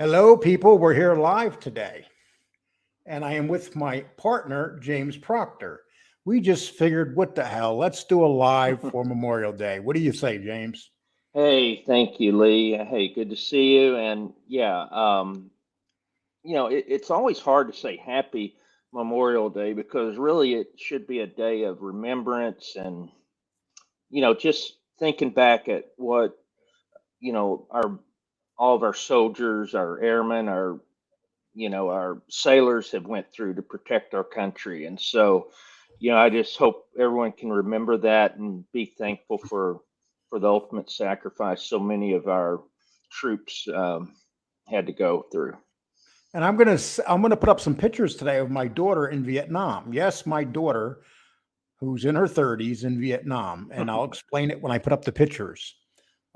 Hello, people. We're here live today, and I am with my partner, James Proctor. We just figured, what the hell? Let's do a live for Memorial Day. What do you say, James? Hey, thank you, Lee. Hey, good to see you. And yeah, it's always hard to say Happy Memorial Day because really it should be a day of remembrance and just thinking back at what our all of our soldiers, our airmen, our sailors have went through to protect our country. And so, I just hope everyone can remember that and be thankful for the ultimate sacrifice so many of our troops had to go through. And I'm gonna put up some pictures today of my daughter in Vietnam. Yes, my daughter, who's in her 30s in Vietnam, and I'll explain it when I put up the pictures.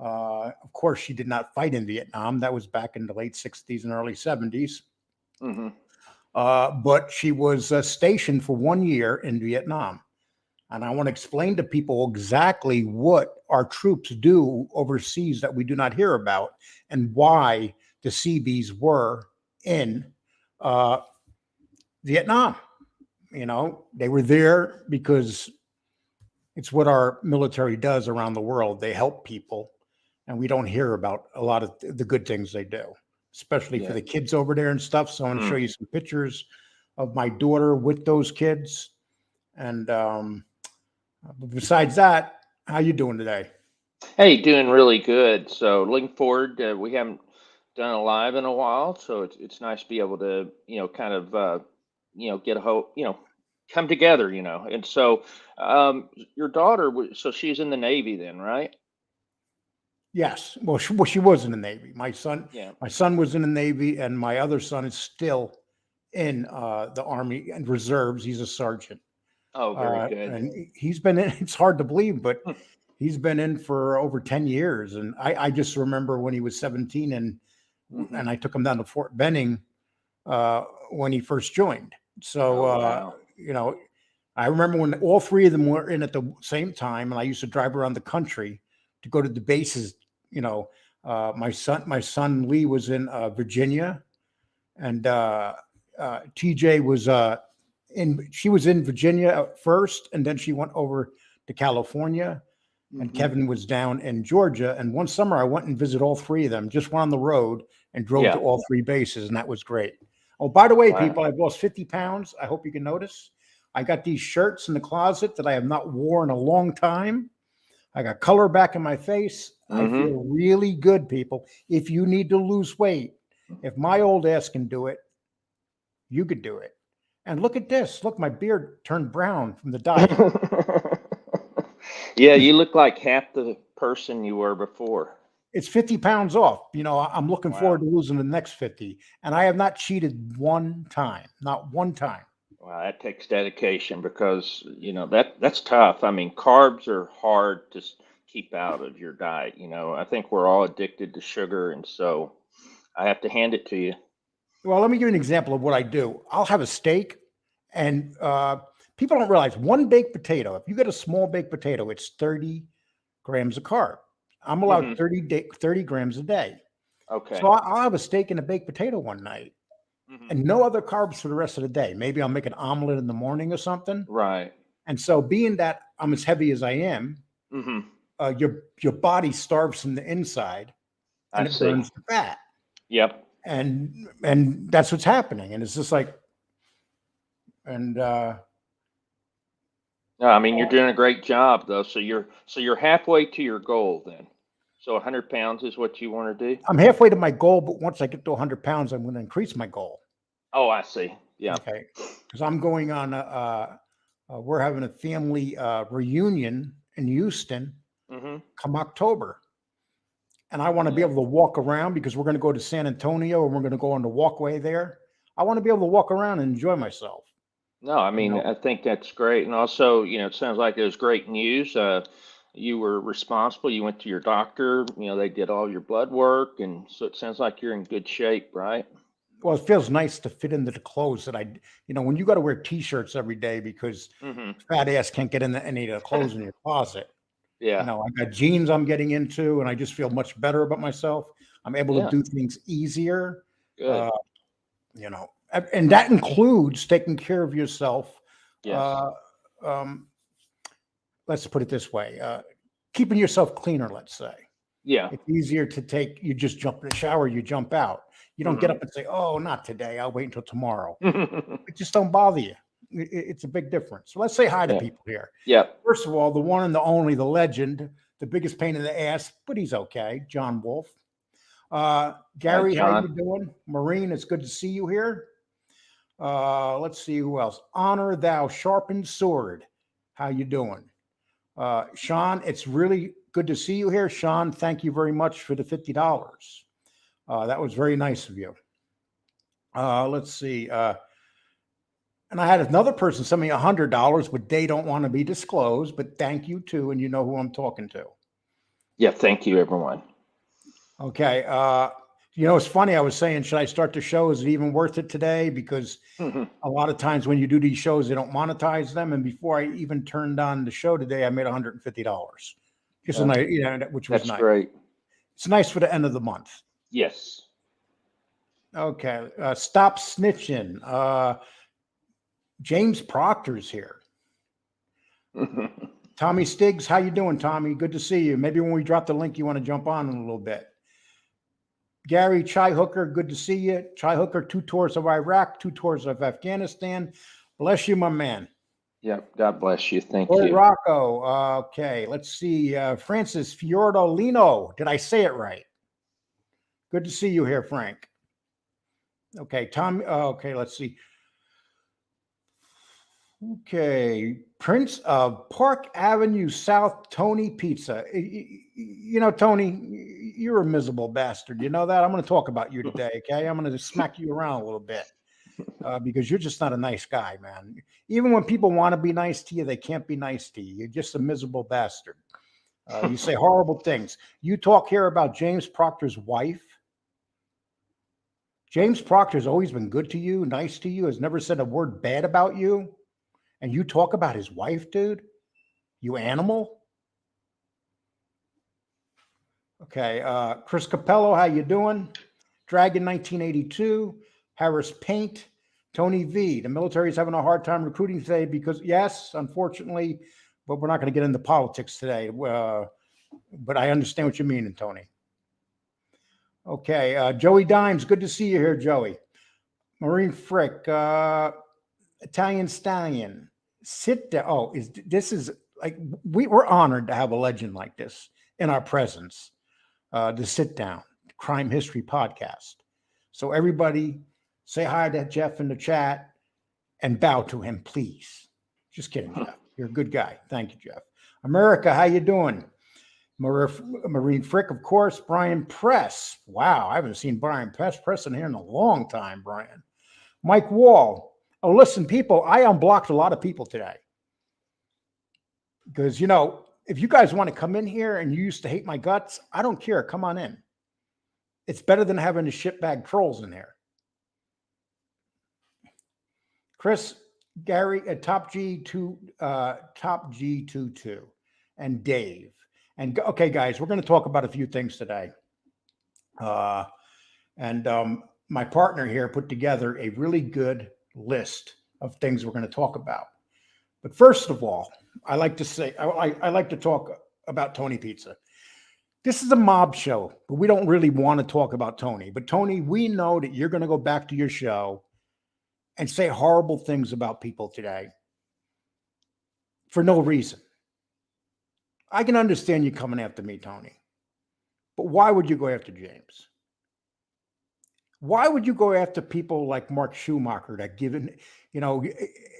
Of course, she did not fight in Vietnam. That was back in the late 60s and early 70s. Hmm. But she was stationed for 1 year in Vietnam. And I want to explain to people exactly what our troops do overseas that we do not hear about and why the Seabees were in uh, Vietnam. They were there because it's what our military does around the world. They help people, and we don't hear about a lot of the good things they do, especially for Yeah. the kids over there and stuff. So I want to show Mm. you some pictures of my daughter with those kids. And besides that, how you doing today? Hey, doing really good. So looking forward. We haven't done a live in a while, so it's nice to be able to kind of get a whole come together. And so your daughter, so she's in the Navy then, right? Yes. Well, she was in the Navy. My son, Yeah. my son was in the Navy, and my other son is still in the Army and reserves. He's a sergeant. Oh, very good. And he's been in. It's hard to believe, but he's been in for over 10 years. And I just remember when he was 17, Hmm. and I took him down to Fort Benning when he first joined. So Oh, wow. you know, I remember when all three of them were in at the same time, and I used to drive around the country to go to the bases. You know, my son Lee was in Virginia, and TJ was in. She was in Virginia at first, and then she went over to California. And Hmm. Kevin was down in Georgia. And one summer, I went and visited all three of them. Just went on the road and drove to Yeah. all three bases, and that was great. Oh, by the way, Wow. people, I've lost 50 pounds. I hope you can notice. I got these shirts in the closet that I have not worn in a long time. I got color back in my face. I Hmm. feel really good, people. If you need to lose weight, if my old ass can do it, you could do it. And look at this. Look, my beard turned brown from the diet. Yeah, you look like half the person you were before. It's 50 pounds off. I'm looking forward Wow. to losing the next 50. And I have not cheated one time, not one time. Wow, that takes dedication because that's tough. I mean, carbs are hard to keep out of your diet. I think we're all addicted to sugar, and so I have to hand it to you. Well, let me give you an example of what I do. I'll have a steak, and people don't realize one baked potato, if you get a small baked potato, it's 30 grams of carb. I'm allowed Hmm. 30 grams a day. So Okay. I'll have a steak and a baked potato one night Hmm. and no other carbs for the rest of the day. Maybe I'll make an omelet in the morning or something. Right. And so, being that I'm as heavy as I am, Hmm. your body starves from the inside I and it see. burns the fat, Yep. and that's what's happening. And it's just like, and No, I mean you're doing a great job though. So you're halfway to your goal then. So 100 pounds is what you want to do. I'm halfway to my goal. But once I get to 100 pounds, I'm going to increase my goal. Oh, I see. Yeah. Okay, because I'm going on. We're having a family reunion in Houston Hmm. come October, and I want to be Yeah. able to walk around because we're going to go to San Antonio and we're going to go on the walkway there. I want to be able to walk around and enjoy myself. No, I You mean, know, I think that's great. And also, it sounds like it was great news. You were responsible. You went to your doctor. They did all your blood work. And so it sounds like you're in good shape, right? well, it feels nice to fit into the clothes that when you got to wear t-shirts every day because Hmm. fat ass can't get into any of the clothes in your closet. Yeah. I got jeans I'm getting into, and I just feel much better about myself. I'm able to Yeah. do things easier. Good. You know, and that includes taking care of yourself. Yes. Um, let's put it this way, keeping yourself cleaner, let's say. Yeah. It's easier to take, you just jump in the shower, you jump out. You don't get up and say, oh, not today, I'll wait until tomorrow. It just don't bother you. It's a big difference. So let's say hi to Yeah. people here. Yeah. First of all, the one and the only, the legend, the biggest pain in the ass, but he's okay, John Wolf. Gary, how you doing? Maureen, it's good to see you here. Let's see who else. Honor thou sharpened sword. How you doing? Sean, it's really good to see you here. Sean, thank you very much for the $50. That was very nice of you. Let's see. And I had another person send me $100, but they don't want to be disclosed. But thank you too, and you know who I'm talking to. Yeah. Thank you, everyone. Okay. You know, it's funny. I was saying, should I start the show? Is it even worth it today? Because a lot of times when you do these shows, they don't monetize them. And before I even turned on the show today, I made $150. Just a nice, you know, which was That's nice. great. It's nice for the end of the month. Yes. Okay. Stop snitching. James Proctor's here. Tommy Stiggs, how you doing, Tommy? Good to see you. Maybe when we drop the link, you want to jump on in a little bit. Gary Chai Hooker, good to see you. Chai Hooker, 2 tours of Iraq, 2 tours of Afghanistan. Bless you, my man. Yep. God bless you. Thank Boy you. Rocco. Okay, let's see. Francis Fiordolino. Did I say it right? Good to see you here, Frank. Okay, Tom. Okay, let's see. Okay, Prince of Park Avenue South, Tony Pizza. You know, Tony, you're a miserable bastard. You know that? I'm going to talk about you today, okay? I'm going to smack you around a little bit because you're just not a nice guy, man. Even when people want to be nice to you, they can't be nice to you. You're just a miserable bastard. You say horrible things. You talk here about James Proctor's wife. James Proctor's always been good to you, nice to you, has never said a word bad about you. And you talk about his wife, dude? You animal? Okay, Chris Capello, how you doing? Dragon 1982, Harris Paint, Tony V. The military is having a hard time recruiting today because, yes, unfortunately, but we're not going to get into politics today. But I understand what you mean, Tony. Okay, Joey Dimes, good to see you here, Joey. Marine Frick, Italian Stallion. Sit down. Oh, this is like we're honored to have a legend like this in our presence. To sit down, Crime History Podcast. So everybody, say hi to Jeff in the chat and bow to him, please. Just kidding, Jeff. You're a good guy. Thank you, Jeff. America, how you doing? Marine Frick, of course. Brian Press. Wow, I haven't seen Brian Press in here in a long time, Brian. Mike Wall. Oh, listen, people, I unblocked a lot of people today. Because, you know, if you guys want to come in here and you used to hate my guts, I don't care. Come on in. It's better than having the shitbag trolls in here. Chris, Gary, Top G22, and Dave. And okay, guys, we're going to talk about a few things today. My partner here put together a really good list of things we're going to talk about. But first of all, I like to say, I like to talk about Tony Pizza. This is a mob show, but we don't really want to talk about Tony. But Tony, we know that you're going to go back to your show and say horrible things about people today for no reason. I can understand you coming after me, Tony, but why would you go after James? Why would you go after people like Mark Schumacher that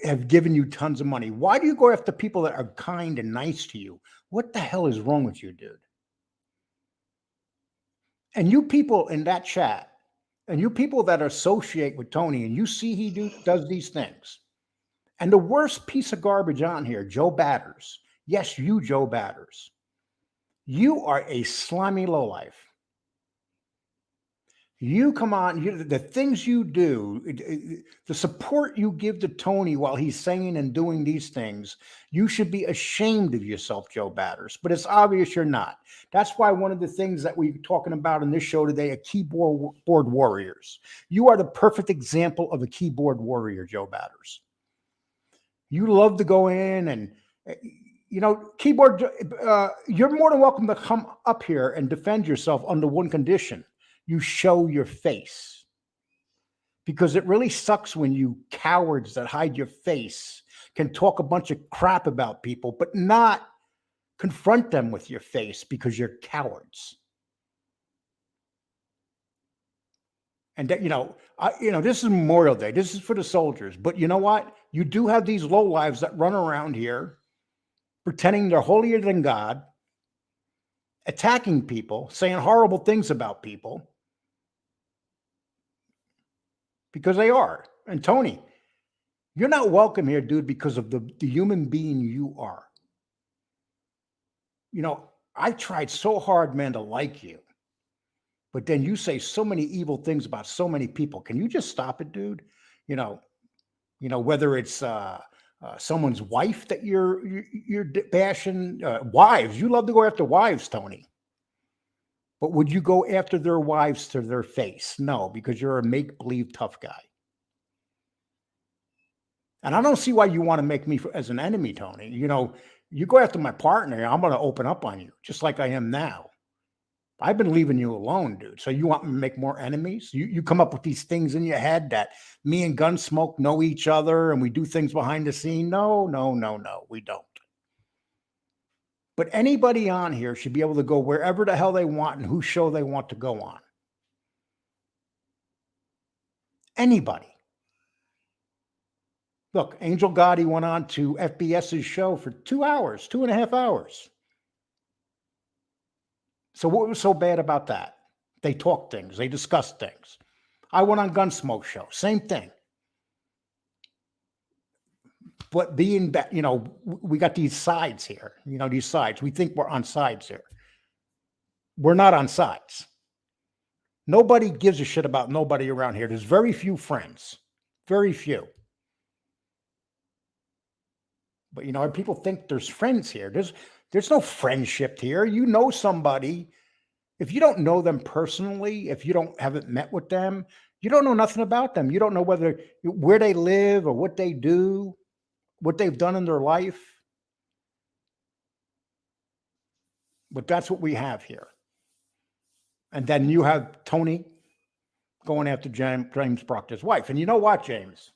have given you tons of money? Why do you go after people that are kind and nice to you? What the hell is wrong with you, dude? And you people in that chat, and you people that associate with Tony, and you see he does these things. And the worst piece of garbage on here, Joe Batters. Yes, you, Joe Batters. You are a slimy lowlife. You come on, the things you do, the support you give to Tony while he's saying and doing these things, you should be ashamed of yourself, Joe Batters. But it's obvious you're not. That's why one of the things that we're talking about in this show today are keyboard warriors. You are the perfect example of a keyboard warrior, Joe Batters. You love to go in and, keyboard, you're more than welcome to come up here and defend yourself under one condition. You show your face, because it really sucks when you cowards that hide your face can talk a bunch of crap about people, but not confront them with your face because you're cowards. And that, this is Memorial Day. This is for the soldiers. But you know what? You do have these lowlives that run around here pretending they're holier than God, attacking people, saying horrible things about people. Because they are. And Tony, you're not welcome here, dude, because of the human being you are. I tried so hard, man, to like you. But then you say so many evil things about so many people. Can you just stop it, dude? Whether it's someone's wife that you're bashing, wives. You love to go after wives, Tony. But would you go after their wives to their face? No, because you're a make-believe tough guy. And I don't see why you want to make me as an enemy, Tony. You go after my partner, I'm going to open up on you, just like I am now. I've been leaving you alone, dude. So you want me to make more enemies? You come up with these things in your head that me and Gunsmoke know each other and we do things behind the scene. No, we don't. But anybody on here should be able to go wherever the hell they want and whose show they want to go on. Anybody. Look, Angel Gotti went on to FBS's show for 2 hours, 2.5 hours. So what was so bad about that? They talked things. They discussed things. I went on Gunsmoke show. Same thing. But being that, we got these sides here, these sides. We think we're on sides here. We're not on sides. Nobody gives a shit about nobody around here. There's very few friends. Very few. But, people think there's friends here. There's no friendship here. You know somebody. If you don't know them personally, if you haven't met with them, you don't know nothing about them. You don't know where they live or what they do, what they've done in their life. But that's what we have here. And then you have Tony going after James Proctor's wife. And you know what, James?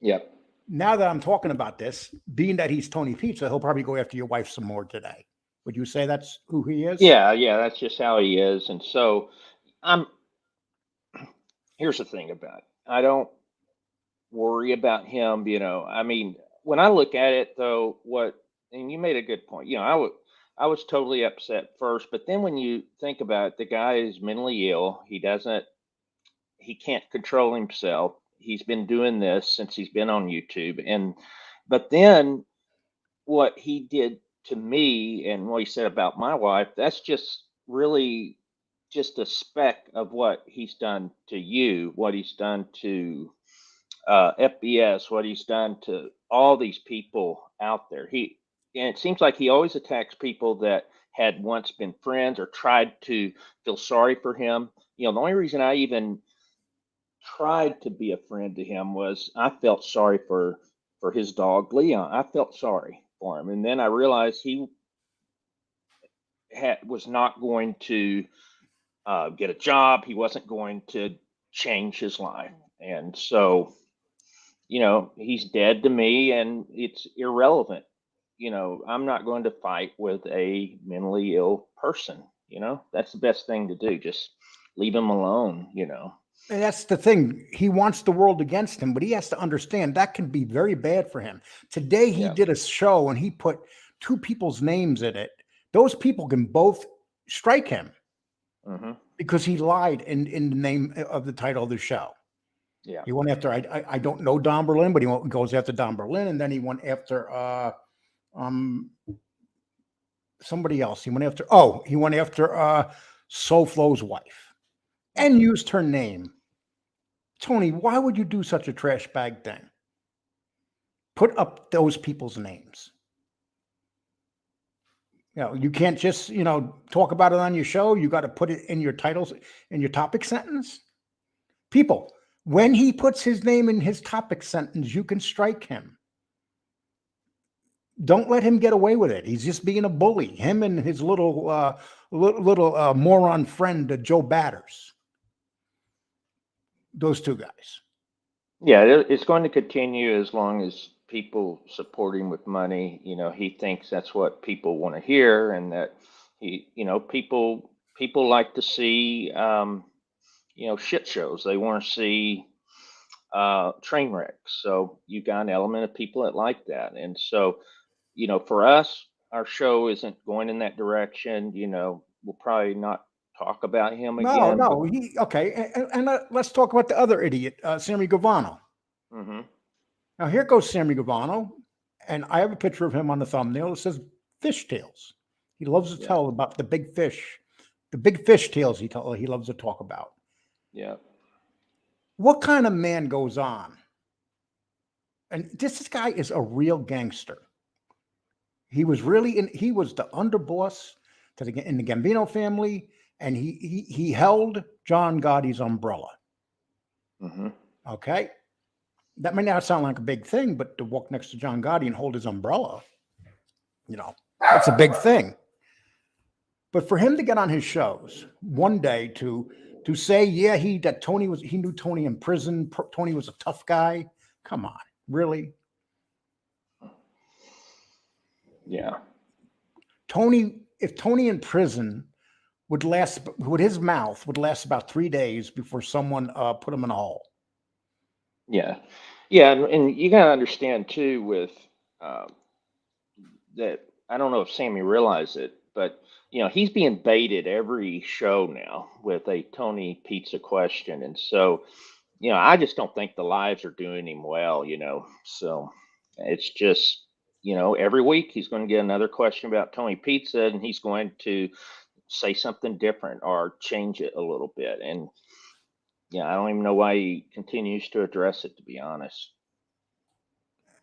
Yep. Now that I'm talking about this, being that he's Tony Pizza, he'll probably go after your wife some more today. Would you say that's who he is? Yeah, that's just how he is. And so here's the thing about it. I don't worry about him, I mean, when I look at it though, and you made a good point, I was totally upset first, but then when you think about it, the guy is mentally ill. He can't control himself. He's been doing this since he's been on YouTube. But then what he did to me and what he said about my wife, that's just really just a speck of what he's done to you, what he's done to FBS, what he's done to all these people out there. And it seems like he always attacks people that had once been friends or tried to feel sorry for him. The only reason I even tried to be a friend to him was I felt sorry for his dog Leon. I felt sorry for him, and then I realized he was not going to get a job. He wasn't going to change his life, and so he's dead to me, and it's irrelevant. I'm not going to fight with a mentally ill person. That's the best thing to do. Just leave him alone. And that's the thing. He wants the world against him, but he has to understand that can be very bad for him. Today, he did a show and he put 2 people's names in it. Those people can both strike him because he lied in the name of the title of the show. Yeah. He went after, I don't know Don Berlin, but he goes after Don Berlin. And then he went after somebody else. He went after SoFlo's wife. and used her name. Tony, why would you do such a trash bag thing? Put up those people's names. You can't just, talk about it on your show. You got to put it in your titles, in your topic sentence. People, when he puts his name in his topic sentence, you can strike him. Don't let him get away with it. He's just being a bully. Him and his little moron friend, Joe Batters. Those two guys. Yeah, it's going to continue as long as people support him with money. He thinks that's what people want to hear, and that people like to see shit shows. They want to see train wrecks. So you got an element of people that like that, and so for us, our show isn't going in that direction. We'll probably not talk about him again. No, okay. And let's talk about the other idiot, Sammy Gravano. Mm-hmm. Now here goes Sammy Gravano, and I have a picture of him on the thumbnail that says fish tales. He loves to tell about the big fish tales he loves to talk about. Yeah. What kind of man goes on? And this guy is a real gangster. He was the underboss in the Gambino family, and he held John Gotti's umbrella. Mm-hmm. Okay. That may not sound like a big thing, but to walk next to John Gotti and hold his umbrella, that's a big thing. But for him to get on his shows one day to say, he knew Tony in prison. Tony was a tough guy. Come on, really? Yeah. If Tony in prison his mouth would last about 3 days before someone put him in a hole. Yeah. Yeah. And you got to understand too with that. I don't know if Sammy realized it, but he's being baited every show now with a Tony Pizza question. And so, I just don't think the lives are doing him well, so it's just, every week he's going to get another question about Tony Pizza, and he's going to say something different or change it a little bit. And I don't even know why he continues to address it, to be honest.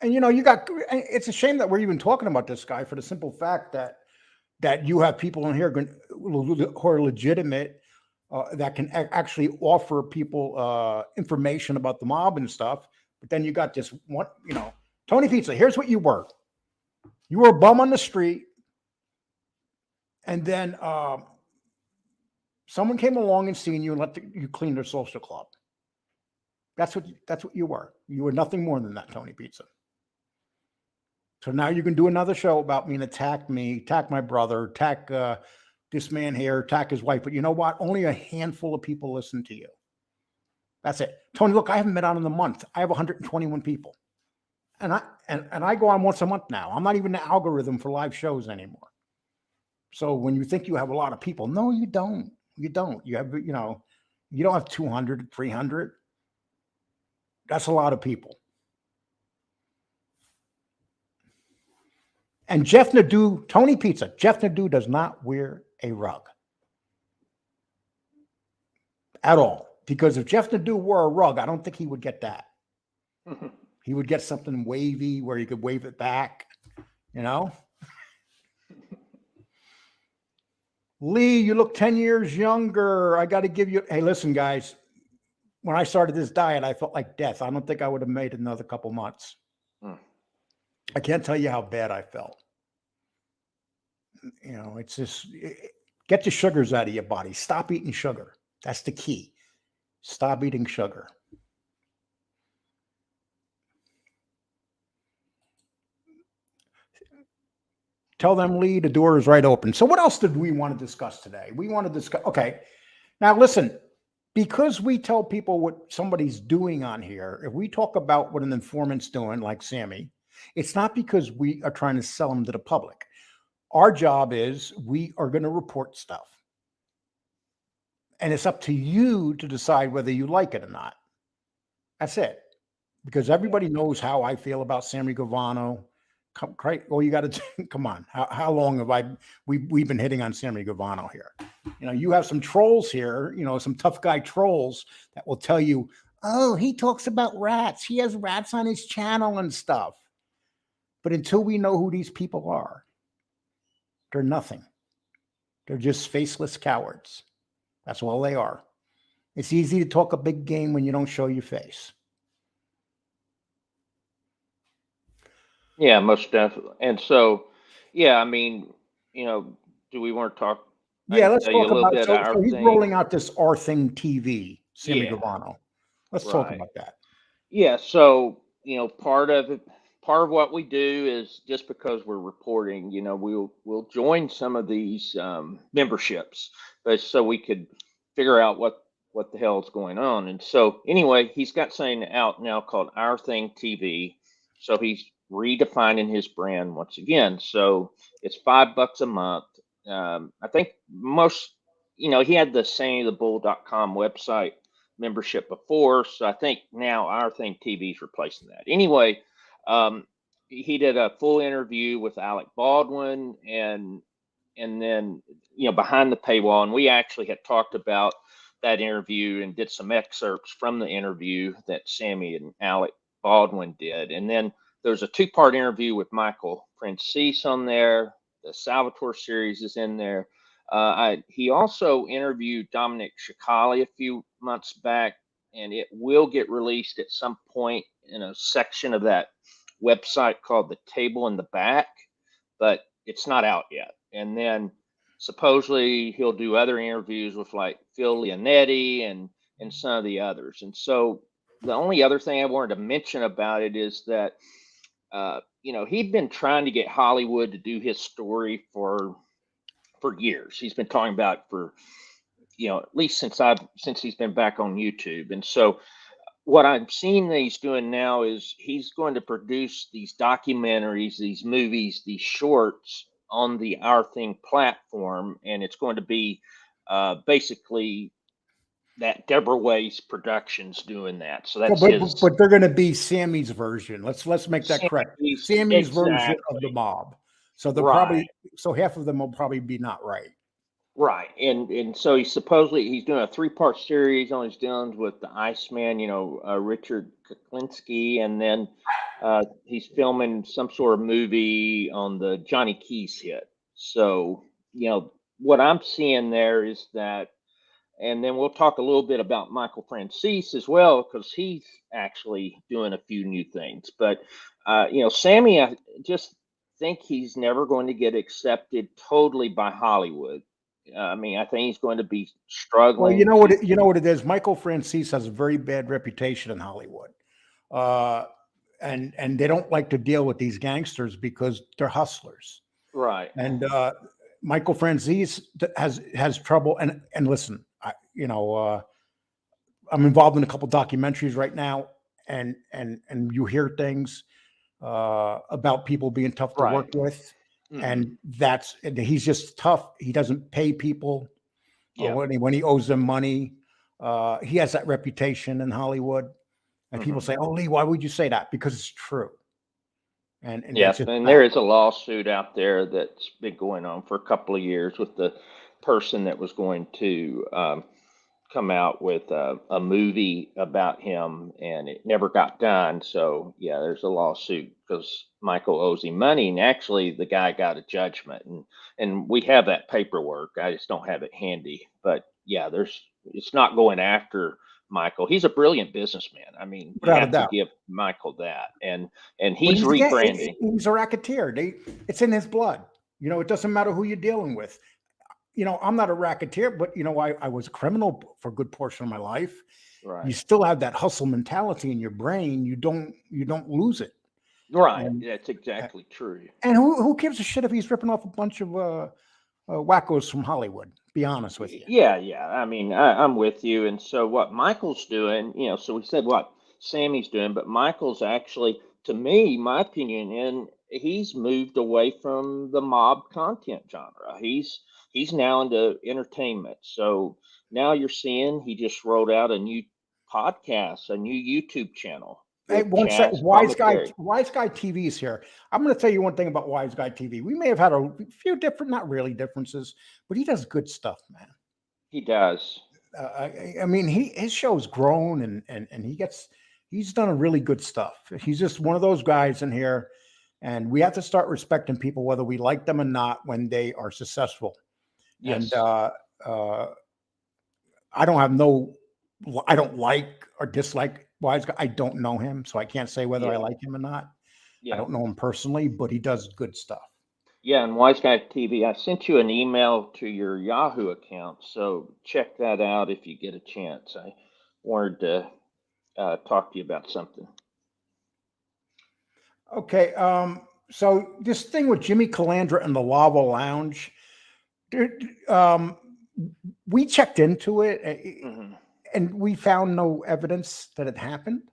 And it's a shame that we're even talking about this guy for the simple fact that you have people in here who are legitimate, that can actually offer people information about the mob and stuff. But then you got this one, Tony Pizza. Here's what you were. You were a bum on the street, and then someone came along and seen you and let you clean their social club. That's what you were. You were nothing more than that, Tony Pizza. So now you can do another show about me and attack my brother, attack this man here, attack his wife. But you know what? Only a handful of people listen to you. That's it. Tony, look, I haven't been on in a month. I have 121 people. And I go on once a month now. I'm not even the algorithm for live shows anymore. So when you think you have a lot of people, no, you don't. You don't. You have, you don't have 200, 300. That's a lot of people. And Jeff Nadeau, Tony Pizza, Jeff Nadeau does not wear a rug at all. Because if Jeff Nadeau wore a rug, I don't think he would get that. He would get something wavy where you could wave it back, Lee, you look 10 years younger. I got to give you, hey, listen, guys. When I started this diet, I felt like death. I don't think I would have made another couple months. I can't tell you how bad I felt. It's just, get the sugars out of your body. Stop eating sugar. That's the key. Stop eating sugar. Tell them, Lee, the door is right open. So what else did we want to discuss today? We want to discuss, okay. Now listen, because we tell people what somebody's doing on here, if we talk about what an informant's doing, like Sammy, it's not because we are trying to sell them to the public. Our job is we are going to report stuff. And it's up to you to decide whether you like it or not. That's it. Because everybody knows how I feel about Sammy Gravano, Well, you got to come on. How long have we've been hitting on Sammy Gravano here? You have some trolls here, some tough guy trolls that will tell you, oh, he talks about rats. He has rats on his channel and stuff. But until we know who these people are, they're nothing. They're just faceless cowards. That's all they are. It's easy to talk a big game when you don't show your face. Yeah, most definitely. And so, yeah, I mean, do we want to talk? I Yeah, can let's tell you talk a little about, bit of our so he's thing. rolling out this Our Thing TV, Sammy Yeah, Gravano. Let's talk right. about that. Yeah, so part of it, part of what we do is just because we're reporting, we'll join some of these memberships, but so we could figure out what the hell is going on. And so anyway, he's got something out now called Our Thing TV. So he's redefining his brand once again. So it's $5 a month. I think most, he had the sammythebull.com website membership before, so I think now Our Thing TV is replacing that. Anyway, um, he did a full interview with Alec Baldwin, and then behind the paywall, and we actually had talked about that interview and did some excerpts from the interview that Sammy and Alec Baldwin did, and then there's a two-part interview with Michael Francis on there. The Salvatore series is in there. He also interviewed Dominic Shikali a few months back, and it will get released at some point in a section of that website called The Table in the Back, but it's not out yet. And then supposedly he'll do other interviews with like Phil Leonetti and some of the others. And so the only other thing I wanted to mention about it is that he'd been trying to get Hollywood to do his story for years. He's been talking about it for at least since he's been back on YouTube. And so what I'm seeing that he's doing now is he's going to produce these documentaries, these movies, these shorts on the Our Thing platform, and it's going to be basically that Deborah Weiss Productions doing that. So that's his. But they're going to be Sammy's version. Let's make that correct. Sammy's, Sammy's version of the exactly. mob. So they'll Right. half of them will probably be not right. Right, and so he's doing a three-part series on his dealings with the Iceman, Richard Kuklinski, and then he's filming some sort of movie on the Johnny Keys hit. So what I'm seeing there is that, and then we'll talk a little bit about Michael Francis as well because he's actually doing a few new things. But Sammy, I just think he's never going to get accepted totally by Hollywood. I mean, I think he's going to be Well, struggling you know what it is. Michael Francis has a very bad reputation in Hollywood, and they don't like to deal with these gangsters because they're hustlers. right. And Michael Francis has trouble. And listen, I'm involved in a couple documentaries right now, and you hear things about people being tough to work Right. with, Hmm. and he's just tough. He doesn't pay people Yeah. when he owes them money. He has that reputation in Hollywood, and people Hmm. say, "Oh, Lee, why would you say that?" Because it's true, and it's Yes, just and there fact. is a lawsuit out there that's been going on for a couple of years with the person that was going to come out with a movie about him, and it never got done. So yeah, there's a lawsuit because Michael owes him money, and actually the guy got a judgment, and we have that paperwork. I just don't have it handy, but yeah, it's not going after Michael. He's a brilliant businessman. I mean, you Without a have to doubt. give Michael that, and But he's rebranding. he's a racketeer. It's in his blood. It doesn't matter who you're dealing with. I'm not a racketeer, but I was a criminal for a good portion of my life. You Right. still have that hustle mentality in your brain. You don't lose it. Right. And That's exactly true. and who gives a shit if he's ripping off a bunch of wackos from Hollywood? Be honest with you. Yeah, yeah. I mean, I'm with you. And so what Michael's doing, so we said what Sammy's doing, but Michael's actually, to me, my opinion, and he's moved away from the mob content genre. He's now into entertainment. So now you're seeing he just rolled out a new podcast, a new YouTube channel Hey, with one sec. Chaz Palminteri. Wise Guy TV is here. I'm going to tell you one thing about Wise Guy TV. We may have had a few different, not really differences, but he does good stuff, man. He does. I mean, his show's grown and he's done a really good stuff. He's just one of those guys in here, and we have to start respecting people whether we like them or not when they are successful. Yes. And I don't like or dislike Wise Guy. I don't know him, so I can't say whether I like him or not. I Yeah. don't know him personally, but he does good stuff. Yeah, and Wise Guy TV, I sent you an email to your Yahoo account, so check that out if you get a chance. I wanted to talk to you about something. Okay, so this thing with Jimmy Calandra and the Lava Lounge, we checked into it, and we found no evidence that it happened.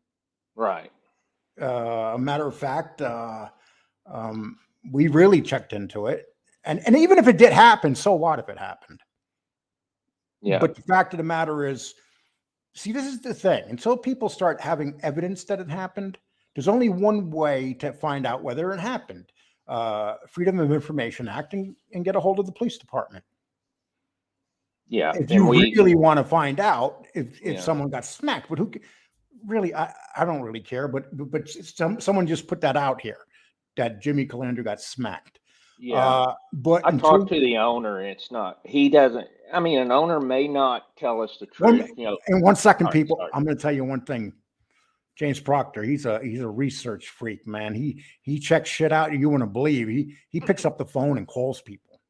Right. A matter of fact, we really checked into it, and even if it did happen, so what if it happened? Yeah. But the fact of the matter is, see, this is the thing. Until people start having evidence that it happened, there's only one way to find out whether it happened. Freedom of Information Act and get a hold of the police department. Yeah. If you really want to find out if someone got smacked, but who really, I don't really care, but someone just put that out here that Jimmy Calandra got smacked. Yeah. But I talked to the owner, and it's not, he doesn't, I mean, an owner may not tell us the truth. In 1 second, people, I'm going to tell you one thing. James Proctor, he's a research freak, man. He checks shit out you wouldn't believe. He picks up the phone and calls people.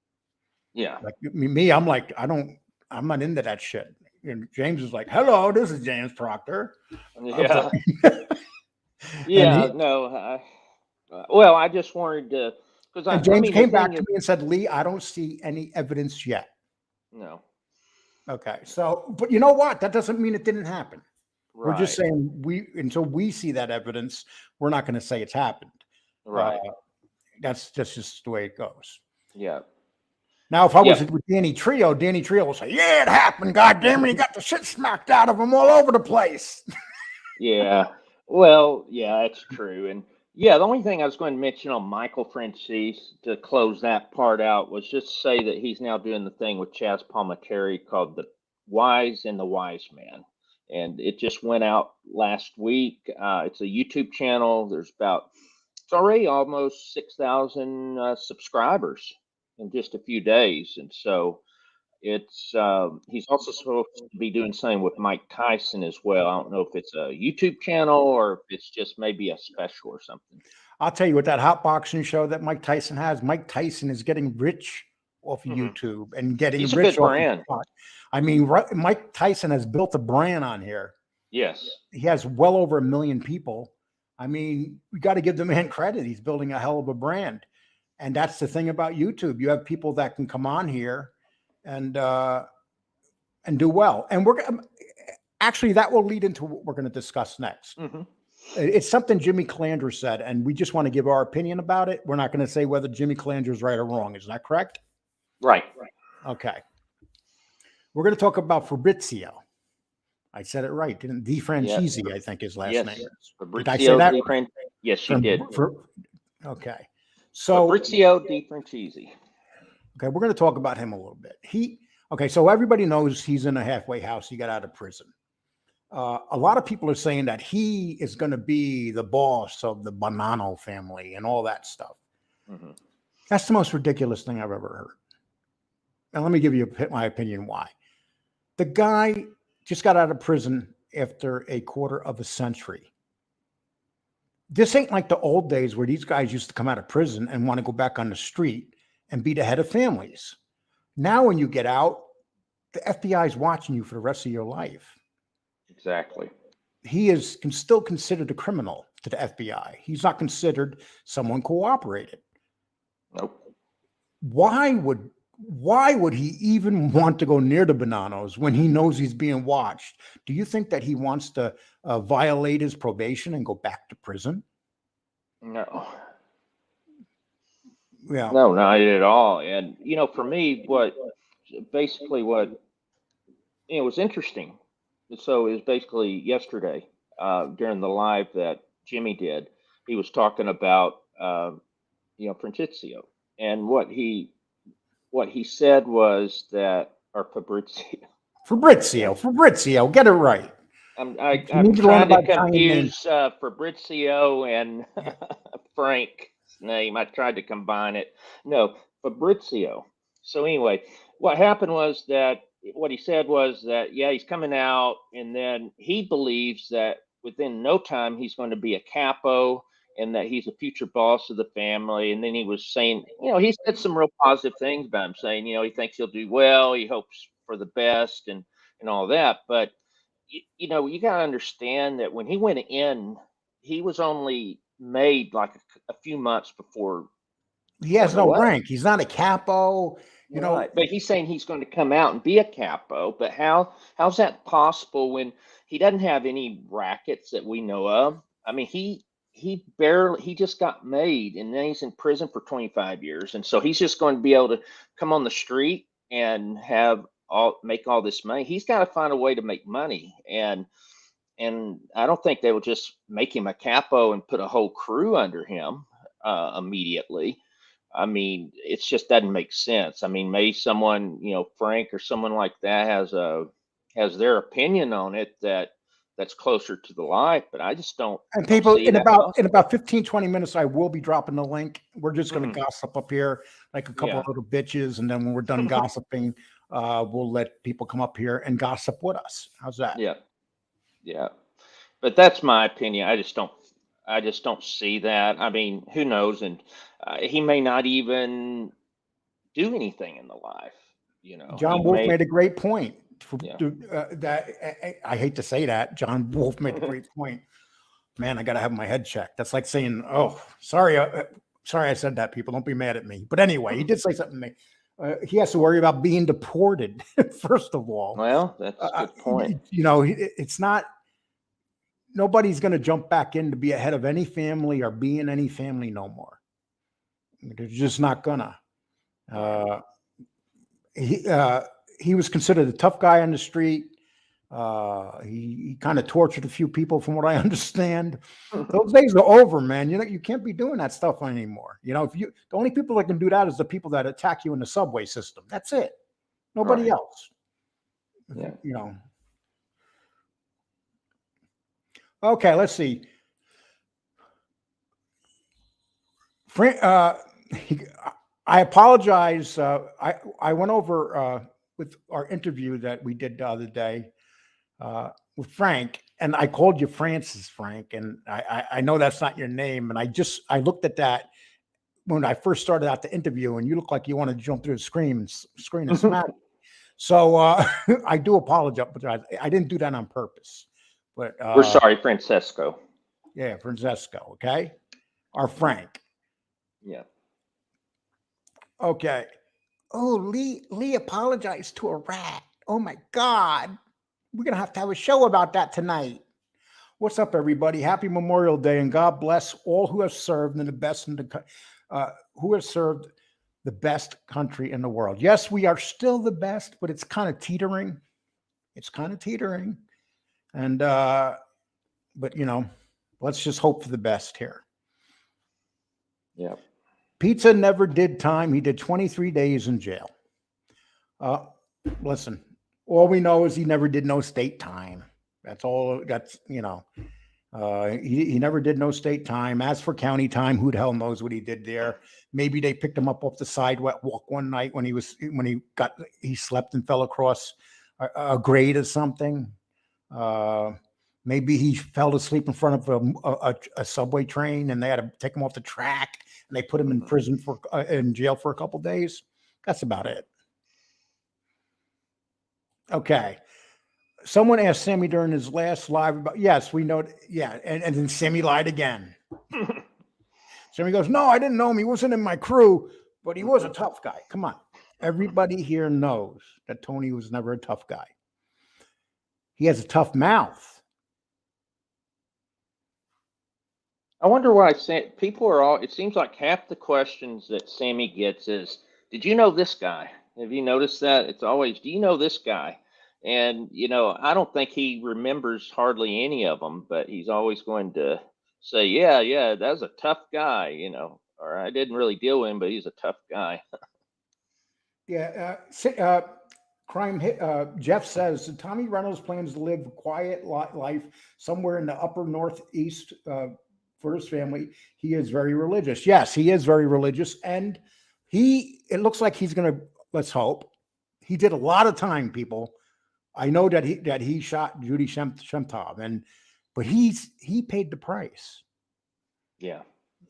Yeah. Like me, I'm like, I'm not into that shit. And James is like, hello, this is James Proctor. Yeah. Yeah, well, I just wanted to, because James came back to me and said, Lee, I don't see any evidence yet. No. Okay. So, but you know what? That doesn't mean it didn't happen. Right. We're just saying until we see that evidence, we're not going to say it's happened. Right. That's just the way it goes. Yeah. Now, if I was with Danny Trio will say, yeah, it happened. God damn it. He got the shit smacked out of him all over the place. Yeah. Well, yeah, that's true. And yeah, the only thing I was going to mention on Michael Francis to close that part out was just say that he's now doing the thing with Chaz Palminteri called The Wise and the Wise Man. And it just went out last week. It's a YouTube channel. It's already almost 6,000 subscribers in just a few days. And so it's he's also supposed to be doing something with Mike Tyson as well. I don't know if it's a YouTube channel or if it's just maybe a special or something. I'll tell you what, that hot boxing show that Mike Tyson has, Mike Tyson is getting rich off of YouTube and getting He's rich a good brand. I mean, Mike Tyson has built a brand on here. Yes. He has well over 1 million people. I mean, we got to give the man credit. He's building a hell of a brand. And that's the thing about YouTube. You have people that can come on here and do well. And actually, that will lead into what we're going to discuss next. It's something Jimmy Calandra said, and we just want to give our opinion about it. We're not going to say whether Jimmy Calandra is right or wrong. Is that correct? Right. Okay. We're going to talk about Fabrizio. I said it right, didn't De Francesi, I think his last name is. Did I say that? Yes, you did. Okay. So Fabrizio De Francesi. Okay, we're going to talk about him a little bit. So everybody knows he's in a halfway house. He got out of prison. A lot of people are saying that he is going to be the boss of the Bonanno family and all that stuff. That's the most ridiculous thing I've ever heard. And let me give you my opinion why. The guy just got out of prison after a quarter of a century. This ain't like the old days where these guys used to come out of prison and want to go back on the street and be the head of families. Now, when you get out, the FBI is watching you for the rest of your life. Exactly. He is still considered a criminal to the FBI. He's not considered someone cooperated. Nope. Why would he even want to go near the Bonannos when he knows he's being watched? Do you think that he wants to violate his probation and go back to prison? No. Yeah. No, not at all. And, for me, what was interesting. So it was basically yesterday during the live that Jimmy did. He was talking about Francesco, and what he said was that, or Fabrizio. Fabrizio, get it right. You I'm need to learn trying to about Italian names. confuse Fabrizio and Frank's name. I tried to combine it. No, Fabrizio. So anyway, what happened was that what he said was that yeah, he's coming out, and then he believes that within no time he's going to be a capo, and that he's a future boss of the family. And then he was saying, he said some real positive things about him, saying, he thinks he'll do well, he hopes for the best, and all that. But you got to understand that when he went in, he was only made like a few months before He has going no away. rank. He's not a capo. Right. But he's saying he's going to come out and be a capo. But how's that possible when he doesn't have any rackets that we know of? I mean, he just got made, and then he's in prison for 25 years. And so he's just going to be able to come on the street and make all this money. He's got to find a way to make money. And I don't think they will just make him a capo and put a whole crew under him immediately. I mean, it just doesn't make sense. I mean, maybe someone, Frank or someone like that has their opinion on it that's closer to the life, but I just don't And people, see in that about 15, 20 minutes, I will be dropping the link. We're just going to Mhm. gossip up here like a couple Yeah. of little bitches. And then when we're done gossiping, we'll let people come up here and gossip with us. How's that? Yeah. Yeah. But that's my opinion. I just don't see that. I mean, who knows? And he may not even do anything in the life. He John Wolf may. made a great point. Yeah. That I hate to say that. John Wolf made a great point. Man, I got to have my head checked. That's like saying, "Oh, sorry, sorry, I said that." People, don't be mad at me. But anyway, he did say something to me. He has to worry about being deported. First of all, Well, that's a good point. it's not. Nobody's going to jump back in to be a head of any family or be in any family no more. They're just not gonna. Uh, he was considered a tough guy on the street. He kind of tortured a few people, from what I understand. Those days are over, man. You can't be doing that stuff anymore. The only people that can do that is the people that attack you in the subway system. That's it. Nobody Right. else. Yeah. Okay, let's see. I apologize. I went over with our interview that we did the other day with Frank, and I called you Francis, Frank, and I know that's not your name, and I looked at that when I first started out the interview, and you look like you want to jump through the screen and smack. So I do apologize, but I didn't do that on purpose. But We're sorry, Francesco. Yeah, Francesco. Okay, or Frank. Yeah. Okay. Oh, Lee apologized to a rat. Oh my God. We're going to have a show about that tonight. What's up, everybody? Happy Memorial Day, and God bless all who have served in the best who have served the best country in the world. Yes, we are still the best, but it's kind of teetering. And but let's just hope for the best here. Yeah. Pizza never did time. He did 23 days in jail. Listen, all we know is he never did no state time. That's all. He never did no state time. As for county time, who the hell knows what he did there? Maybe they picked him up off the sidewalk one night when he slept and fell across a grate or something. Maybe he fell asleep in front of a subway train, and they had to take him off the track, and they put him in prison in jail for a couple days. That's about it. Okay. Someone asked Sammy during his last live about, yes, we know. Yeah. And then Sammy lied again. Sammy goes, no, I didn't know him. He wasn't in my crew, but he was a tough guy. Come on. Everybody here knows that Tony was never a tough guy. He has a tough mouth. I wonder why people are all, it seems like half the questions that Sammy gets is, did you know this guy? Have you noticed that? It's always, do you know this guy? And, I don't think he remembers hardly any of them, but he's always going to say, yeah, yeah, that's a tough guy, you know, or I didn't really deal with him, but he's a tough guy. Yeah, crime hit. Jeff says Tommy Reynolds plans to live a quiet life somewhere in the upper northeast for his family. He is very religious. Yes, he is very religious, and it looks like he's going to. Let's hope he did a lot of time. People, I know that he shot Judy Shemtov, but he paid the price. Yeah,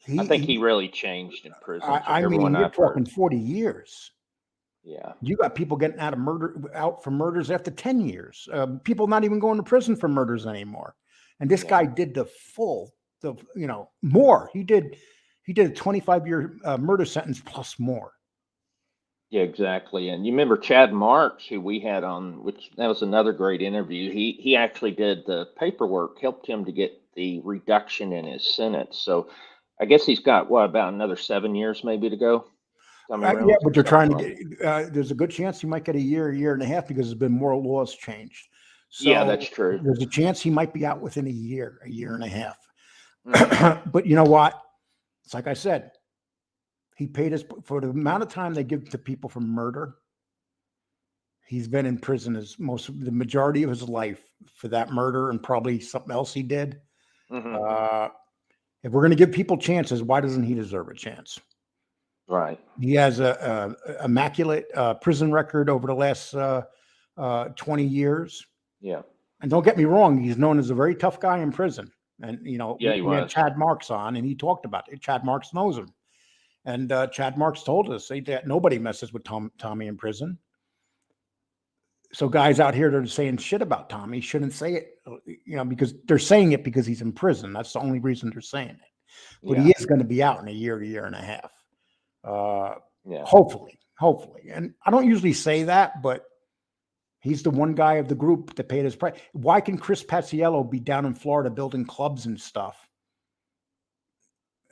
I think he He really changed in prison from I mean, everyone you're I've heard. talking 40 years. Yeah, You got people getting out for murders after 10 years. People not even going to prison for murders anymore. And this yeah, guy did more. He did a 25-year murder sentence plus more. yeah, exactly. And you remember Chad Marks, who we had on, which that was another great interview. He actually did the paperwork, helped him to get the reduction in his sentence. So I guess he's got what, about another 7 years maybe to go. Tommy Yeah, Reynolds, but they're trying something to like. get. There's a good chance he might get a year and a half because there's been more laws changed. Yeah, So that's true. there's a chance he might be out within a year and a half. Mhm. But you know what? It's like I said, he paid us for the amount of time they give to people for murder. He's been in prison the majority of his life for that murder and probably something else he did. Mhm. Uh, if we're going to give people chances, why doesn't he deserve a chance? Right. He has a immaculate prison record over the last 20 years. Yeah. And don't get me wrong, he's known as a very tough guy in prison. And, Yeah, he we had was. Chad Marks on and he talked about it. Chad Marks knows him. And Chad Marks told us that nobody messes with Tommy in prison. So guys out here that are saying shit about Tommy shouldn't say it, because they're saying it because he's in prison. That's the only reason they're saying it. But Yeah. he is going to be out in a year and a half. Yeah. Hopefully. And I don't usually say that, but he's the one guy of the group that paid his price. Why can Chris Paciello be down in Florida building clubs and stuff?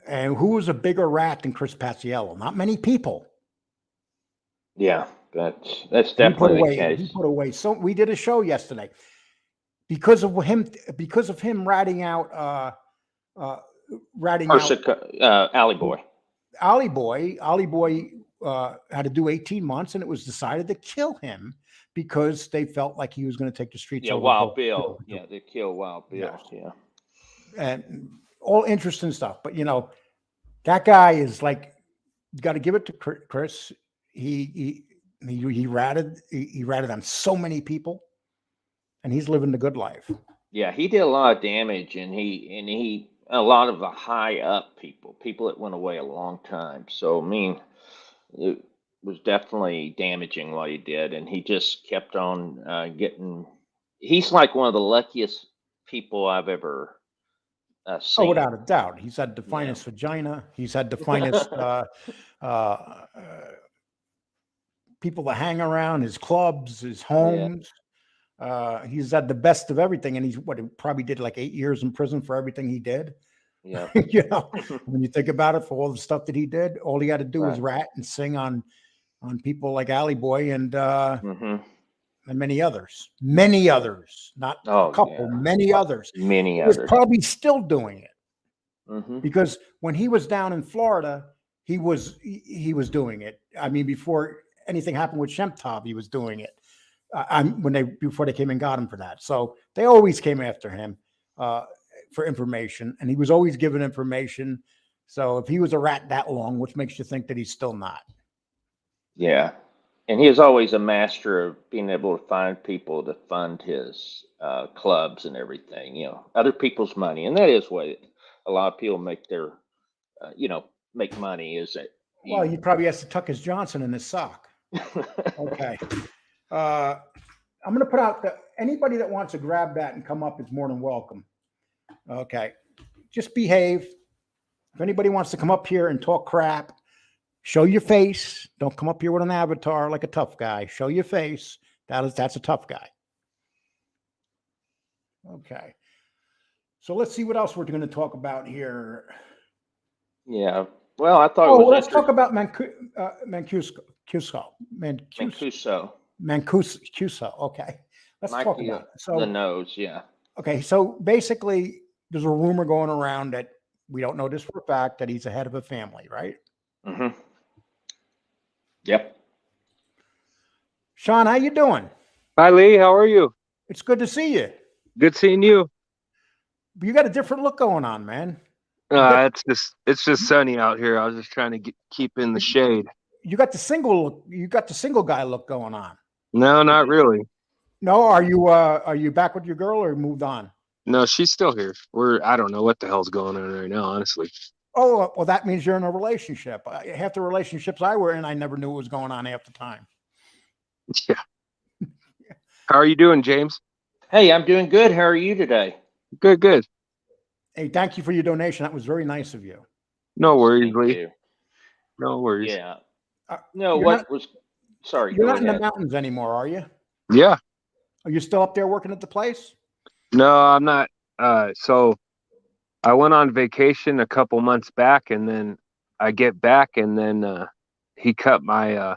And who was a bigger rat than Chris Paciello? Not many people. Yeah. That's definitely the case. He put away. So we did a show yesterday because of him ratting out Alley Boy. Ollie Boy had to do 18 months, and it was decided to kill him because they felt like he was going to take the streets. Yeah, over Wild Bill. Yeah, they killed Wild Bill. Yes. Yeah. And all interesting stuff. But that guy is like, you got to give it to Chris. He ratted on so many people, and he's living the good life. Yeah, he did a lot of damage, and he a lot of the high up people that went away a long time. So I mean, it was definitely damaging what he did, and he just kept on getting. He's like one of the luckiest people I've ever seen. Oh, without a doubt, he's had the finest vagina. He's had the finest people to hang around, his clubs, his homes. Yeah. He's had the best of everything, and he probably did like 8 years in prison for everything he did. Yeah. When you think about it, for all the stuff that he did, all he had to do was rat and sing on people like Alley Boy and many others, not a couple, many others. Many he others. was probably still doing it because when he was down in Florida, he was doing it. I mean, before anything happened with Shemtov, he was doing it. Before they came and got him for that. So they always came after him for information, and he was always given information. So if he was a rat that long, which makes you think that he's still not? Yeah. And he was always a master of being able to find people to fund his clubs and everything, other people's money. And that is what a lot of people make their, make money, is it? Well, he probably has to tuck his Johnson in his sock. Okay. I'm going to put out anybody that wants to grab that and come up is more than welcome. Okay. Just behave. If anybody wants to come up here and talk crap, show your face. Don't come up here with an avatar like a tough guy. Show your face. That's a tough guy. Okay. So let's see what else we're going to talk about here. Yeah. Well, I thought. Let's talk about Mancuso. Okay. Let's talk about it. So the nose. Yeah. Okay. So basically, there's a rumor going around that we don't know this for a fact that he's the head of a family, right? Mm-hmm. Yep. Sean, how you doing? Hi, Lee. How are you? It's good to see you. Good seeing you. You got a different look going on, man. You got, It's just sunny out here. I was just trying to keep in the shade. you got the single guy look going on. No, not really. No, are you back with your girl or moved on? No, she's still here. I don't know what the hell's going on right now, honestly. Oh, well, that means you're in a relationship. Half the relationships I were in, I never knew what was going on half the time. Yeah. How are you doing, James? Hey, I'm doing good. How are you today? Good, good. Hey, thank you for your donation. That was very nice of you. No worries, Thank Lee. you. No worries. Yeah. Uh, No, you're what not- was? Sorry. You're Go not in the ahead. mountains anymore, are you? Yeah. Are you still up there working at the place? No, I'm not. So I went on vacation a couple months back, and then I get back, and then he cut my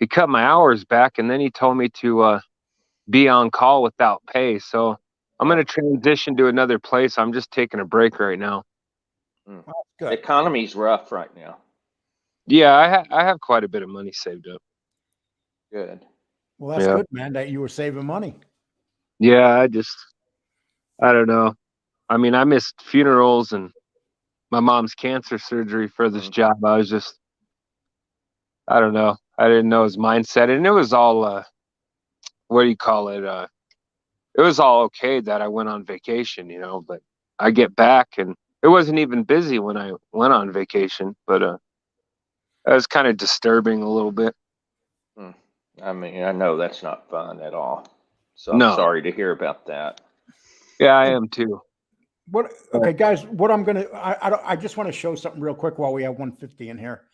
hours back, and then he told me to be on call without pay. So I'm going to transition to another place. I'm just taking a break right now. Well, The good. economy's rough right now. Yeah, I have quite a bit of money saved up. Good. Well, that's Yeah. good, man, that you were saving money. Yeah, I don't know. I mean, I missed funerals and my mom's cancer surgery for this job. I don't know. I didn't know his mindset. And it was all, what do you call it? It was all okay that I went on vacation, but I get back and it wasn't even busy when I went on vacation, but that was kind of disturbing a little bit. I mean, I know that's not fun at all. So I'm No. sorry to hear about that. Yeah, I am too. What? Okay, guys. What I'm gonna, I just want to show something real quick while we have 150 in here.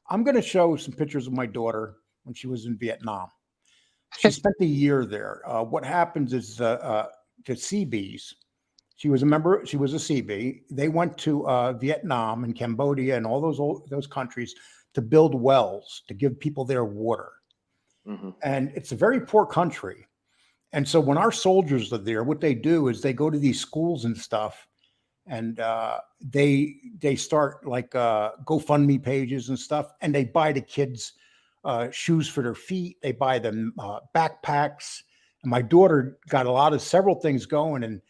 I'm gonna show some pictures of my daughter when she was in Vietnam. She spent a year there. What happens is the CBs. She was a member. She was a CB. They went to Vietnam and Cambodia and all those countries to build wells to give people their water. Mm-hmm. And it's a very poor country. And so when our soldiers are there, what they do is they go to these schools and stuff, and they start like GoFundMe pages and stuff, and they buy the kids shoes for their feet. They buy them backpacks. And my daughter got several things going,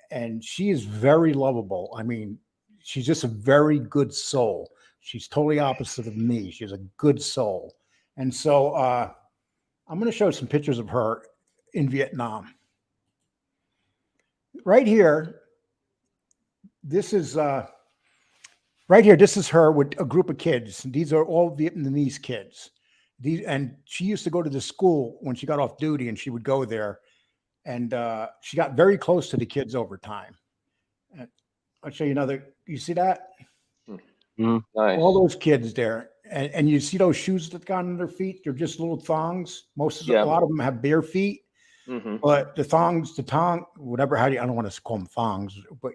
and she is very lovable. I mean, she's just a very good soul. She's totally opposite of me. She's a good soul. And so I'm going to show some pictures of her in Vietnam. Right here, this is right here. This is her with a group of kids. These are all Vietnamese kids. And she used to go to the school when she got off duty, and she would go there. And she got very close to the kids over time. And I'll show you another. You see that? Mm-hmm. Nice. All those kids there. And you see those shoes that got on their feet? They're just little thongs. A lot of them have bare feet. Mm-hmm. But the whatever, I don't want to call them thongs, but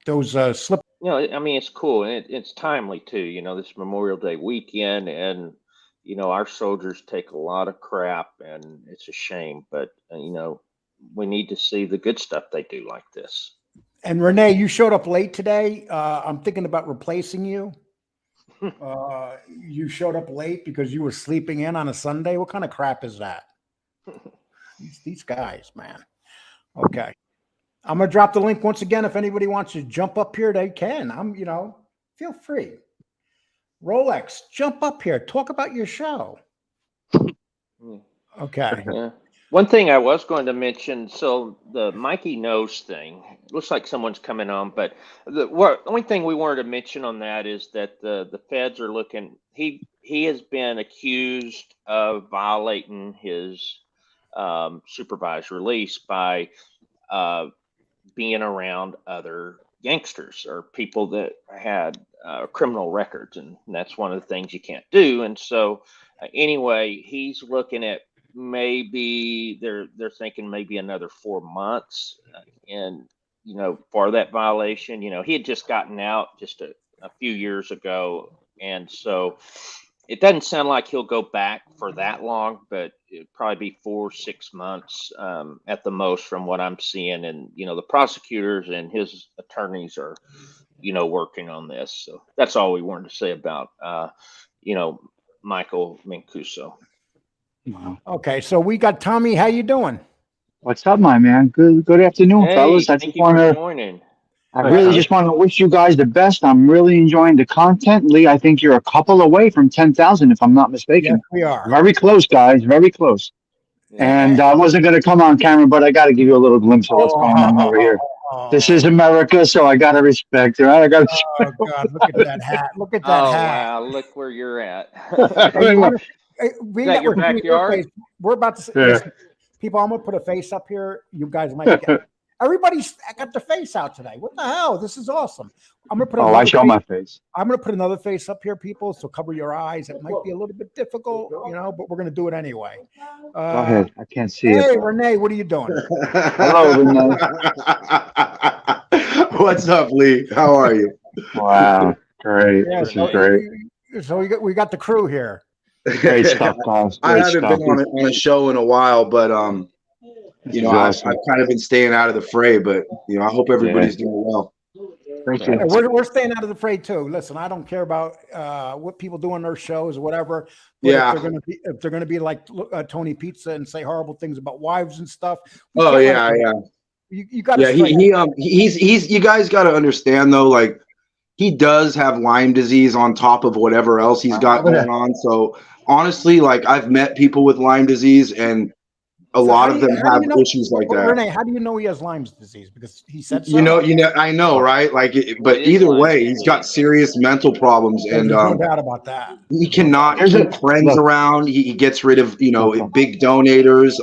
those slip. I mean, it's cool, and it's timely too. This Memorial Day weekend, and our soldiers take a lot of crap, and it's a shame. But we need to see the good stuff they do like this. And Renee, you showed up late today. I'm thinking about replacing you. You showed up late because you were sleeping in on a Sunday. What kind of crap is that? These guys, man. Okay. I'm going to drop the link once again. If anybody wants to jump up here, they can. Feel free. Rolex, jump up here. Talk about your show. Okay. Yeah. One thing I was going to mention, so the Mikey knows thing, looks like someone's coming on, but the only thing we wanted to mention on that is that the feds are looking, he has been accused of violating his supervised release by being around other gangsters or people that had criminal records, and that's one of the things you can't do. And so anyway, he's looking at maybe they're thinking maybe another 4 months and for that violation. He had just gotten out just a few years ago, and so it doesn't sound like he'll go back for that long, but it'd probably be 4 or 6 months at the most from what I'm seeing. And, the prosecutors and his attorneys are, working on this. So that's all we wanted to say about, Michael Mancuso. Wow. Okay, so we got Tommy. How you doing? What's up, my man? Good afternoon, Hey, fellas. thank you for joining. I really just want to wish you guys the best. I'm really enjoying the content. Lee, I think you're a couple away from 10,000, if I'm not Yes, mistaken. we are. Very close, guys. Very close. Yeah. And I wasn't going to come on camera, but I got to give you a little glimpse of what's going on over here. This is America, so I got to respect it. Right? I got to. Oh God! Look at that hat! Look at that Oh, hat! wow. Look where you're at. We Is that your we're seeing backyard? face. We're about to Yeah. listen, people. I'm gonna put a face up here. You guys might get. Everybody's got their face out today. What the hell? This is awesome. I'm gonna put. Oh, I show my face. I'm gonna put another face up here, people. So cover your eyes. It might be a little bit difficult, but we're gonna do it anyway. Go ahead. I can't see Hey, it. Renee, what are you doing? Hello, Renee. What's up, Lee? How are you? Wow. Great. Yeah, This is great. So we got the crew here. Great stuff, guys. I Great haven't stuff. been on a show in a while, but This is I've awesome. kind of been staying out of the fray. But I hope everybody's doing well. Thank you. We're staying out of the fray too. Listen, I don't care about what people do on their shows or whatever. But Yeah. if they're gonna be like Tony Pizza and say horrible things about wives and stuff. Oh yeah, yeah, You got to. yeah. He's. You guys got to understand though, like he does have Lyme disease on top of whatever else he's got going on. So honestly, like I've met people with Lyme disease, and a lot of them have issues like that. Renee, how do you know he has Lyme's disease? Because he said so. I know, right? Like, but It is either Lyme way, disease. he's got serious mental problems, There's and no doubt about that. he cannot keep friends around. He gets rid of big donators.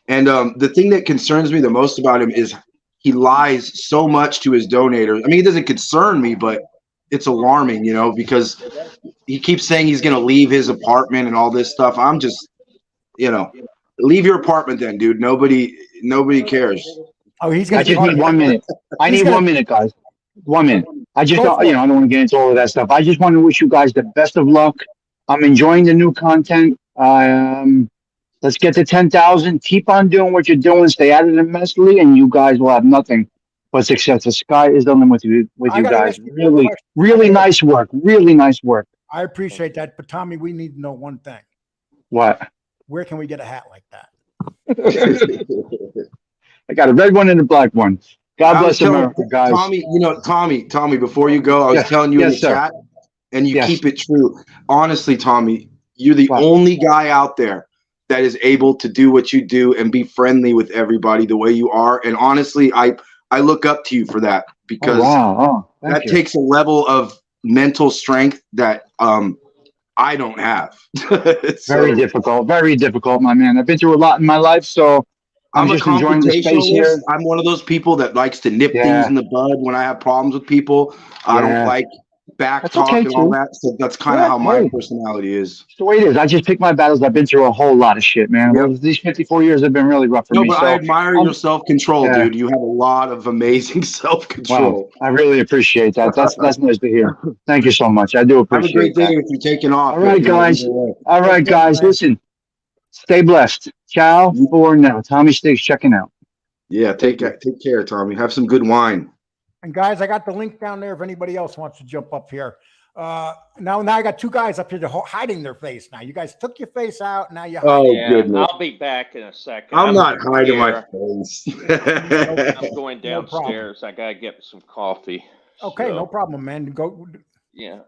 And the thing that concerns me the most about him is he lies so much to his donators. I mean, it doesn't concern me, but it's alarming, because he keeps saying he's going to leave his apartment and all this stuff. I'm just, leave your apartment then, dude. Nobody cares. Oh, he's I gonna. just need 1 minute. I need 1 minute, guys. 1 minute. I just don't, I don't want to get into all of that stuff. I just want to wish you guys the best of luck. I'm enjoying the new content. Let's get to 10,000. Keep on doing what you're doing. Stay out of the mess, Lee, and you guys will have nothing but success. The sky is the limit with you guys. Really, really nice work. Really nice work. I appreciate that, but Tommy, we need to know one thing. What? Where can we get a hat like that? I got a red one and a black one. God bless America, guys. Tommy, before you go, I was telling you in the chat, and you keep it true. Honestly, Tommy, you're the only guy out there that is able to do what you do and be friendly with everybody the way you are. And honestly, I look up to you for that, because that takes a level of mental strength that I don't have. Very difficult, my man. I've been through a lot in my life, so I'm just enjoying the space here. I'm one of those people that likes to nip things in the bud when I have problems with people. I don't like back talk and all that. So that's kind of how my personality is. It's the way it is. I just pick my battles. I've been through a whole lot of shit, man. These 54 years have been really rough for me. But I admire your self-control, dude. You have a lot of amazing self-control. Wow. I really appreciate that. That's nice to hear. Thank you so much. I do appreciate it. Have a great day if you're taking off. All right, guys. Listen, stay blessed. Ciao for now. Tommy Sticks checking out. Yeah, take care, Tommy. Have some good wine. And guys, I got the link down there if anybody else wants to jump up here. Now I got two guys up here hiding their face. Now you guys took your face out. Now you. Goodness! I'll be back in a second. I'm not hiding my face. I'm going downstairs. I gotta get some coffee. Okay, no problem, man. Go. Yeah.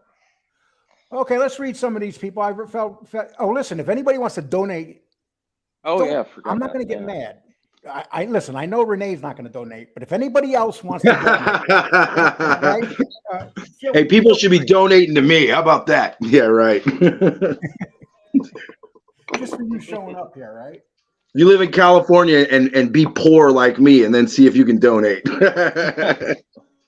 Okay, let's read some of these people. I felt. Oh, listen. If anybody wants to donate. Oh yeah. I'm not going to get mad. I listen. I know Renee's not going to donate, but if anybody else wants to donate, hey, people should be donating to me. How about that? Yeah, right. Just for you showing up here, right? You live in California and be poor like me, and then see if you can donate.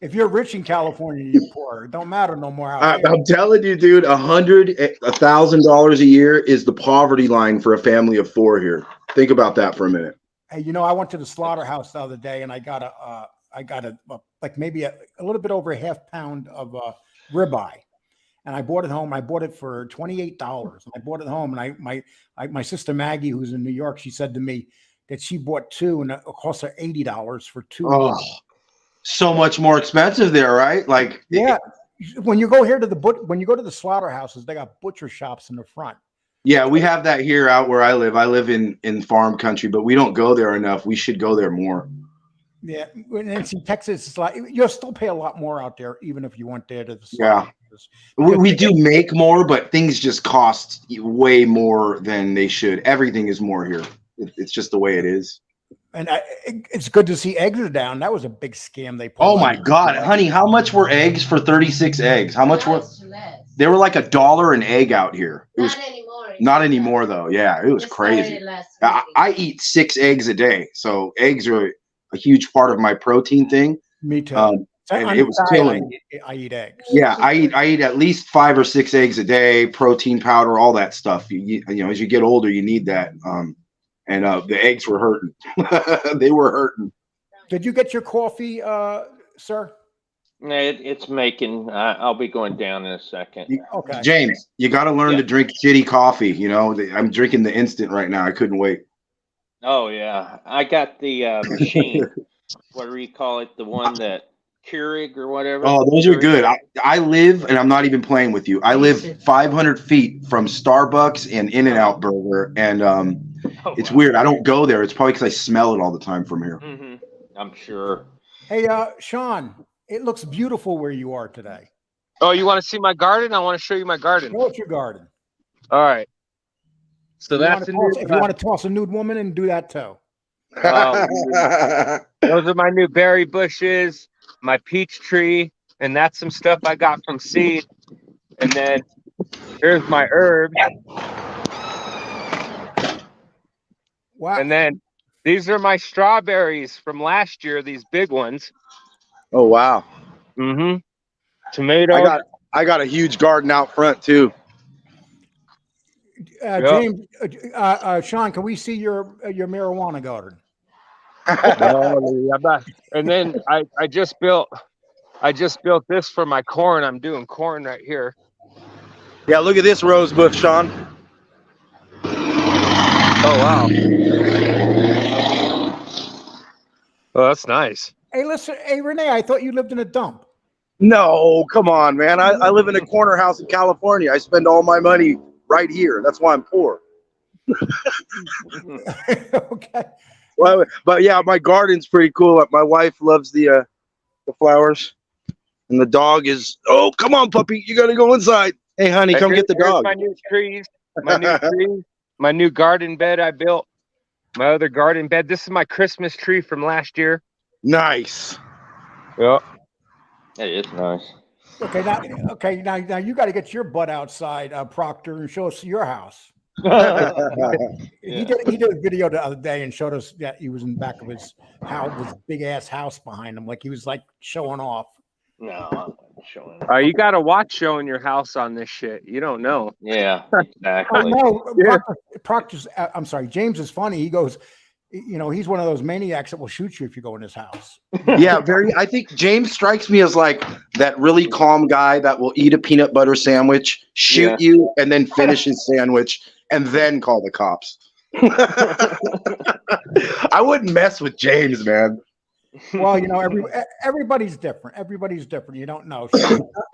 If you're rich in California, you're poor. It don't matter no more. I'm telling you, dude. $100,000 a year is the poverty line for a family of four here. Think about that for a minute. Hey, I went to the slaughterhouse the other day, and I got like maybe a little bit over a half pound of ribeye, and I bought it home. I bought it for $28. I bought it home, and my sister Maggie, who's in New York, she said to me that she bought two, and it cost her $80 for two. Oh, so much more expensive there, right? Like, yeah. When you go here to when you go to the slaughterhouses, they got butcher shops in the front. Yeah, we have that here out where I live. I live in farm country, but we don't go there enough. We should go there more. Yeah, and see, Texas is like you'll still pay a lot more out there, even if you went there to the slaughterhouses. We do make more, but things just cost way more than they should. Everything is more here. It's just the way it is. And it's good to see eggs are down. That was a big scam they pulled. Oh my God, honey, how much were eggs for 36 eggs? How much were they? Were like $1 an egg out here. It was not anymore though. Yeah, it was crazy. I eat 6 eggs a day, so eggs are a huge part of my protein thing. Me too. And it was killing me. I eat eggs. Yeah, I eat at least 5 or 6 eggs a day, protein powder, all that stuff. You know, as you get older, you need that. And the eggs were hurting. They were hurting. Did you get your coffee, sir? It's making. I'll be going down in a second. Okay. James, you got to learn to drink shitty coffee. You know, I'm drinking the instant right now. I couldn't wait. Oh yeah, I got the machine. What do you call it? The one that Keurig or whatever. Oh, those are good. I live, and I'm not even playing with you. I live 500 feet from Starbucks and In-N-Out Burger, and it's weird. I don't go there. It's probably because I smell it all the time from here. Mm-hmm. I'm sure. Hey, Sean, it looks beautiful where you are today. Oh, you want to see my garden? I want to show you my garden. Show us your garden. All right. So if you want to toss a nude woman and do that too. Those are my new berry bushes, my peach tree, and that's some stuff I got from seed. And then here's my herbs. Wow. And then these are my strawberries from last year, these big ones. Oh wow. Mm-hmm. Tomatoes. I got a huge garden out front too. James, Sean, can we see your marijuana garden? And then I just built this for my corn. I'm doing corn right here. Yeah, look at this rose bush, Sean. Oh wow. Oh, that's nice. Hey, listen, hey Renee, I thought you lived in a dump. No, come on, man. I live in a corner house in California. I spend all my money right here. That's why I'm poor. Okay. Well, but yeah, my garden's pretty cool. My wife loves the flowers, and the dog is. Oh, come on, puppy! You gotta go inside. Hey, honey, come get the dog. My new trees. My new garden bed I built. My other garden bed. This is my Christmas tree from last year. Nice. Yeah. It is nice. Okay, now you got to get your butt outside, Proctor, and show us your house. He did a video the other day and showed us that he was in the back of his house, his big ass house behind him, like he was like showing off. No, I'm not showing off. You got to watch showing your house on this shit. You don't know. Yeah, exactly. No, Proctor's. I'm sorry, James is funny. He goes, you know, he's one of those maniacs that will shoot you if you go in his house. Yeah, I think James strikes me as like that really calm guy that will eat a peanut butter sandwich, shoot you, and then finish his sandwich, and then call the cops. I wouldn't mess with James, man. Well, you know, everybody's different. Everybody's different. You don't know.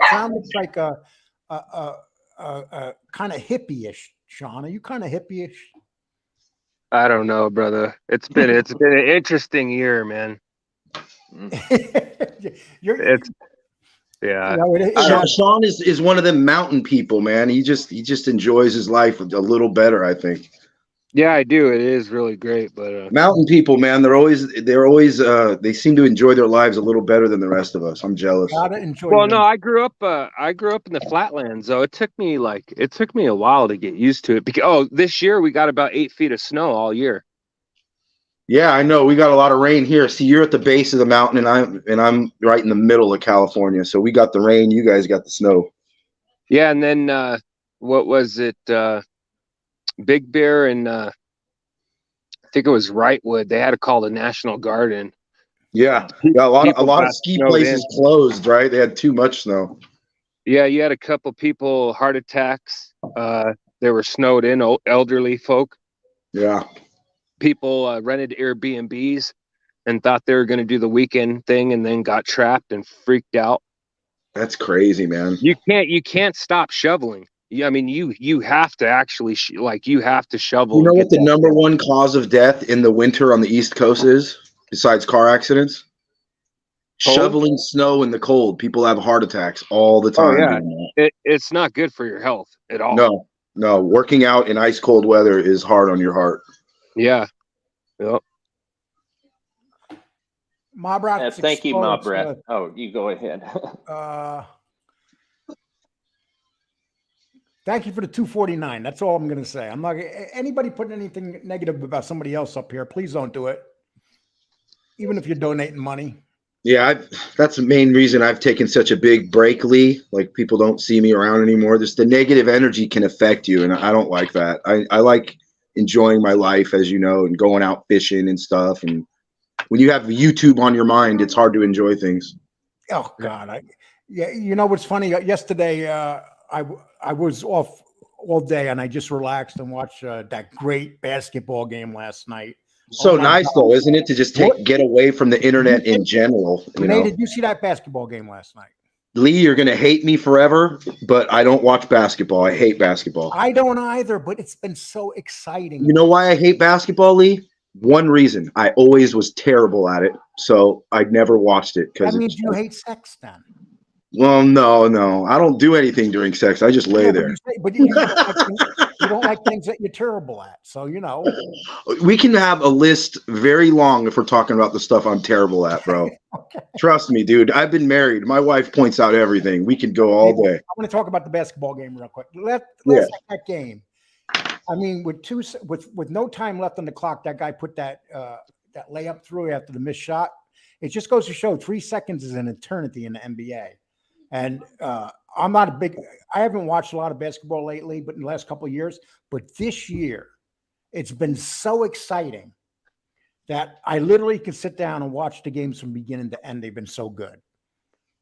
Sean looks like a kind of hippie-ish. Sean, are you kind of hippie-ish? I don't know, brother. It's been an interesting year, man. Sean is one of them mountain people, man. He just enjoys his life a little better, I think. Yeah, I do. It is really great, but mountain people, man, they seem to enjoy their lives a little better than the rest of us. I'm jealous. No, I grew up in the flatlands, though. It took me a while to get used to it because this year we got about 8 feet of snow all year. Yeah, I know. We got a lot of rain here. See, you're at the base of the mountain, and I'm right in the middle of California. So we got the rain. You guys got the snow. Yeah, and then what was it? Big Bear and I think it was Wrightwood. They had to call the National Guard in. Yeah, a lot of ski places closed, right? They had too much snow. Yeah, you had a couple people heart attacks. They were snowed in, elderly folk. Yeah. People rented Airbnbs and thought they were going to do the weekend thing, and then got trapped and freaked out. That's crazy, man. You can't stop shoveling. I mean, you have to actually you have to shovel. You know and what get the that number done. one cause of death in the winter on the East Coast is, besides car accidents? Cold? Shoveling snow in the cold. People have heart attacks all the Oh time. yeah, doing that. it's not good for your health at all. No, no. Working out in ice cold weather is hard on your heart. Yeah. Yep. Mob Rat. Thank you, Mob Rat. Oh, you go ahead. Thank you for the 249. That's all I'm going to say. I'm not anybody putting anything negative about somebody else up here. Please don't do it. Even if you're donating money. Yeah, that's the main reason I've taken such a big break, Lee. Like, people don't see me around anymore. Just the negative energy can affect you, and I don't like that. I like enjoying my life, as you know, and going out fishing and stuff. And when you have YouTube on your mind, it's hard to enjoy things. Oh God, yeah. You know what's funny? Yesterday, I was off all day, and I just relaxed and watched that great basketball game last night. So nice, though, isn't it, to just get away from the internet in general? Renee, did you see that basketball game last night? Lee, you're going to hate me forever, but I don't watch basketball. I hate basketball. I don't either, but it's been so exciting. You know why I hate basketball, Lee? One reason. I always was terrible at it, so I never watched it. That means you hate sex, then. Well, no. I don't do anything during sex. I just lay there. But you don't like things that you're terrible at. So, you know. We can have a list very long if we're talking about the stuff I'm terrible at, bro. Okay. Trust me, dude. I've been married. My wife points out everything. We could go all day. I want to talk about the basketball game real quick. Let's take that game. I mean, with no time left on the clock, that guy put that layup through after the missed shot. It just goes to show 3 seconds is an eternity in the NBA. And I'm not a big – I haven't watched a lot of basketball lately, but in the last couple of years. But this year, it's been so exciting that I literally can sit down and watch the games from beginning to end. They've been so good.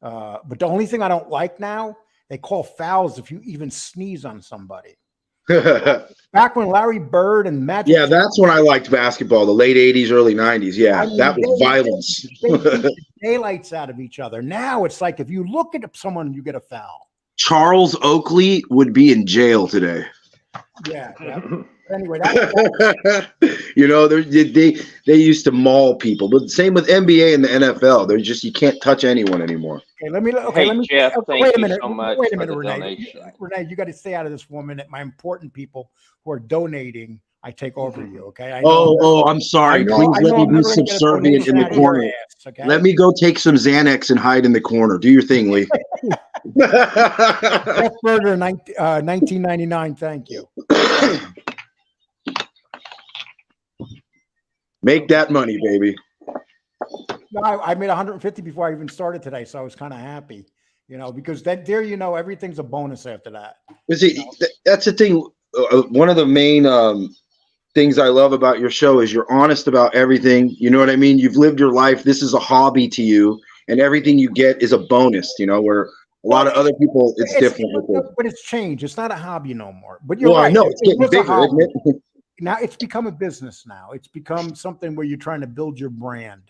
But the only thing I don't like now, they call fouls if you even sneeze on somebody. Back when Larry Bird and Magic. Yeah, that's when I liked basketball, the late 80s, early 90s. Yeah, I mean, that was violence. They beat the daylights out of each other. Now it's like if you look at someone, you get a foul. Charles Oakley would be in jail today. Yeah. Anyway, you know, they used to maul people, but same with NBA and the NFL. They're just, you can't touch anyone anymore. Okay, let me. Jeff, wait a minute. So much wait a minute, for the Renee. donation. Renee, you got to stay out of this for 1 minute. My important people who are donating, I take over you. Okay. I'm sorry. Please let me be subservient in the corner. Okay? Let me go take some Xanax and hide in the corner. Do your thing, Lee. Jeff Berger, 1999. Thank you. Make that money, baby. No, I made 150 before I even started today, so I was kind of happy, you know, because everything's a bonus after that. That's the thing. One of the main things I love about your show is you're honest about everything. You know what I mean? You've lived your life. This is a hobby to you, and everything you get is a bonus. You know, where a lot of other people, it's different. But it's changed. It's not a hobby no more. But you're right. I know it's getting bigger, isn't it? Now it's become a business. Now it's become something where you're trying to build your brand,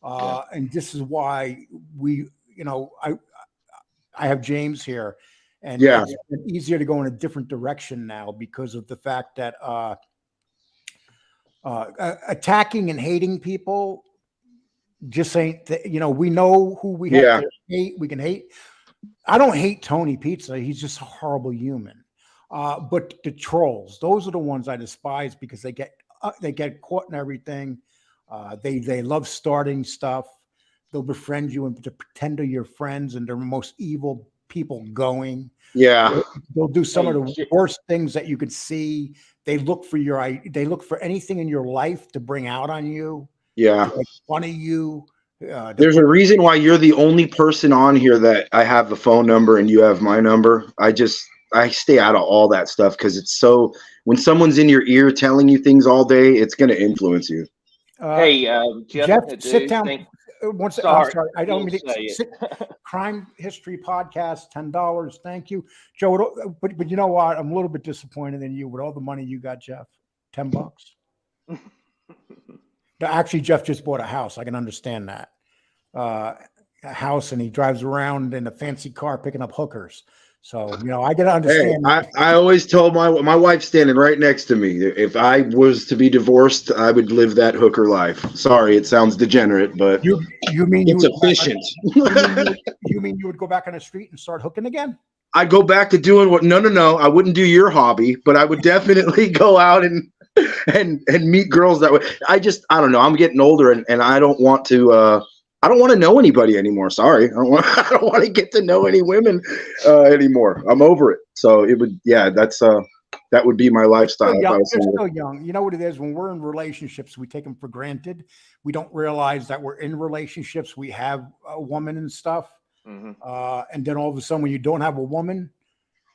and this is why we, you know, I have James here, and it's easier to go in a different direction now because of the fact that attacking and hating people just ain't. You know, we know who we have to hate. We can hate. I don't hate Tony Pizza. He's just a horrible human. But the trolls, those are the ones I despise because they get caught in everything. They love starting stuff. They'll befriend you and to pretend they're your friends, and they're the most evil people going. Yeah, they'll do some of the worst things that you could see. They look for anything in your life to bring out on you. Yeah, to make fun of you. There's a reason why you're the only person on here that I have the phone number and you have my number. I stay out of all that stuff because it's so, when someone's in your ear telling you things all day, it's going to influence you. Hey, Jeff, sit down. once. Sorry, Sorry, I don't mean say it. Crime History Podcast, $10. Thank you, Joe. But you know what? I'm a little bit disappointed in you with all the money you got, Jeff. $10. No, actually, Jeff just bought a house. I can understand that. A house, and he drives around in a fancy car picking up hookers. So, I can understand. Hey, I always told my wife's standing right next to me. If I was to be divorced, I would live that hooker life. Sorry, it sounds degenerate, but you mean it's efficient. You mean you would go back on the street and start hooking again? I'd go back to doing what? No. I wouldn't do your hobby, but I would definitely go out and meet girls that way. I don't know. I'm getting older, and I don't want to. I don't want to know anybody anymore. Sorry, I don't want to get to know any women anymore. I'm over it. So it would, that would be my lifestyle. You're still young. You know what it is? When we're in relationships, we take them for granted. We don't realize that we're in relationships. We have a woman and stuff. Mm-hmm. And then all of a sudden, when you don't have a woman,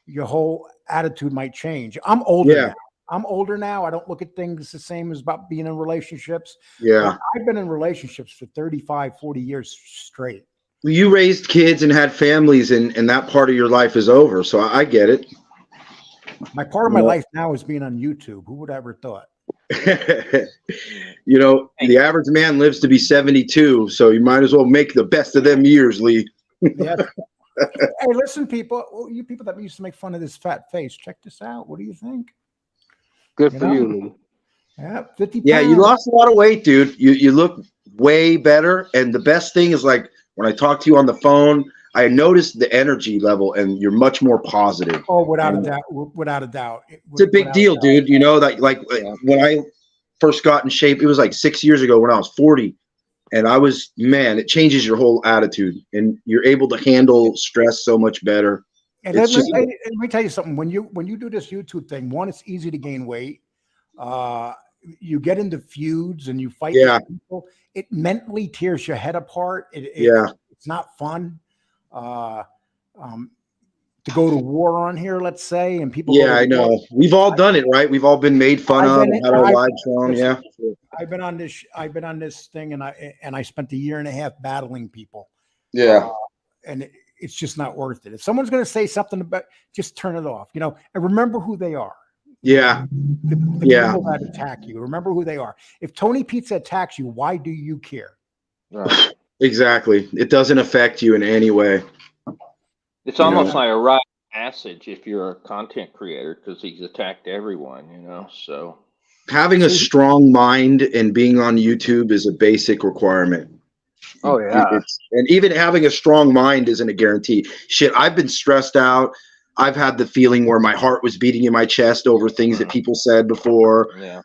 your whole attitude might change. I'm older now. I'm older now. I don't look at things the same as about being in relationships. Yeah. But I've been in relationships for 35, 40 years straight. Well, you raised kids and had families, and that part of your life is over. So I get it. My part of my life now is being on YouTube. Who would have ever thought? The average man lives to be 72. So you might as well make the best of them years, Lee. Yeah. Hey, listen, people, you people that used to make fun of this fat face, check this out. What do you think? Good for you, Lee. Yeah, 50 pounds. Yeah, you lost a lot of weight, dude. You look way better. And the best thing is, like, when I talk to you on the phone, I noticed the energy level, and you're much more positive. Oh, without a doubt. Without a doubt. It's a big deal, dude. When I first got in shape, it was like 6 years ago when I was 40. And it changes your whole attitude, and you're able to handle stress so much better. And let me tell you something. When you do this YouTube thing, one, it's easy to gain weight. You get into feuds and you fight with people. It mentally tears your head apart. It's not fun. To go to war on here, let's say, and people. Yeah, I know. We've all done it, right? We've all been made fun of and had our lives wrong. Yeah. I've been on this thing, and I spent a year and a half battling people. Yeah. And it's just not worth it. If someone's going to say something about, just turn it off, and remember who they are. Yeah. The people that attack you, remember who they are. If Tony Pizza attacks you, why do you care? Right. Exactly. It doesn't affect you in any way. It's almost like a rite of passage if you're a content creator, because he's attacked everyone, so. Having a strong mind and being on YouTube is a basic requirement. Oh, yeah. And even having a strong mind isn't a guarantee. Shit, I've been stressed out. I've had the feeling where my heart was beating in my chest over things that people said before. Yeah.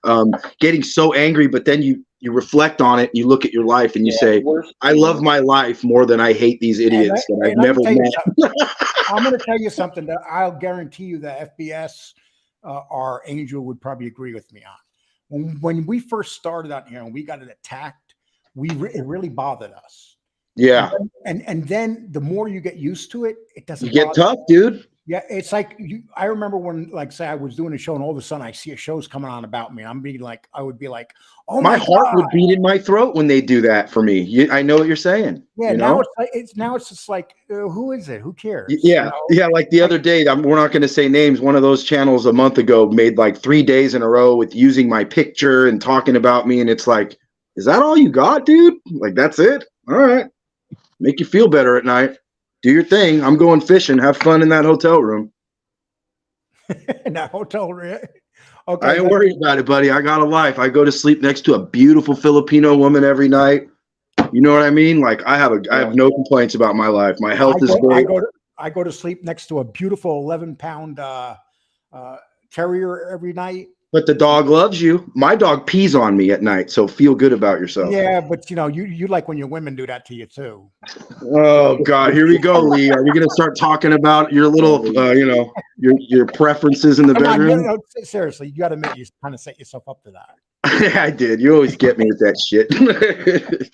Getting so angry, but then you reflect on it and you look at your life and you say, I love my life more than I hate these idiots that I've never met. I'm going to tell you something that I'll guarantee you that FBS, our Angel, would probably agree with me on. When we first started out here and we got attacked, it really bothered us. Yeah. And then the more you get used to it, it doesn't. You get tough, dude. Yeah, it's like I remember when, like, say, I was doing a show, and all of a sudden I see a show's coming on about me, and I would be like, "Oh my God." Heart would beat in my throat when they do that for me. I know what you're saying. Yeah, now it's just like, who is it? Who cares? Yeah, yeah. Like the other day, we're not going to say names. One of those channels a month ago made like 3 days in a row with using my picture and talking about me, and it's like, is that all you got, dude? Like, that's it? All right, make you feel better at night. Do your thing. I'm going fishing. Have fun in that hotel room. In that hotel room. Okay. I ain't worried about it, buddy. I got a life. I go to sleep next to a beautiful Filipino woman every night. You know what I mean? Like, I have no complaints about my life. My health is great. I go to sleep next to a beautiful 11-pound terrier every night. But the dog loves you. My dog pees on me at night, so feel good about yourself. Yeah, but you like when your women do that to you too. Oh God, here we go, Lee. Are we going to start talking about your little, your preferences in the bedroom? Seriously, you got to admit you kind of set yourself up to that. Yeah, I did. You always get me with that shit.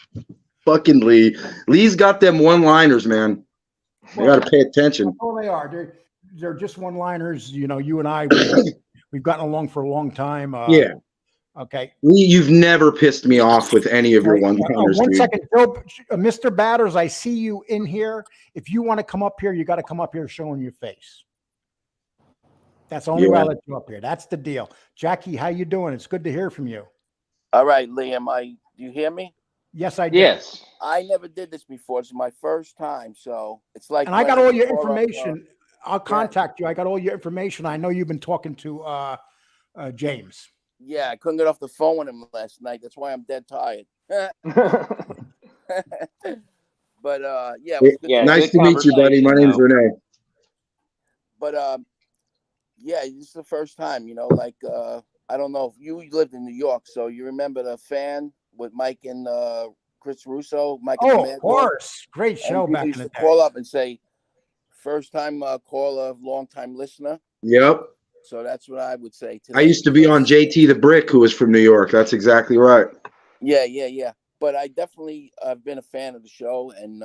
Fucking Lee. Lee's got them one-liners, man. You got to pay attention. Oh, they are. They're just one-liners. You and I. We've gotten along for a long time. Okay. Lee, you've never pissed me off with any of your Okay. one-liners, One dude. second, Bill, Mr. Batters, I see you in here. If you want to come up here, you got to come up here showing your face. That's the only way I'll let you up here. That's the deal. Jackie, how you doing? It's good to hear from you. All right, Liam, do you hear me? Yes, I do. Yes. I never did this before. It's my first time, so it's like. And I got when all your you call up, information. I'll contact you. I got all your information. I know you've been talking to James. yeah, I couldn't get off the phone with him last night. That's why I'm dead tired. But yeah, it was good. Yeah, Nice good to meet you, buddy. My conversation, name's though. Renee. But yeah, this is the first time. Like I don't know if you lived in New York, so you remember the fan with Mike and Chris Russo. Mike and the Oh, Mad of Dog? course. Great show And back people in used the to day. call up and say, first time caller, long time listener. Yep. So that's what I would say today. I used to be on JT the Brick, who was from New York. That's exactly right. Yeah. But I definitely have been a fan of the show, and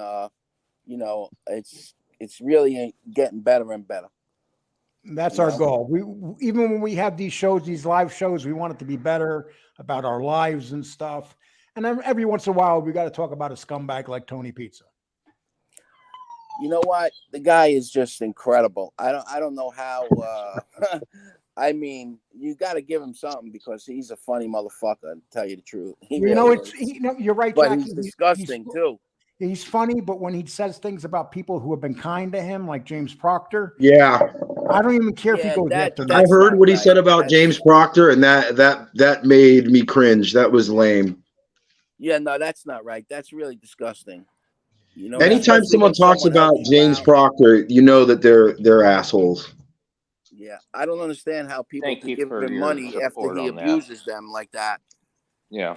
it's really getting better and better. That's our goal. We even when we have these shows, these live shows, we want it to be better about our lives and stuff. And then every once in a while, we got to talk about a scumbag like Tony Pizza. You know what? The guy is just incredible. I don't know how. I mean, you got to give him something because he's a funny motherfucker. To tell you the truth, You're right, but Jackie. he's disgusting too. He's funny, but when he says things about people who have been kind to him, like James Proctor, Yeah. I don't even care if he goes after I them. heard what he said about James Proctor, and that made me cringe. That was lame. Yeah, no, that's not right. That's really disgusting. Anytime someone talks about James Proctor, you know that they're assholes. Yeah, I don't understand how people Thank could you give for him your money after support he on that. abuses them like that. Yeah.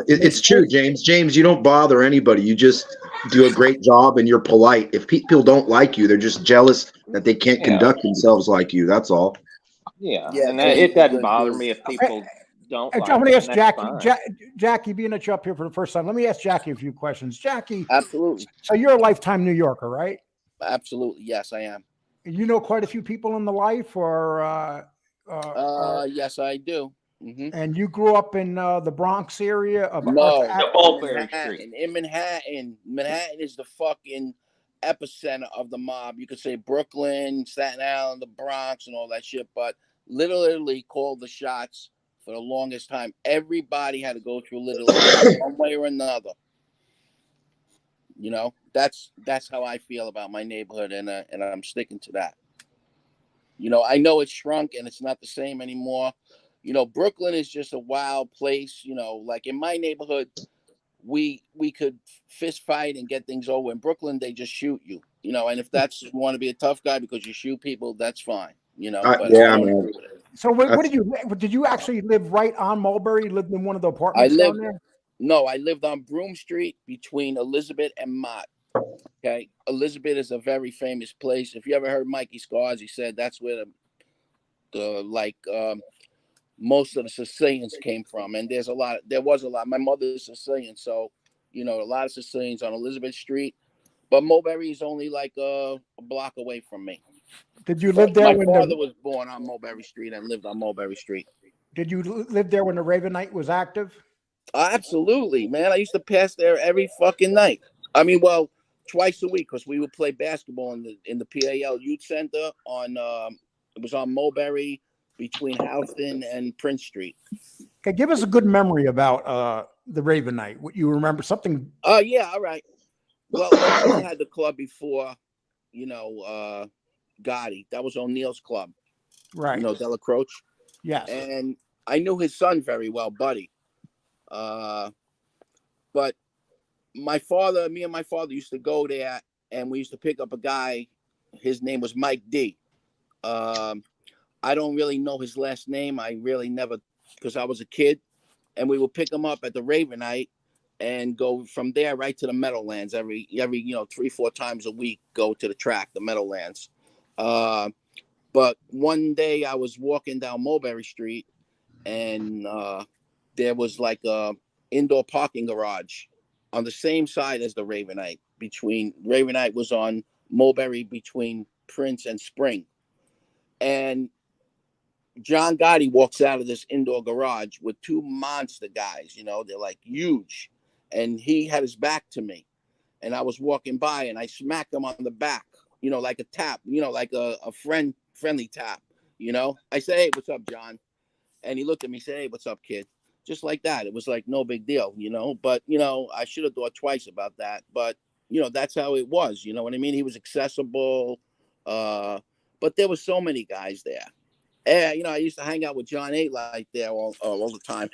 It's true, James. James, you don't bother anybody. You just do a great job and you're polite. If people don't like you, they're just jealous that they can't conduct themselves like you. That's all. Yeah. Yeah, And James it is doesn't good, bother too. me if people don't I'm like going it. to ask That's Jackie. fine. Jackie, being that you're up here for the first time, let me ask Jackie a few questions. Jackie, Absolutely. so you're a lifetime New Yorker, right? Absolutely. Yes, I am. You know quite a few people in the life, Yes, I do. Mm-hmm. And you grew up in the Bronx area of No, Mulberry Street. in Manhattan. Manhattan is the fucking epicenter of the mob. You could say Brooklyn, Staten Island, the Bronx, and all that shit, but literally called the shots for the longest time. Everybody had to go through Little Italy one way or another. That's how I feel about my neighborhood, and I'm sticking to that. I know it's shrunk and it's not the same anymore. Brooklyn is just a wild place. Like in my neighborhood, we could fist fight and get things over. In Brooklyn, they just shoot you. And if you want to be a tough guy because you shoot people, that's fine. But yeah, I don't man. agree with it. So what did you actually live right on Mulberry? You lived in one of the I apartments down there? No, I lived on Broome Street between Elizabeth and Mott. Okay, Elizabeth is a very famous place. If you ever heard Mikeyscars, he said that's where most of the Sicilians came from, and there was a lot. My mother is Sicilian, so a lot of Sicilians on Elizabeth Street. But Mulberry is only like a block away from me. Did you live there? My father was born on Mulberry Street and lived on Mulberry Street. Did you live there when the Raven Night was active? Absolutely, man. I used to pass there every fucking night. I mean, well, twice a week because we would play basketball in the PAL Youth Center on it was on Mulberry between Houston and Prince Street. Okay, give us a good memory about the Raven Night. What you remember? Something? Yeah, all right. Well, O'Neill had the club before, Gotti. That was O'Neill's club, right? Della Croce. Yes. And I knew his son very well, Buddy. But me and my father used to go there, and we used to pick up a guy. His name was Mike D. I don't really know his last name. I really never, because I was a kid, and we would pick him up at the Raven Night and go from there right to the Meadowlands every 3-4 times a week. Go to the track, the Meadowlands. But one day I was walking down Mulberry Street, and there was like a indoor parking garage on the same side as the Raven Night. Raven Night was on Mulberry between Prince and Spring. And John Gotti walks out of this indoor garage with two monster guys. You know, they're like huge, and he had his back to me, and I was walking by, and I smacked him on the back. You know, like a tap. You know, like a friendly tap. You know, I said, "Hey, what's up, John?" And he looked at me, and said, "Hey, what's up, kid?" Just like that. It was like no big deal, you know. But you know, I should have thought twice about that. But you know, that's how it was. You know what I mean? He was accessible. But there were so many guys there. Yeah, you know, I used to hang out with John 8 Light there all the time.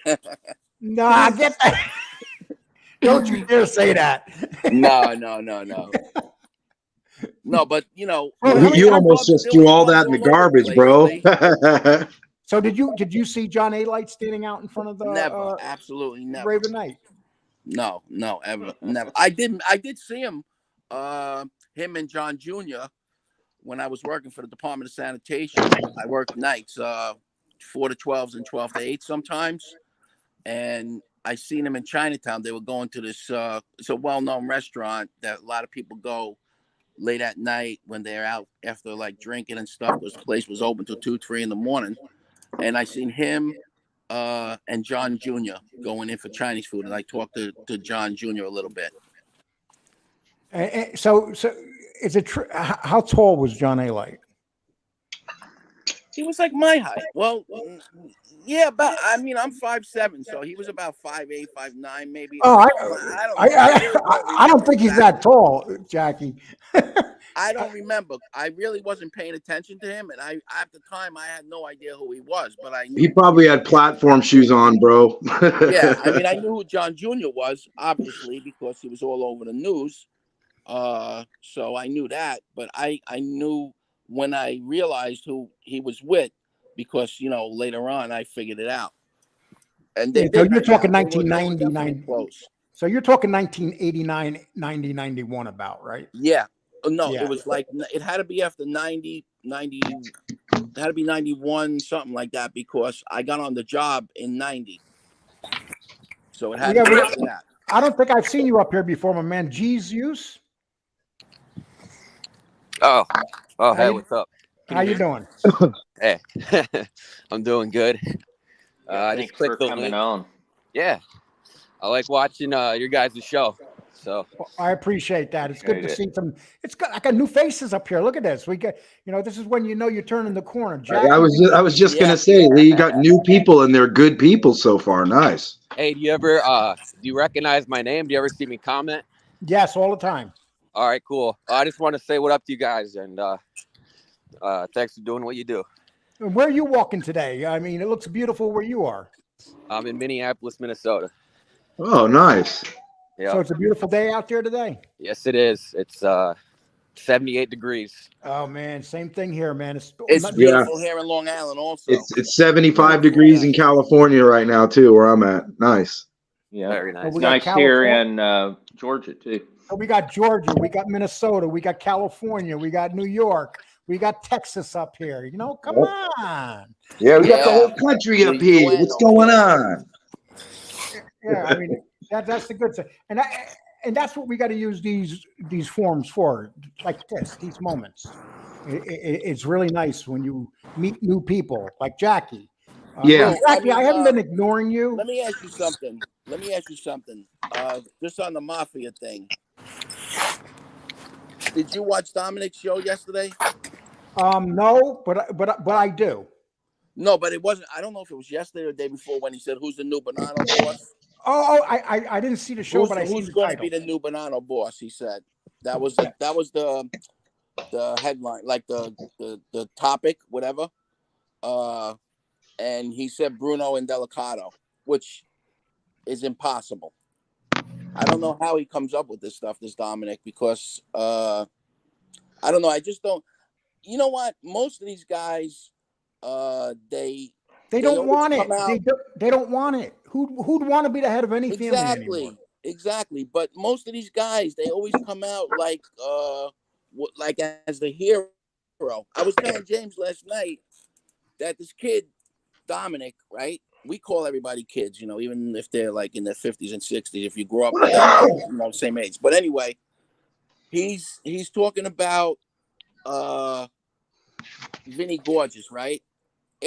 No, I get that. Don't you dare say that. No. No, but you know, You almost just threw all that in the garbage, bro. So did you see John A. Light standing out in front of the never, absolutely never. Raven Knight? No, ever, never. I did see him, him and John Jr. when I was working for the Department of Sanitation. I worked nights, 4 to 12s and 12 to 8 sometimes. And I seen him in Chinatown. They were going to this, it's a well-known restaurant that a lot of people go late at night when they're out after like drinking and stuff. This place was open till 2, 3 in the morning. And I seen him and John Jr. going in for Chinese food. And I talked to John Jr. a little bit. So is it true? How tall was John A. Light? He was like my height. Well, yeah, but I mean, I'm 5'7", so he was about 5'8", 5'9", maybe. Oh, I don't think he's that tall, Jackie. I don't remember. I really wasn't paying attention to him, and at the time I had no idea who he was. But I knew He probably had platform shoes on, bro. Yeah, I mean, I knew who John Jr. was, obviously, because he was all over the news. So I knew that, but I knew when I realized who he was with, because you know later on I figured it out. And they so you're talking 1999 close. So you're talking 1989, 90, 91 about, right? Yeah. No, Yeah. It was like it had to be after 90, it had to be 91, something like that, because I got on the job in 90. So it had to be after that. I don't think I've seen you up here before, my man. G's use. Oh, hey, what's up? How you doing? Hey, I'm doing good. I just clicked the link. On. Yeah, I like watching your guys' show. So I appreciate that. It's good to see some. I got new faces up here. Look at this. We got, this is when you know you're turning the corner. Jackie, I was just gonna say, Lee, you got new people and they're good people so far. Nice. hey, do you recognize my name? Do you ever see me comment? Yes, all the time. All right, cool. I just want to say what up to you guys, and thanks for doing what you do. And where are you walking today? I mean, it looks beautiful where you are. I'm in Minneapolis, Minnesota. Oh, nice. Yeah. So it's a beautiful day out there today. Yes, it is. It's 78 degrees. Oh man, same thing here, man. It's beautiful here in Long Island also. It's 75 degrees in California right now too, where I'm at. Nice. Yeah, very nice. Well, nice here in Georgia too. So we got Georgia, we got Minnesota, we got California, we got New York, we got Texas up here. Come on. Yeah, we got the whole country up here. What's going on? Yeah, I mean that's the good thing, and that's what we got to use these forums for, like this, these moments. It's really nice when you meet new people, like Jackie. Jackie, I haven't been ignoring you. Let me ask you something. Just on the mafia thing. Did you watch Dominic's show yesterday? No, but I do. No, but it wasn't. I don't know if it was yesterday or the day before when he said, "Who's the new Bonanno boss?" I didn't see the show, but who's going to be the new Bonanno boss? He said that was the headline, like the topic, whatever. And he said Bruno and Delicato, which is impossible. I don't know how he comes up with this stuff, this Dominic, because I don't know. I just don't. You know what? Most of these guys, they don't want it. They don't want it. Who'd want to be the head of any family anymore? Exactly. But most of these guys, they always come out like as the hero. I was telling James last night that this kid, Dominic, right? We call everybody kids, even if they're like in their 50s and 60s. If you grow up with them, same age. But anyway, he's talking about Vinny Gorgeous, right?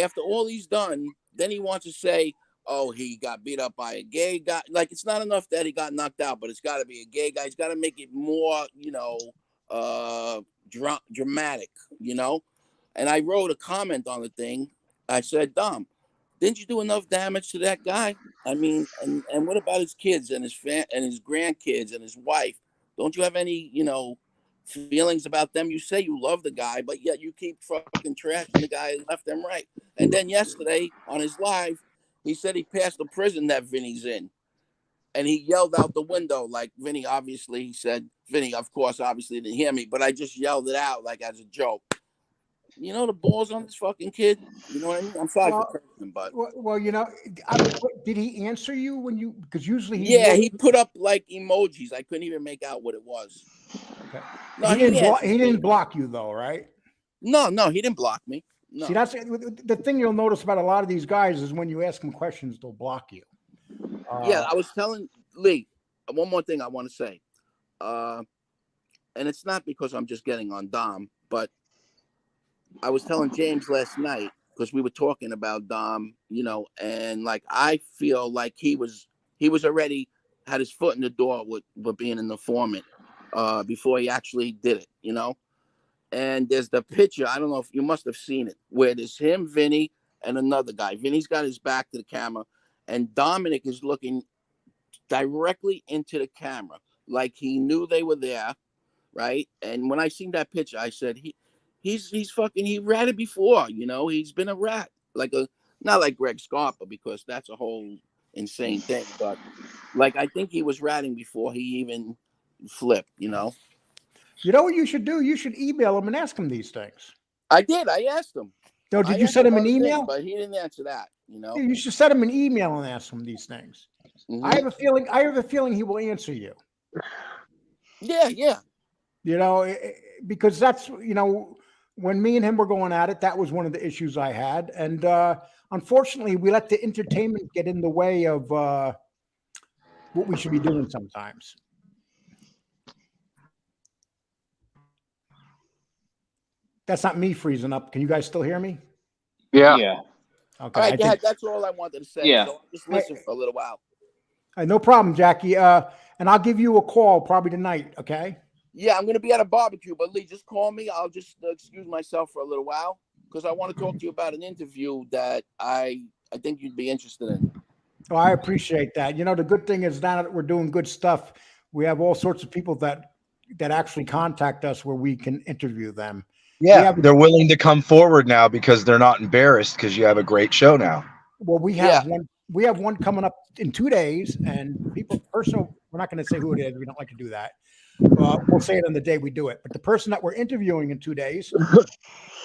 after all he's done, then he wants to say, oh, he got beat up by a gay guy. Like, it's not enough that he got knocked out, but it's got to be a gay guy. He's got to make it more, dramatic, And I wrote a comment on the thing. I said, Dom, didn't you do enough damage to that guy? I mean, and what about his kids and his and his grandkids and his wife? Don't you have any, feelings about them? You say you love the guy, but yet you keep fucking trashing the guy left and right. And then yesterday on his live, he said he passed the prison that Vinny's in. And he yelled out the window, like Vinny, obviously, he said, Vinny, of course, obviously didn't hear me, but I just yelled it out like as a joke. The balls on this fucking kid. You know what I mean? I'm sorry for cursing, but did he answer you when you? Because usually he put up like emojis. I couldn't even make out what it was. Okay. No, he didn't block you though, right? No, he didn't block me. No. See, that's the thing you'll notice about a lot of these guys is when you ask them questions, they'll block you. I was telling Lee one more thing I want to say, and it's not because I'm just getting on Dom, but I was telling James last night because we were talking about Dom, and like I feel like he was already had his foot in the door with being an informant before he actually did it, And there's the picture. I don't know if you must have seen it, where there's him, Vinny, and another guy. Vinny's got his back to the camera, and Dominic is looking directly into the camera, like he knew they were there, right? And when I seen that picture, I said he's fucking, he ratted before, he's been a rat, not like Greg Scarpa, because that's a whole insane thing, but like I think he was ratting before he even flipped, You know what you should do? You should email him and ask him these things. I did. I asked him. No, did you send him an email? But he didn't answer that. Yeah, you should send him an email and ask him these things. Mm-hmm. I have a feeling he will answer you. Yeah. Because that's when me and him were going at it, that was one of the issues I had, and unfortunately, we let the entertainment get in the way of what we should be doing sometimes. That's not me freezing up. Can you guys still hear me? Yeah. Yeah. Okay. All right, that's all I wanted to say. Yeah. So just listen for a little while. No problem, Jackie. And I'll give you a call probably tonight. Okay. Yeah, I'm going to be at a barbecue, but Lee, just call me. I'll just excuse myself for a little while because I want to talk to you about an interview that I think you'd be interested in. Oh, I appreciate that. The good thing is now that we're doing good stuff, we have all sorts of people that actually contact us where we can interview them. Yeah, they're willing to come forward now because they're not embarrassed because you have a great show now. Well, we have one. We have one coming up in 2 days, and we're not going to say who it is. We don't like to do that. We'll say it on the day we do it. But the person that we're interviewing in 2 days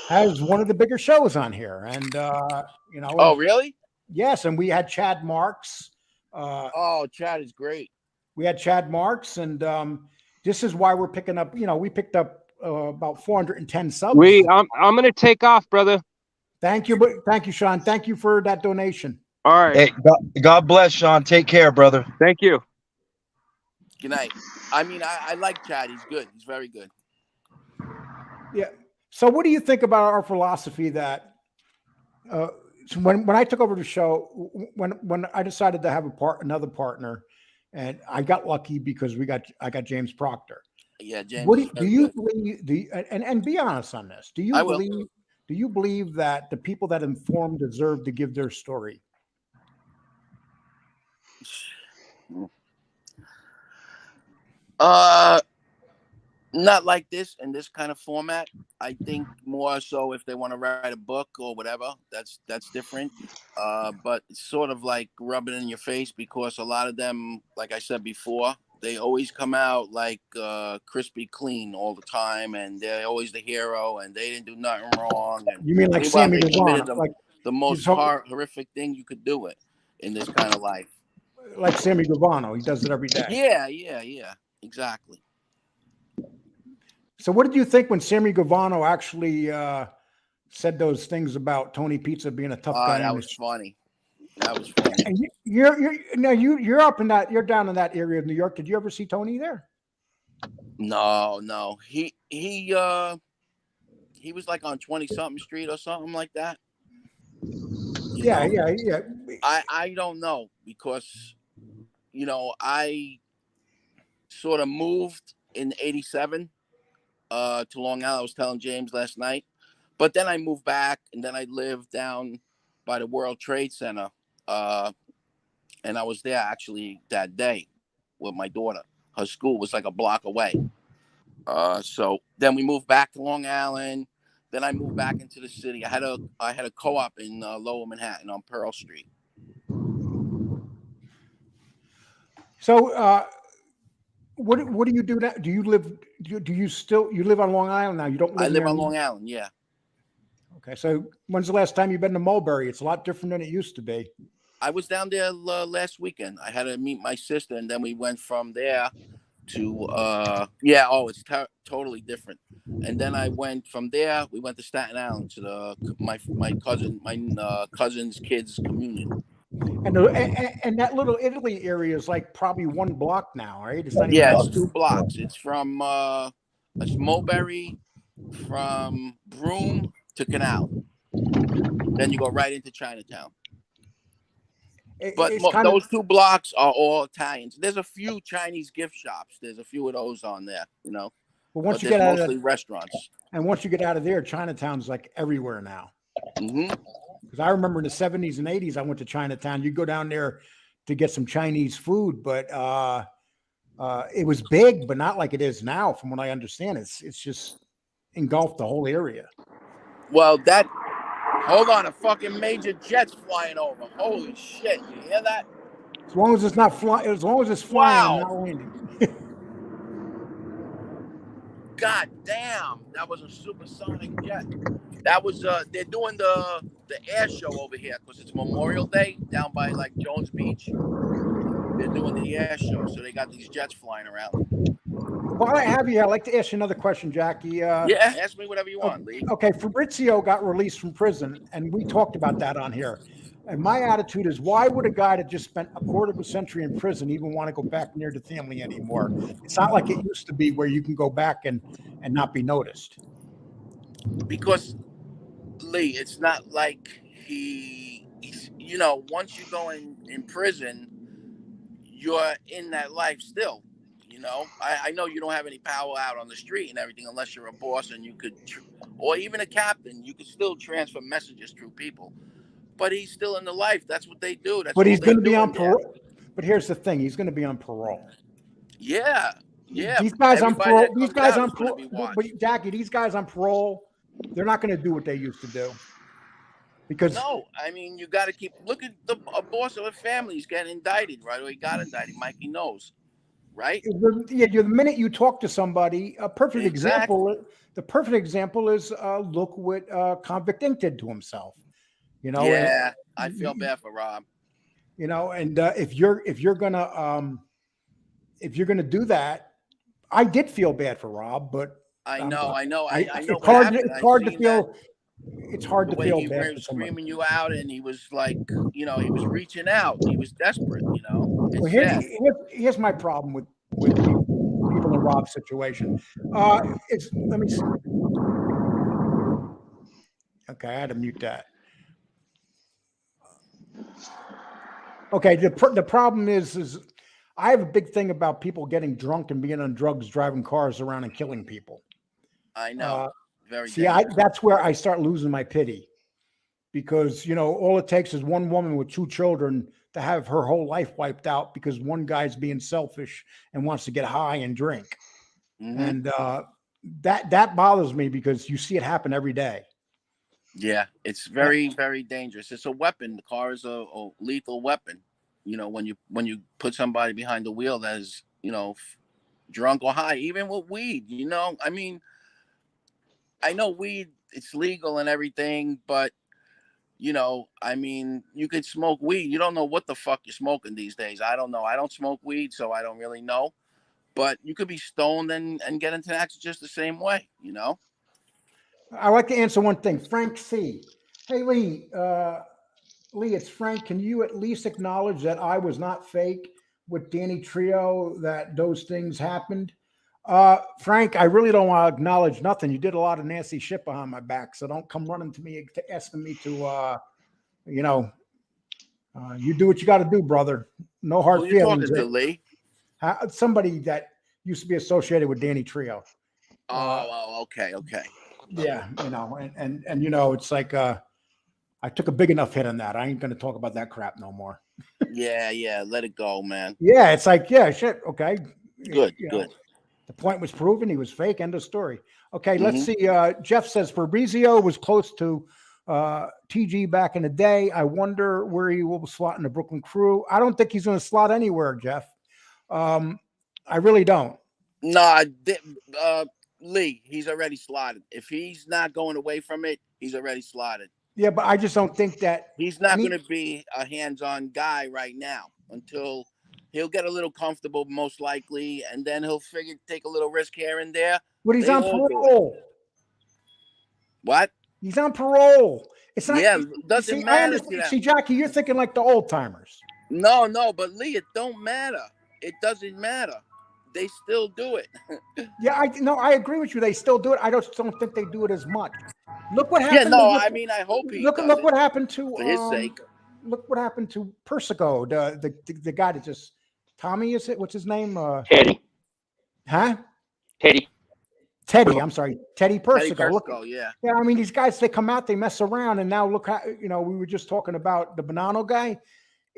has one of the bigger shows on here, and Oh, really? Yes, and we had Chad Marks. Chad is great. We had Chad Marks, and this is why we're picking up. We picked up about 410 subs. I'm going to take off, brother. Thank you, Sean. Thank you for that donation. All right. Hey, God bless, Sean. Take care, brother. Thank you. Good night. I mean, I like Chad. He's good. He's very good. Yeah. So, what do you think about our philosophy that when I took over the show, when I decided to have another partner, and I got lucky because I got James Proctor. Yeah, James. What do you believe? And be honest on this. Do you believe that the people that inform deserve to give their story? Not like this in this kind of format. I think more so if they want to write a book or whatever, that's different. But it's sort of like rubbing in your face because a lot of them, like I said before, they always come out like crispy clean all the time, and they're always the hero, and they didn't do nothing wrong. And you mean like Sammy Gravano, like the most horrific thing you could do it in this kind of life. Like Sammy Gravano, he does it every day. Yeah, exactly. So what did you think when Sammy Gravano actually said those things about Tony Pizza being a tough guy? That was funny. That was funny. And you're up in that, you're down in that area of New York. Did you ever see Tony there? No. He was like on 20-something street or something like that. Yeah, yeah. I don't know because, I sort of moved in '87 to Long Island. I was telling James last night, but then I moved back, and then I lived down by the World Trade Center, and I was there actually that day with my daughter. Her school was like a block away. So then we moved back to Long Island. Then I moved back into the city. I had a co-op in Lower Manhattan on Pearl Street. So, what do you do now? Do you live? Do you still live on Long Island now? You don't live. I live near on Long Island. Yeah. Okay, so when's the last time you've been to Mulberry? It's a lot different than it used to be. I was down there last weekend. I had to meet my sister, and then we went from there to it's totally different. And then I went from there. We went to Staten Island to my cousin's kids' communion. And that Little Italy area is like probably one block now, right? It's not even Yeah, it's 2 blocks. It's from it's Mulberry, from Broome to Canal. Then you go right into Chinatown. But those 2 blocks are all Italians. There's a few Chinese gift shops. There's a few of those on there, But once but you get out mostly of restaurants. and once you get out of there, Chinatown's like everywhere now. Mm-hmm. Because I remember in the 70s and 80s, I went to Chinatown. You go down there to get some Chinese food, but it was big, but not like it is now. From what I understand, it's just engulfed the whole area. Well, hold on, a fucking major jet's flying over. Holy shit! You hear that? As long as it's not flying, as long as it's flying, Wow. not landing. God damn, that was a supersonic jet. That was they're doing the air show over here because it's Memorial Day down by like Jones Beach. They're doing the air show, so they got these jets flying around. While I have you, I'd like to ask you another question, Jackie. Yeah, ask me whatever you want, Lee. Okay, Fabrizio got released from prison, and we talked about that on here. And my attitude is, why would a guy that just spent a quarter of a century in prison even want to go back near the family anymore? It's not like it used to be where you can go back and not be noticed. Because, Lee, it's not like he's once you go in prison, you're in that life still. I know you don't have any power out on the street and everything unless you're a boss and you could, or even a captain, you could still transfer messages through people. But he's still in the life. That's what they do. That's but he's going to do be on parole. But here's the thing: he's going to be on parole. Yeah. These guys on parole. These guys on parole. But Jackie, these guys on parole, they're not going to do what they used to do. Because no, I mean, you got to look at a boss of a family. He's getting indicted, right? Or he got indicted. Mikey knows, right? The minute you talk to somebody, a perfect example. The perfect example is look what Convict Inc. did to himself. Yeah, I feel bad for Rob. And if you're gonna do that, I did feel bad for Rob, but I know. It's hard to feel bad. He was screaming you out, and he was like, he was reaching out. He was desperate. Here's my problem with people in Rob's situation. Let me see. Okay, I had to mute that. Okay, the problem is I have a big thing about people getting drunk and being on drugs, driving cars around and killing people. I know. That's where I start losing my pity, because all it takes is one woman with 2 children to have her whole life wiped out because one guy's being selfish and wants to get high and drink. Mm-hmm. And that bothers me because you see it happen every day. Yeah, it's very, very dangerous. It's a weapon. The car is a lethal weapon. When you put somebody behind the wheel that is, drunk or high, even with weed, I mean, I know weed, it's legal and everything, but, I mean, you could smoke weed. You don't know what the fuck you're smoking these days. I don't know. I don't smoke weed, so I don't really know. But you could be stoned and get into an accident just the same way, I like to answer one thing. Frank C. Hey, Lee, it's Frank. Can you at least acknowledge that I was not fake with Danny Trio, that those things happened? Frank, I really don't want to acknowledge nothing. You did a lot of nasty shit behind my back, so don't come running to me asking me to you know, you do what you got to do, brother. No hard Who you feelings. talking to, Lee? Somebody that used to be associated with Danny Trio. Okay. Yeah, you know, and you know, it's like I took a big enough hit on that. I ain't gonna talk about that crap no more. Yeah, let it go, man. Yeah, it's like, yeah, shit. Okay. Good, You know, good. the point was proven. He was fake. End of story. Okay, let's Mhm. see. Jeff says Fabrizio was close to TG back in the day. I wonder where he will slot in the Brooklyn Crew. I don't think he's going to slot anywhere, Jeff. I really don't. Nah, Lee, he's already slotted. If he's not going away from it, he's already slotted. Yeah, but I just don't think that He's not going to be a hands-on guy right now until he'll get a little comfortable, most likely, and then he'll take a little risk here and there. But he's They on all do it. parole. What? He's on parole. It's not. Yeah, doesn't see, matter to them. See, Jackie, you're thinking like the old timers. No, but Lee, it don't matter. It doesn't matter. They still do it. Yeah, I agree with you. They still do it. I just don't think they do it as much. Look what happened. Yeah, no, I mean, I hope he look does what it happened to for his sake. Look what happened to Persico, the guy that just Tommy, is it? What's his name? Teddy. Huh? Teddy. I'm sorry, Teddy Persico. Teddy Look, Persico, yeah. yeah, I mean, these guys, they come out, they mess around, and now look how, you know, we were just talking about the Bonanno guy.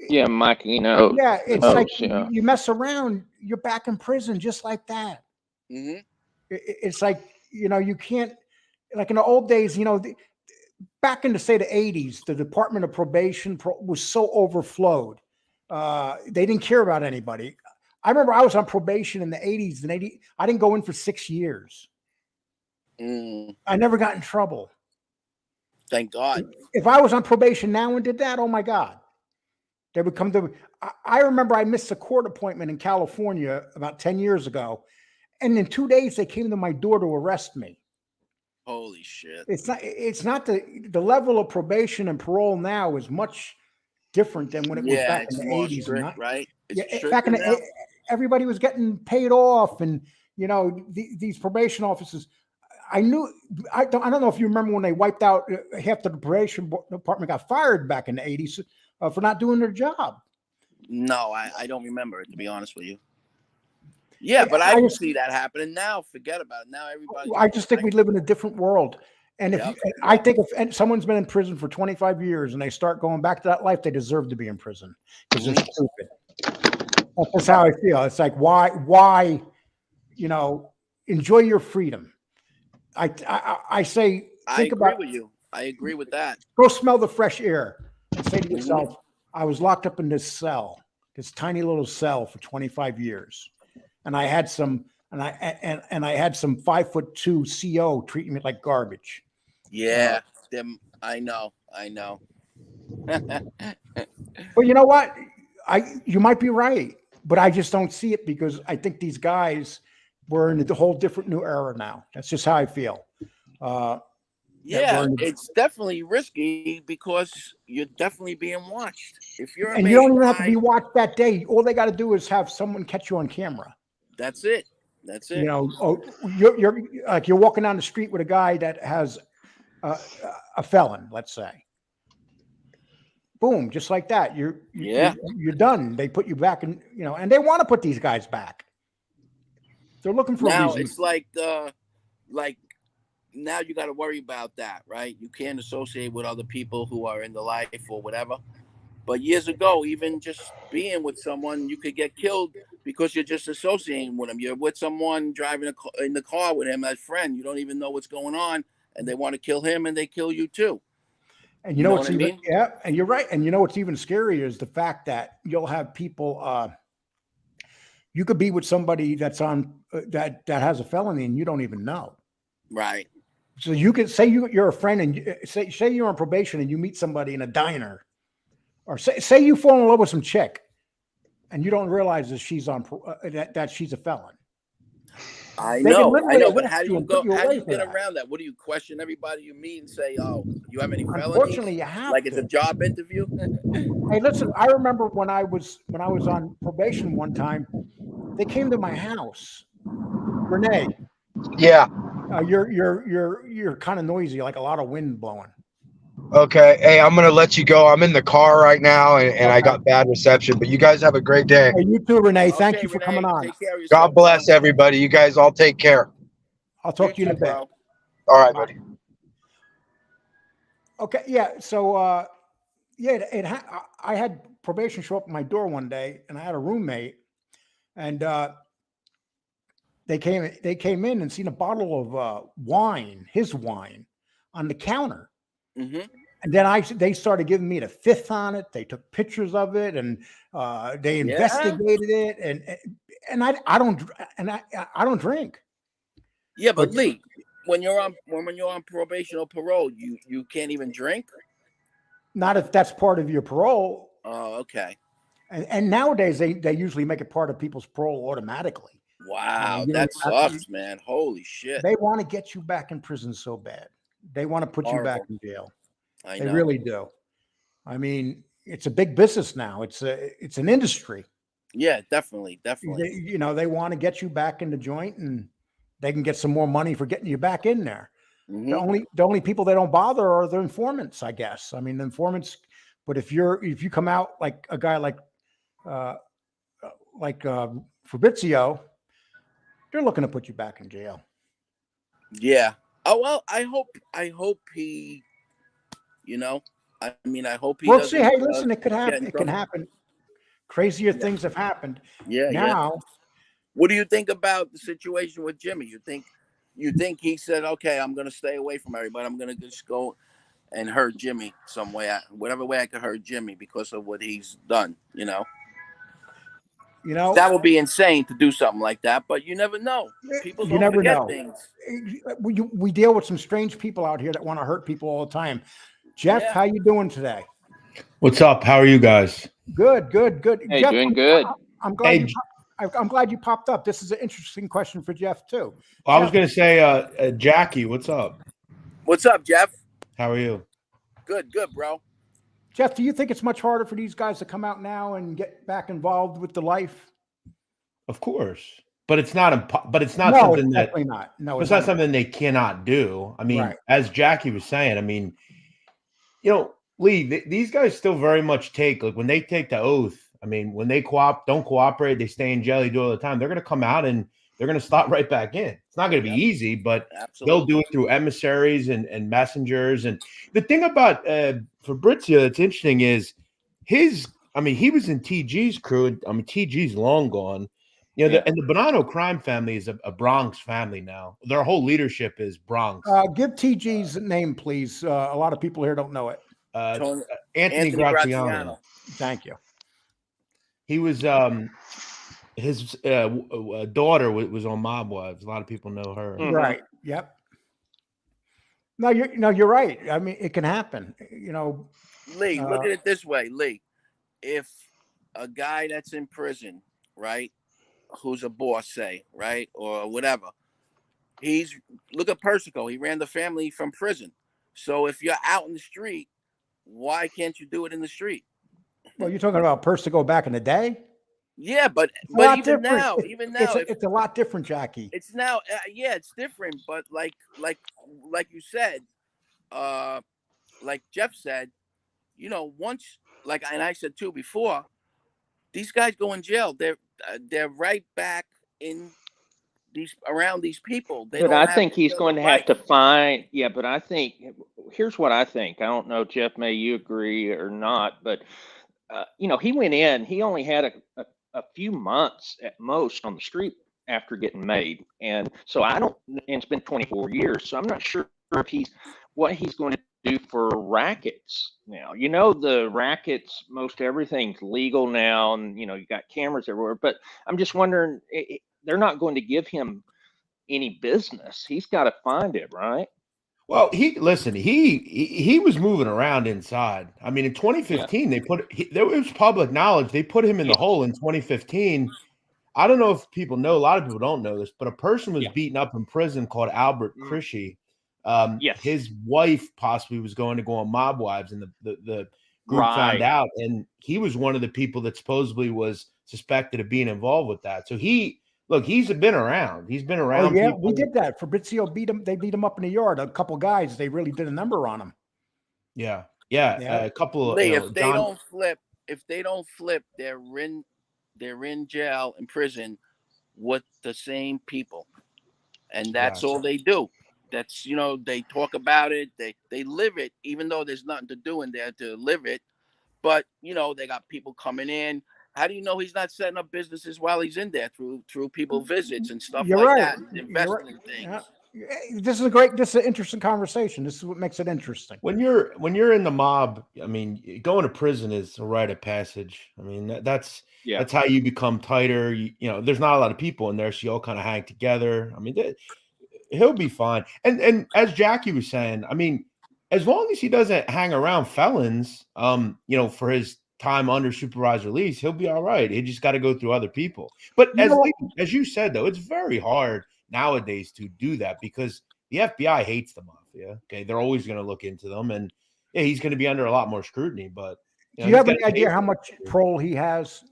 Yeah, Mike, you know. Yeah, it's like yeah. you mess around, you're back in prison just like that. Mm-hmm. It's like, you know, you can't, like in the old days, you know, back in the, say, the 80s, the Department of Probation was so overflowed. They didn't care about anybody. I remember I was on probation in the 80s and I didn't go in for 6 years. I never got in trouble. Thank God. If I was on probation now and did that, oh my God. They would come to, I remember I missed a court appointment in California about 10 years ago. And in 2 days, they came to my door to arrest me. Holy shit. It's not the level of probation and parole now is much different than when it was back in the 80s. Strict, right? It's back in the, everybody was getting paid off, and you know, these probation officers. I don't know if you remember when they wiped out half the probation department got fired back in the 80s for not doing their job. No, I don't remember it, to be honest with you. Yeah, but I can see that happening now. Forget about it. Now everybody. I just think we live in a different world. And I think if someone's been in prison for 25 years and they start going back to that life, they deserve to be in prison because they're stupid. That's how I feel. It's like, why, you know, enjoy your freedom. I say, think about. I agree with you. I agree with that. Go smell the fresh air and say to yourself, I was locked up in this cell, this tiny little cell for 25 years. And I had some, and I had some 5'2" CO treating me like garbage. Yeah, I know. But you know what? You might be right, but I just don't see it because I think these guys were in a whole different new era now. That's just how I feel. Yeah, it's definitely risky because you're definitely being watched. If you're and you don't even have to be watched that day. All they got to do is have someone catch you on camera. That's it. You know, you're like you're walking down the street with a guy that has a felon, let's say. Boom, just like that. You're done. They put you back in, you know, and they want to put these guys back. They're looking for now. a reason. It's like now you got to worry about that, right? You can't associate with other people who are in the life or whatever. But years ago, even just being with someone, you could get killed because you're just associating with him. You're with someone driving in the car with him as a friend. You don't even know what's going on, and they want to kill him, and they kill you too. And you know what's even, yeah, and you're right. And you know what's even scarier is the fact that you'll have people. You could be with somebody that's on that has a felony, and you don't even know. Right. So you could say you're a friend, and say you're on probation, and you meet somebody in a diner. Or say you fall in love with some chick, and you don't realize that she's on that she's a felon. I know, but how do you go? How do you get around that? What do you question everybody you meet and say, "Oh, you have any felonies?" Unfortunately, you have. Like it's a job interview. Hey, listen. I remember when I was on probation one time, they came to my house. Renee. Yeah. You're kind of noisy, like a lot of wind blowing. Okay. Hey, I'm gonna let you go. I'm in the car right now, and I Okay. got bad reception. But you guys have a great day. Hey, you too, Renee. Thank Okay, you for Renee, coming on. take care of God yourself, bless bro. everybody. You guys all take care. I'll talk to you in a too, bit. bro. All right, buddy. Okay, yeah. So, yeah, I had probation show up at my door one day, and I had a roommate, and they came in and seen a bottle of wine, his wine, on the counter. Mm-hmm. And then they started giving me the fifth on it. They took pictures of it, and they investigated it. And I don't drink. Yeah, but But Lee, when you're on probation or parole, you can't even drink. not if that's part of your parole. Oh, okay. And nowadays they usually make it part of people's parole automatically. Wow, You that don't have to- sucks, man. Holy shit. They want to get you back in prison so bad. They want to put you back Horrible. in jail. I They know. really do. I mean, it's a big business now. It's an industry. Yeah, definitely. They want to get you back in the joint, and they can get some more money for getting you back in there. Mhm. The only people they don't bother are the informants, I guess. I mean, the informants. But if you come out like a guy like Fabrizio, they're looking to put you back in jail. Yeah. Oh well, I hope he, I mean, I hope he. We'll doesn't, see. Hey, listen, it could get happen. in It can trouble. happen. Crazier things have happened. Yeah. Now, What do you think about the situation with Jimmy? You think he said, okay, I'm gonna stay away from everybody. I'm gonna just go and hurt Jimmy some way, whatever way I could hurt Jimmy because of what he's done. That would be insane to do something like that, but you never know. People you don't never forget know. things. We deal with some strange people out here that want to hurt people all the time. Jeff, Yeah. how you doing today? What's up? How are you guys? Good. Hey, Jeff, doing good. I'm glad Hey, I'm glad you popped up. This is an interesting question for Jeff too. I was going to say, Jackie, what's up? What's up, Jeff? How are you? Good, bro. Jeff, do you think it's much harder for these guys to come out now and get back involved with the life? Of course, but it's not. But it's not No, something it's that. definitely not. No, It's not something they cannot do. I mean, Right. as Jackie was saying, I mean, Lee, these guys still very much take when they take the oath. I mean, when they don't cooperate, they stay in jail. They do it all the time. They're going to come out and they're going to slot right back in. It's not going to be easy, but they'll do it through emissaries and messengers. And the thing about Fabrizio that's interesting is he was in TG's crew. I mean, TG's long gone. And the Bonanno crime family is a Bronx family now. Their whole leadership is Bronx. Give TG's name, please. A lot of people here don't know it. Anthony Graziano. Thank you. He was his daughter was on Mob Wives. A lot of people know her. Mm-hmm. Right. Yep. No, you're right. I mean, it can happen. Lee, look at it this way, Lee. If a guy that's in prison, right, who's a boss, say, right, or whatever, look at Persico. He ran the family from prison. So if you're out in the street, why can't you do it in the street? Well, you're talking about Persico back in the day. Yeah, but even now, it's a lot different, Jackie. It's now, it's different. But like you said, like Jeff said, once, and I said too before, these guys go in jail. They're right back in around these people. But I think he's going to have to find. Yeah, but I think here's what I think. I don't know, Jeff, may you agree or not, but he went in. He only had a few months at most on the street after getting made, and so and it's been 24 years. So I'm not sure if what he's going to do for rackets now. The rackets, most everything's legal now, and you got cameras everywhere. But I'm just wondering, they're not going to give him any business. He's got to find it, right? Well, he was moving around inside. I mean, in 2015, there was public knowledge. They put him in the hole in 2015. I don't know if people know. A lot of people don't know this, but a person was beaten up in prison called Albert Krishy. His wife possibly was going to go on Mob Wives, and the group found out, and he was one of the people that supposedly was suspected of being involved with that. So he's been around. He's been around. Oh, yeah, people. we did that. Fabrizio beat him. They beat him up in the yard. A couple guys. They really did a number on him. Yeah. Yeah. A couple of, Lee, you know, if they don't flip, they're in jail, in prison with the same people. And that's Exactly. all they do. That's, they talk about it, they live it, even though there's nothing to do in there to live it. But they got people coming in. How do you know he's not setting up businesses while he's in there through people visits and stuff You're like right. that, You're investing in right. things? Yeah. This is an interesting conversation. This is what makes it interesting. When you're in the mob, I mean, going to prison is a rite of passage. I mean, that's how you become tighter. There's not a lot of people in there, so you all kind of hang together. I mean, he'll be fine. And as Jackie was saying, I mean, as long as he doesn't hang around felons, for his time under supervised release, he'll be all right. He just got to go through other people. But as you said, though, it's very hard nowadays to do that because the FBI hates the mafia. Okay, they're always going to look into them, and he's going to be under a lot more scrutiny. But do you have any idea how much parole he has?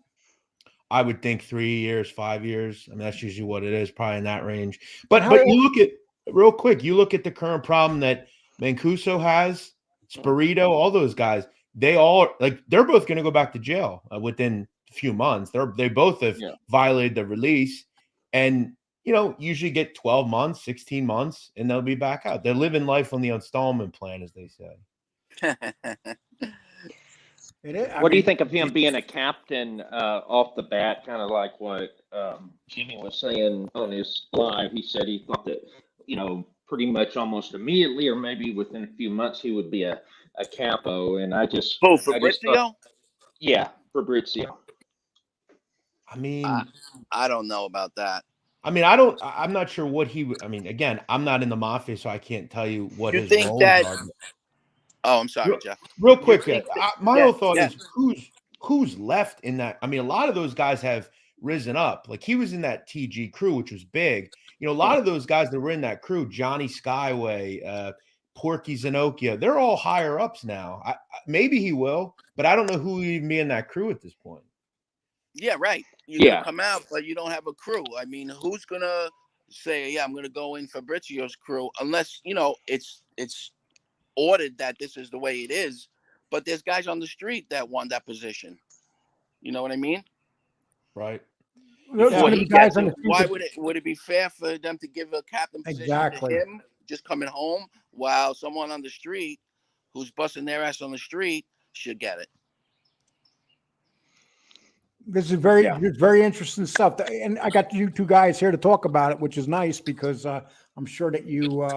I would think 3 years, 5 years. I mean, that's usually what it is, probably in that range. But you look at real quick, you look at the current problem that Mancuso has, Spirito, all those guys. They're both going to go back to jail within a few months. They both have violated the release, and usually get 12 months, 16 months, and they'll be back out. They're living life on the installment plan, as they say. What do you think of him being a captain off the bat? Kind of like what Jimmy was saying on his live. He said he thought that, pretty much almost immediately, or maybe within a few months, he would be a capo. And Fabrizio? Yeah, Fabrizio. I mean, I don't know about that. I mean, I'm not sure what he would. I mean, again, I'm not in the mafia, so I can't tell you what his roles are. Oh, I'm sorry, Jeff. Real quick, my whole thought is who's left in that. I mean, a lot of those guys have risen up. Like he was in that TG crew, which was big. A lot of those guys that were in that crew, Johnny Skyway, Porky Zenocchia, they're all higher ups now. Maybe he will, but I don't know who would even be in that crew at this point. Yeah, right. You're gonna come out, but you don't have a crew. I mean, who's gonna say, I'm gonna go in Fabrizio's crew, unless it's ordered that this is the way it is. But there's guys on the street that want that position. You know what I mean? Right. Why would it be fair for them to give a captain position to him just coming home while someone on the street who's busting their ass on the street should get it? This is very interesting stuff, and I got you two guys here to talk about it, which is nice because I'm sure that you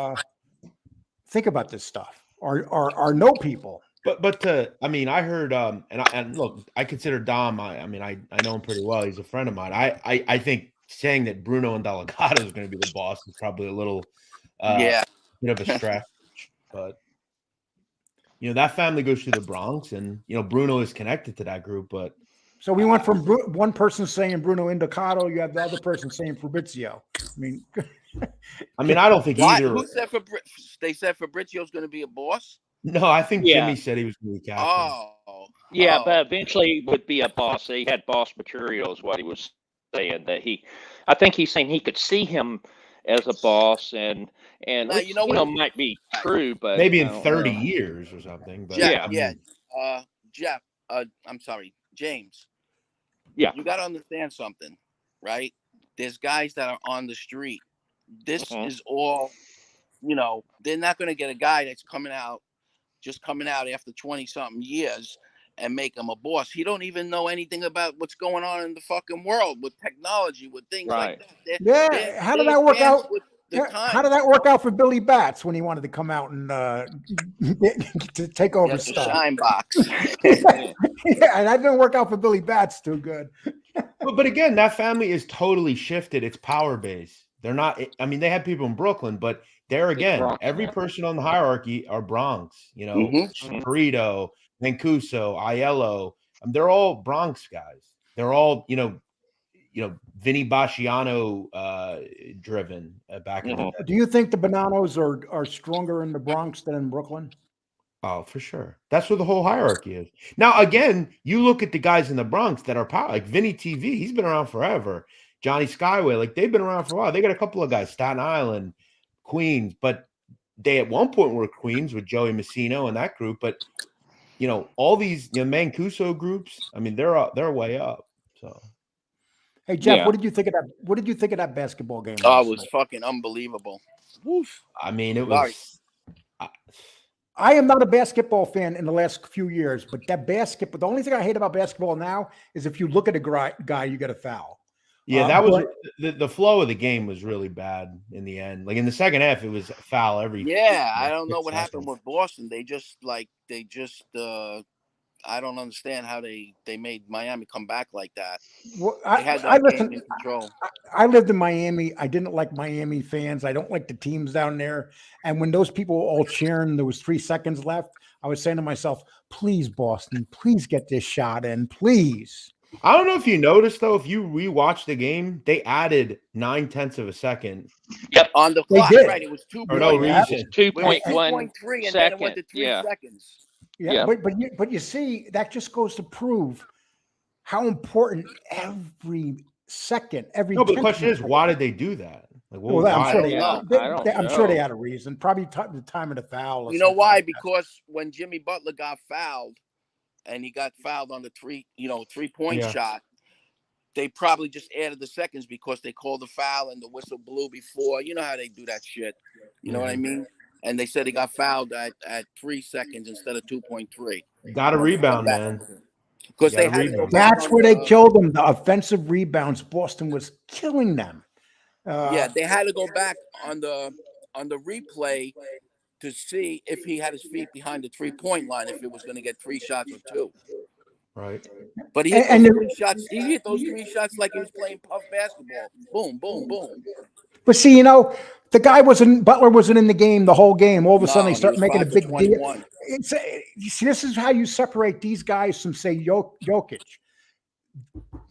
think about this stuff or know people. But I mean, I heard and look, I consider Dom. I know him pretty well. He's a friend of mine. I think saying that Bruno and Delgado is going to be the boss is probably a little bit of a stretch, but that family goes through the Bronx, and Bruno is connected to that group, but. So we went from one person saying Bruno Indicado, you have the other person saying Fabrizio. I mean, I don't think either. Who said they said Fabrizio's going to be a boss? No, I think Jimmy said he was going to be captain. But eventually he would be a boss. He had boss material, is what he was saying. I think he's saying he could see him as a boss, and which, might be true, but maybe in 30 years or something. But Jeff, I'm sorry, James. Yeah, you got to understand something, right? There's guys that are on the street. This is all, they're not going to get a guy that's coming out after 20-something years and make him a boss. He don't even know anything about what's going on in the fucking world with technology, with things like that. How did that work out? How did that work out for Billy Batts when he wanted to come out and to take over stuff? Shine box. And that didn't work out for Billy Batts too good. But again, that family is totally shifted its power base. They're not. I mean, they had people in Brooklyn, but there again, every person on the hierarchy are Bronx. Burrito, Mancuso, Aiello. They're all Bronx guys. They're all Vinny Basciano driven back in the day. Do you think the Bonanos are stronger in the Bronx than in Brooklyn? Oh, for sure. That's where the whole hierarchy is. Now, again, you look at the guys in the Bronx that are power, like Vinny TV. He's been around forever. Johnny Skyway, like they've been around for a while. They got a couple of guys, Staten Island, Queens, but they at one point were Queens with Joey Messino and that group, but all these Mancuso groups, I mean, they're way up. So, hey Jeff, Yeah. what did you think of that? What did you think of that basketball game? Oh, it last was night? fucking unbelievable. Woof. I mean, it Sorry. was. I am not a basketball fan in the last few years, but the only thing I hate about basketball now is if you look at a guy, you get a foul. Yeah, that was the flow of the game was really bad in the end. Like in the second half, it was foul every. Yeah, I don't know 6 what happened seconds. with Boston. They just I don't understand how they made Miami come back like that. Well, They had that game in control. I lived in Miami. I didn't like Miami fans. I don't like the teams down there. And when those people were all cheering, there was 3 seconds left. I was saying to myself, please, Boston, please get this shot in, please. I don't know if you noticed, though, if you rewatch the game, they added 9/10 of a second. Yep. On the They clock, did. right? It was 2 For no points. reason. 2.1 2.3, and then it went to second. 3 Yeah. seconds. Yeah, but you see, that just goes to prove how important every second, every. No, but the 10th question is, why did they do that? Like, Well, I'm why? sure I they don't had a reason. Probably the time of the foul. Or You know something why? like that. Because when Jimmy Butler got fouled, and he got fouled on the 3-point Yeah. shot, they probably just added the seconds because they called the foul and the whistle blew before. You know how they do that shit. You know what I mean? And they said he got fouled at 3 seconds instead of 2.3. Got a rebound, man. Because You gotta they had to go rebound. back. That's where they killed them. The offensive rebounds. Boston was killing them. Yeah, they had to go back on the replay to see if he had his feet behind the 3-point line, if it was going to get 3 shots or 2. Right. But he hit And those 3 shots. He hit those 3 shots like he was playing puff basketball. Boom, boom, boom. But see, the guy Butler wasn't in the game the whole game. All of a sudden, they he start was making a 5 for big deal. 21. You see, this is how you separate these guys from, say, Jokic.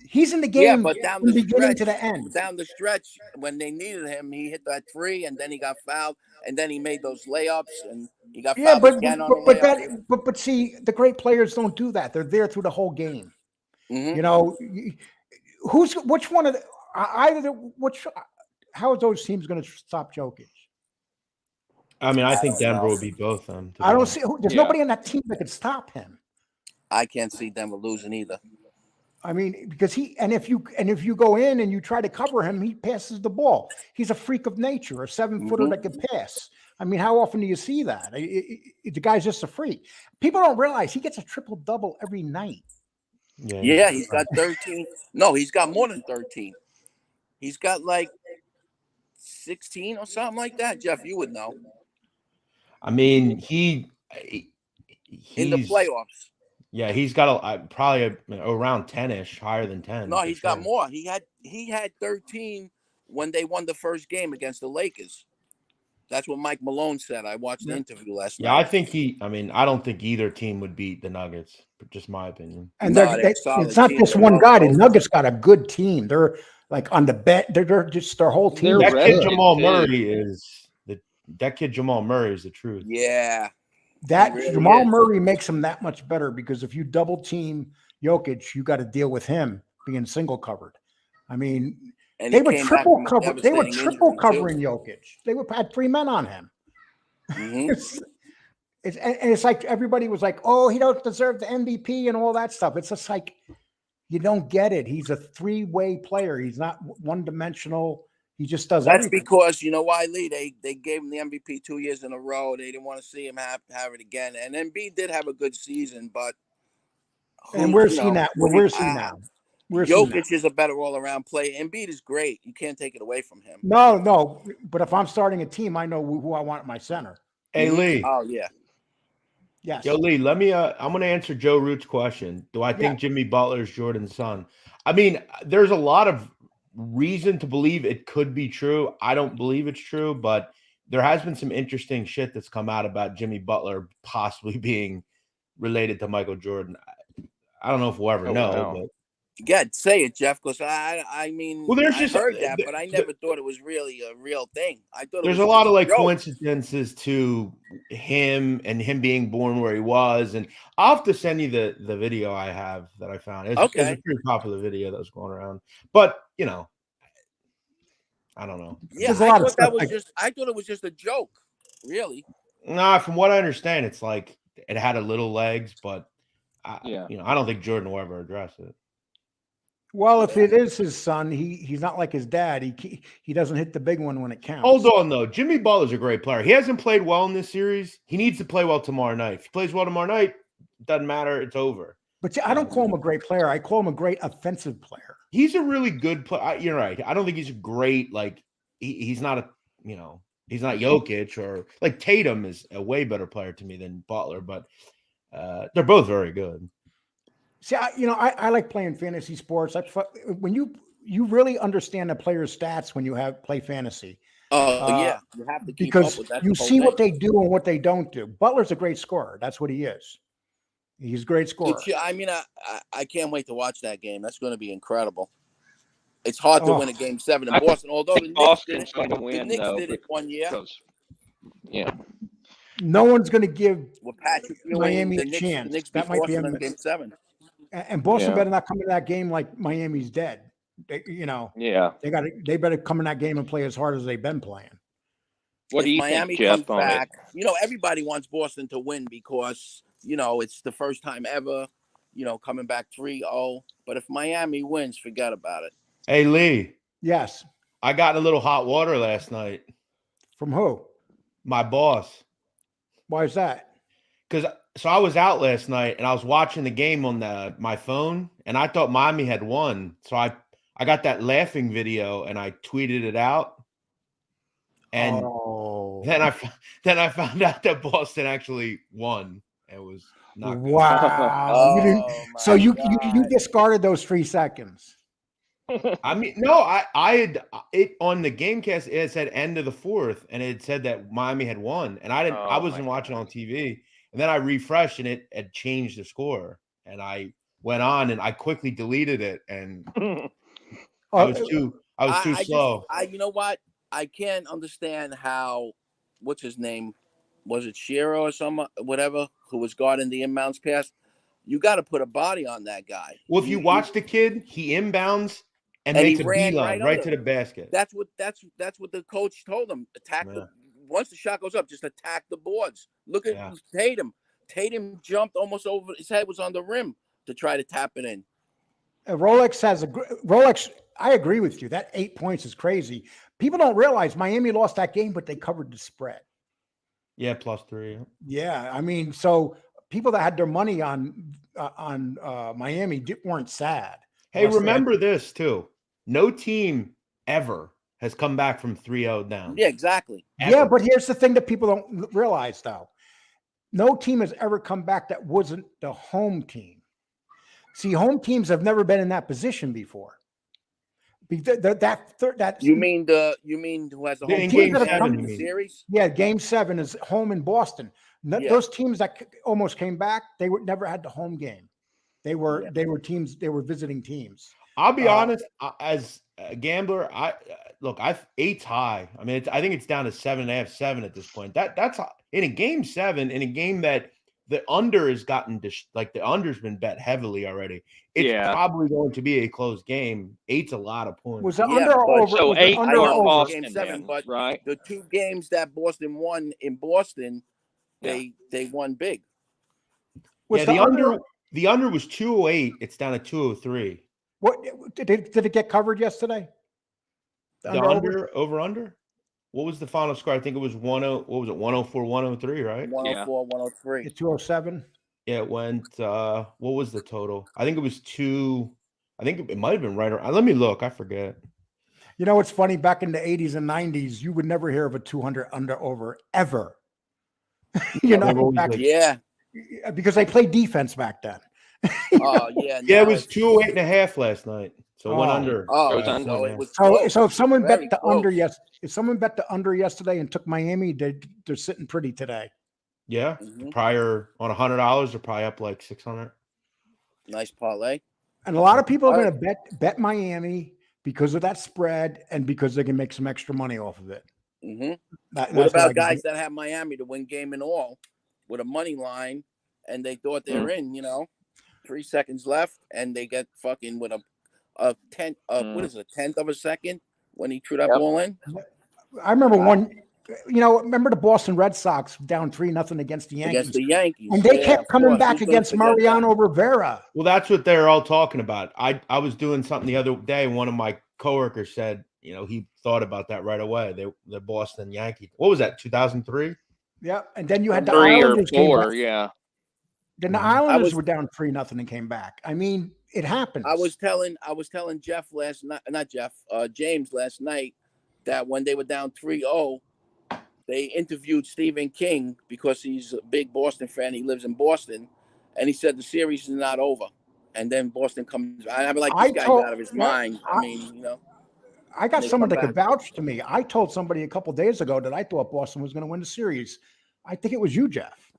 He's in the game. Yeah, but down from the the beginning stretch, to the end. down the stretch, when they needed him, he hit that 3, and then he got fouled, and then he made those layups, and he got Yeah, fouled again on the layup. but see, the great players don't do that. They're there through the whole game. Mhm. Which one of the how are those teams going to stop Jokic? I mean, I think don't Denver know. would beat both of them. I don't see. There's Yeah. nobody on that team that could stop him. I can't see Denver losing either. I mean, because if you go in and you try to cover him, he passes the ball. He's a freak of nature, a 7-footer that can pass. I mean, how often do you see that? The guy's just a freak. People don't realize he gets a triple-double every night. Yeah, he's got 13. No, he's got more than 13. He's got like 16 or something like that. Jeff, you would know. I mean, he's In the playoffs. Yeah, he's got probably around 10-ish, higher than 10. No, for he's sure. got more. He had 13 when they won the first game against the Lakers. That's what Mike Malone said. I watched the interview last night. Yeah, I think I don't think either team would beat the Nuggets, but just my opinion. And it's not just one guy. The Nuggets got a good team. They're like on the bet. They're just their whole team. They're That kid rested, Jamal too. Murray is the truth. Yeah. That really Jamal is. Murray makes him that much better because if you double team Jokic, you got to deal with him being single covered. I mean, And they he were came back triple from a cover. They were devastating triple injury, too. covering Jokic. They had 3 men on him. Mhm. It's like everybody was like, "Oh, he don't deserve the MVP and all that stuff." It's just like you don't get it. He's a 3-way player. He's not one-dimensional. He just does That's everything. because, you know why, Lee? They gave him the MVP 2 years in a row. They didn't want to see him have it again. And Embiid did have a good season, but And where's he now? Well, where's he now? Where's he now? Jokic is a better all-around player. Embiid is great. You can't take it away from him. No. But if I'm starting a team, I know who I want at my center. Hey, Lee. Oh, yeah. Yes. Yo, Lee, let me I'm gonna answer Joe Root's question. Do I think Jimmy Butler is Jordan's son? I mean, there's a lot of reason to believe it could be true. I don't believe it's true, but there has been some interesting shit that's come out about Jimmy Butler possibly being related to Michael Jordan. I don't know if we'll ever know, wow. but Yeah, say it, Jeff, because I mean, well, there's I just heard that, but I never thought it was really a real thing. I thought there's it was a lot of just like joke. coincidences to him and him being born where he was, and I'll have to send you the video I have that I found. It's a pretty popular video that was going around, but I don't know. Yeah, I thought it was just a joke. Really? Nah, from what I understand, it's like it had a little legs, but Yeah. I don't think Jordan will ever address it. Well, if it is his son, he's not like his dad. He doesn't hit the big one when it counts. Hold on, though. Jimmy Butler's a great player. He hasn't played well in this series. He needs to play well tomorrow night. If he plays well tomorrow night, it doesn't matter. It's over. But I don't call him a great player. I call him a great offensive player. He's a really good player. You're right. I don't think he's a great, like, he's not a, he's not Jokic, or like Tatum is a way better player to me than Butler, but they're both very good. See, I like playing fantasy sports. When you really understand a player's stats when you play fantasy. Oh yeah, you have to keep because up with that. You see what they do and what they don't do. Butler's a great scorer. That's what he is. He's a great scorer. I can't wait to watch that game. That's going to be incredible. It's hard to win a game 7 in Boston, although the Boston's going to win. Knicks did it one year. Yeah. No one's going to give Miami a chance. The Knicks that might be in game 7. And Boston better not come to that game like Miami's dead. Yeah. They better come in that game and play as hard as they've been playing. What do you Miami think, Jeff, comes back, everybody wants Boston to win because, it's the first time ever, coming back 3-0. But if Miami wins, forget about it. Hey, Lee. Yes. I got in a little hot water last night. From who? My boss. Why is that? So I was out last night and I was watching the game on my phone, and I thought Miami had won. So I got that laughing video and I tweeted it out. And then I found out that Boston actually won. It was not good. Wow. You discarded those 3 seconds. I mean, no, I had it on the Gamecast. It said end of the 4th, and it said that Miami had won, and I wasn't watching on TV. And then I refreshed, and it had changed the score. And I went on, and I quickly deleted it, and I was too slow. You know what? I can't understand how. What's his name? Was it Shiro or some whatever who was guarding the inbounds pass? You got to put a body on that guy. Well, if you watch the kid, he inbounds and makes a beeline right to the basket. That's what the coach told him. Attack once the shot goes up, just attack the boards. Look at Tatum. Tatum jumped almost over. His head was on the rim to try to tap it in. Rolex. I agree with you. That 8 points is crazy. People don't realize Miami lost that game, but they covered the spread. Yeah, +3. Yeah, I mean, so people that had their money on Miami weren't sad. Hey, remember this too. No team ever has come back from 3-0 down. Yeah, exactly. Ever. Yeah, but here's the thing that people don't realize, though. No team has ever come back that wasn't the home team. See, home teams have never been in that position before. You mean who has the home game 7 series? Yeah, game 7 is home in Boston. Those teams that almost came back, they never had the home game. They were teams. They were visiting teams. I'll be honest. As a gambler, eight's high. I mean, I think it's down to 7.5, 7 at this point. That's in a game 7, in a game that the under has gotten the under's been bet heavily already. It's probably going to be a close game. 8's a lot of points. Was it under or over? So 8 under or over Boston, game 7, then, but right? The 2 games that Boston won in Boston, they won big. The under was 208. It's down to 203. What did it get covered yesterday? The over? What was the final score? I think it was 104, 103, right? 104, 103. It's 207. Yeah, it went what was the total? I think it was 2. I think it might have been right around. Let me look. I forget. You know, it's funny. Back in the 80s and 90s, you would never hear of a 200 under over ever. Because they played defense back then. Oh yeah. Yeah, it was 208.5 last night. So it went under. So if someone bet the under if someone bet the under yesterday and took Miami, they're sitting pretty today. Yeah. Prior on $100, they're probably up like 600. Nice parlay. And a lot of people are going to bet Miami because of that spread and because they can make some extra money off of it. What about guys that have Miami to win game and all with a money line and they thought they're in, 3 seconds left and they get fucking with a tenth of a second when he threw that ball in? I remember remember the Boston Red Sox down 3-0 against the Yankees? Against the Yankees. And they Yeah, kept of coming course. back Who's gonna against forget that? Mariano Rivera. Well, that's what they're all talking about. I was doing something the other day. One of my coworkers said, he thought about that right away. The Boston Yankees. What was that? 2003. Yeah, and then you had the 3 or Islanders came 4, back. yeah. Then the Islanders were down 3-0 and came back. I mean, it happens. I was telling Jeff last night, not Jeff, James last night, that when they were down 3-0, they interviewed Stephen King because he's a big Boston fan. He lives in Boston, and he said the series is not over. And then Boston comes. I'm like, this guy's out of his mind. I mean, I got someone that could vouch to me. I told somebody a couple days ago that I thought Boston was going to win the series. I think it was you, Jeff.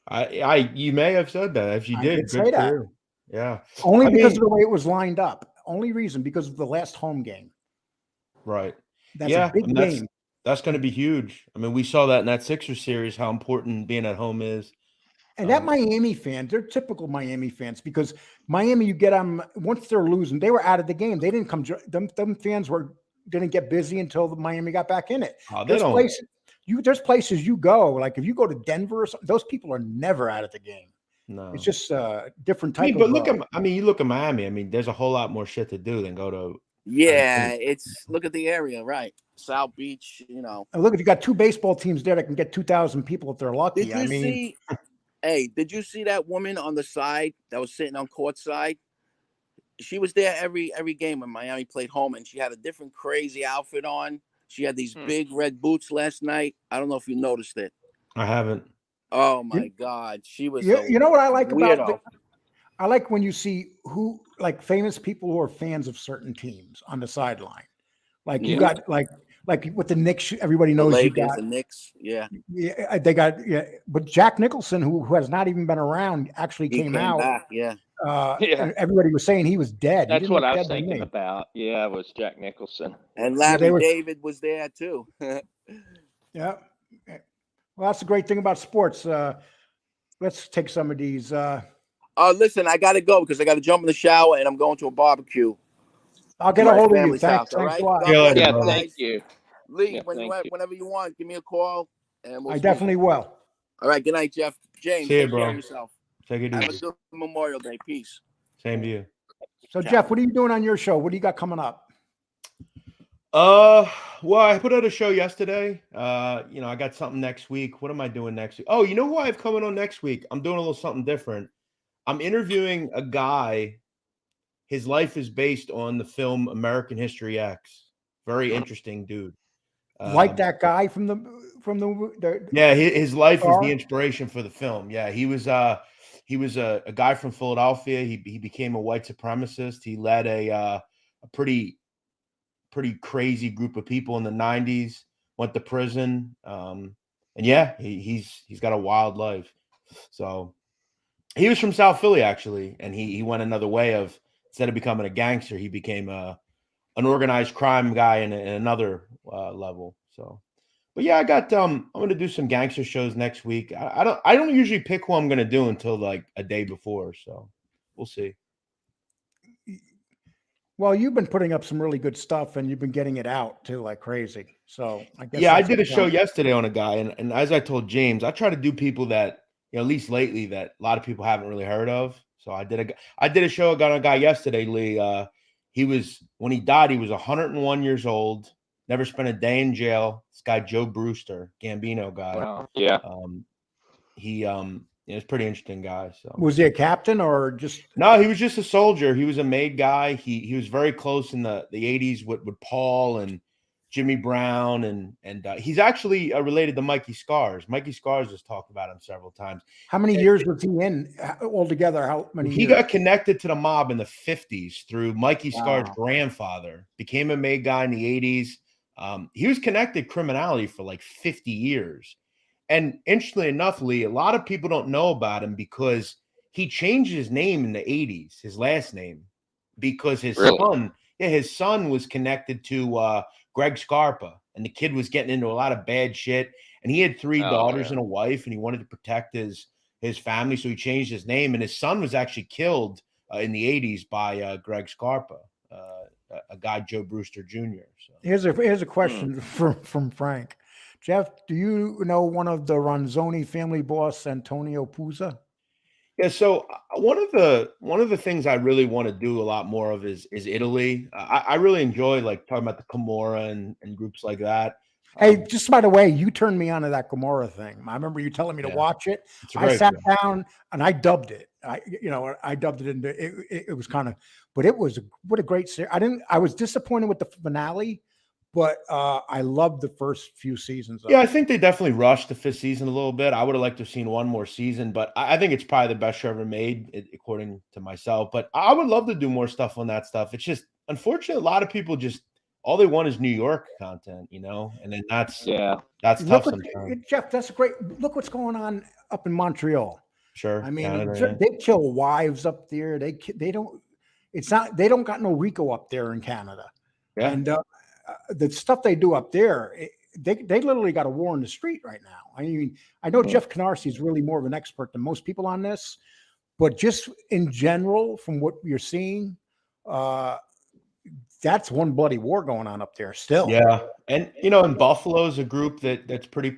You may have said that. If you did, good say that. You. Yeah. Only because of the way it was lined up. Only reason because of the last home game. Right. That's a big game. That's going to be huge. I mean, we saw that in that Sixers series, how important being at home is. And that Miami fans, they're typical Miami fans because Miami, you get them once they're losing, they were out of the game. They didn't come. Them fans didn't get busy until the Miami got back in it. There's places you go, like if you go to Denver or something, those people are never out of the game. No, it's just a different type. But you look at Miami. I mean, there's a whole lot more shit to do than go to. Yeah, look at the area, right? South Beach, And look, if you got 2 baseball teams there that can get 2,000 people if they're lucky. Did you see that woman on the side that was sitting on court side? She was there every game when Miami played home, and she had a different crazy outfit on. She had these big red boots last night. I don't know if you noticed it. I haven't. Oh my God, she was. You know what I like weirdo. about I like when you see famous people who are fans of certain teams on the sideline. Like you got like with the Knicks, everybody knows the you Lakers, got the Knicks. Yeah, they got but Jack Nicholson, who has not even been around, actually came out. Back, and everybody was saying he was dead. That's what I was thinking about. Yeah, it was Jack Nicholson. And Larry David was there too. Yeah. Well, that's the great thing about sports. Let's take some of these. Listen, I got to go because I got to jump in the shower and I'm going to a barbecue. I'll get a hold of you. Thanks a lot. Yeah, thank you. Lee, whenever you want, give me a call. And I definitely will. All right. Good night, Jeff. James, take care of yourself. Take it easy. Have a good Memorial Day. Peace. Same to you. So, Jeff, what are you doing on your show? What do you got coming up? Well, I put out a show yesterday. I got something next week. What am I doing next week? Oh, you know who I have coming on next week? I'm doing a little something different. I'm interviewing a guy. His life is based on the film American History X. Very interesting dude. Like that guy from the yeah, his life was the inspiration for the film. Yeah, he was a guy from Philadelphia. He became a white supremacist. He led a pretty crazy group of people in the 90s. Went to prison, and yeah, he's got a wild life. So he was from South Philly actually, and he went another way of. Instead of becoming a gangster, he became an organized crime guy in another level. So, but yeah, I got I'm going to do some gangster shows next week. I don't usually pick who I'm going to do until like a day before. So we'll see. Well, you've been putting up some really good stuff, and you've been getting it out too like crazy. So I guess I did a show yesterday on a guy, and as I told James, I try to do people that at least lately that a lot of people haven't really heard of. So I did a show. I got a guy yesterday, Lee. When he died, he was 101 years old. Never spent a day in jail. This guy, Joe Brewster, Gambino guy. Wow. Yeah. He was a pretty interesting guy. So was he a captain or just? No, he was just a soldier. He was a made guy. He was very close in the 80s with Paul and Jimmy Brown, and he's actually related to Mikey-Scars. Mikey-Scars has talked about him several times. How many years was he in altogether? How many He years? got connected to the mob in the 50s through Mikey-Scars' grandfather. Became a made guy in the 80s. He was connected criminality for like 50 years. And interestingly enough, Lee, a lot of people don't know about him because he changed his name in the 80s, his last name, because his son was connected to Greg Scarpa, and the kid was getting into a lot of bad shit. And he had 3 daughters and a wife, and he wanted to protect his family, so he changed his name. And his son was actually killed in the 80s by Greg Scarpa, a guy, Joe Brewster Jr. So Here's a question from Frank. Jeff, do you know one of the Ronzoni family boss, Antonio Puza? Yeah, so one of the things I really want to do a lot more of is Italy. I really enjoy like talking about the Camorra and groups like that. Hey, just by the way, you turned me on to that Gomorrah thing. I remember you telling me to Yeah, watch it. it's a I great sat film. down and I dubbed it. I dubbed it into it was kind of, but it was what a great series. I was disappointed with the finale, but I loved the first few seasons of Yeah, I it. think they definitely rushed the fifth season a little bit. I would have liked to have seen one more season, but I think it's probably the best show ever made, according to myself. But I would love to do more stuff on that stuff. It's just unfortunate. A lot of people just all they want is New York content, and then that's Yeah. Look tough what sometimes. Jeff, that's great. Look what's going on up in Montreal. Sure, I mean, Canada, they kill wives up there. They don't. It's not. They don't got no Rico up there in Canada, yeah. and the stuff they do up there, they literally got a war in the street right now. I mean, I know Jeff Canarsie is really more of an expert than most people on this, but just in general, from what you're seeing, that's one bloody war going on up there still. Yeah, and and Buffalo's a group that's pretty,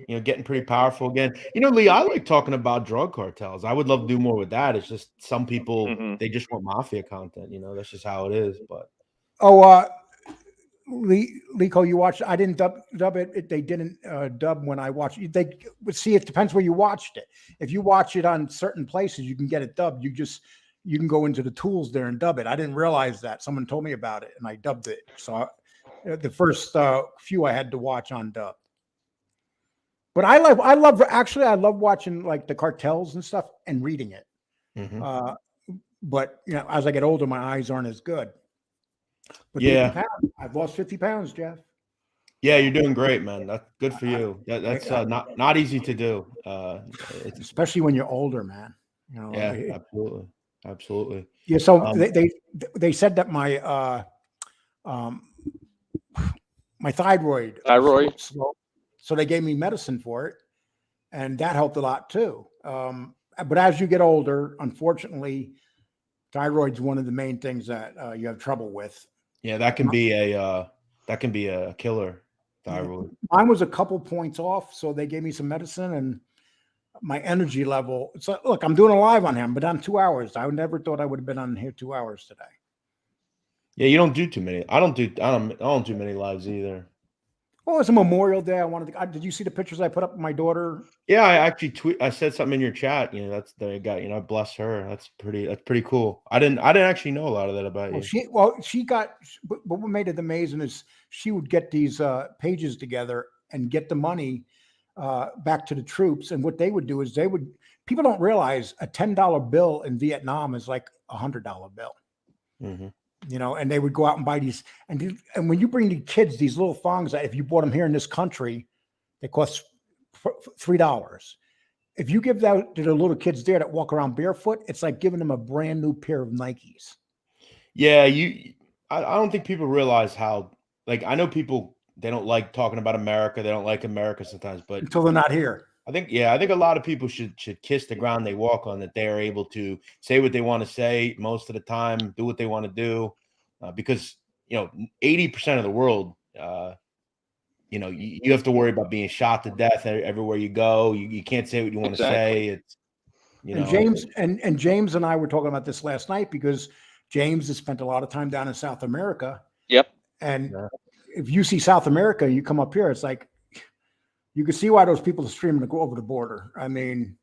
getting pretty powerful again. Lee, I like talking about drug cartels. I would love to do more with that. It's just some people they just want mafia content. That's just how it is. But Oh, Lee Cole, you watched? I didn't dub it. They didn't dub when I watched it. They see. It depends where you watched it. If you watch it on certain places, you can get it dubbed. You can go into the tools there and dub it. I didn't realize that. Someone told me about it, and I dubbed it. So the first few I had to watch on dub. But I love watching like the cartels and stuff and reading it. But as I get older, my eyes aren't as good. But 50 yeah, pounds. I've lost 50 pounds, Jeff. yeah, you're doing great, man. That's good for you. That's not easy to do. Especially when you're older, man. Yeah, absolutely. Yeah. So they said that my my thyroid. Slow, so they gave me medicine for it, and that helped a lot too. But as you get older, unfortunately, thyroid's one of the main things that you have trouble with. Yeah, that can be a killer. Thyroid. Mine was a couple points off, so they gave me some medicine, and my energy level. It's like, look, I'm doing a live on him, but on 2 hours. I never thought I would have been on here 2 hours today. Yeah, you don't do too many. I don't do many lives either. Well, it's a Memorial Day. I wanted to. Did you see the pictures I put up with my daughter? Yeah, I actually I said something in your chat. That's the guy. Bless her. That's pretty cool. I didn't actually know a lot of that about you. She got. But what made it amazing is she would get these pages together and get the money back to the troops. And what they would do is people don't realize a $10 bill in Vietnam is like $100 bill. Mm-hmm. And they would go out and buy these. And when you bring the kids these little thongs that if you bought them here in this country, they cost $3. If you give that to the little kids there that walk around barefoot, it's like giving them a brand new pair of Nikes. Yeah, I don't think people realize how, I know people, they don't like talking about America. They don't like America sometimes, but until they're not here. I think a lot of people should kiss the ground they walk on, that they are able to say what they want to say most of the time, do what they want to do, because 80% of the world, you have to worry about being shot to death everywhere you go. You can't say what you want to say. It's and James and I were talking about this last night because James has spent a lot of time down in South America. Yep. And if you see South America, you come up here, it's like, you can see why those people are streaming to go over the border. I mean,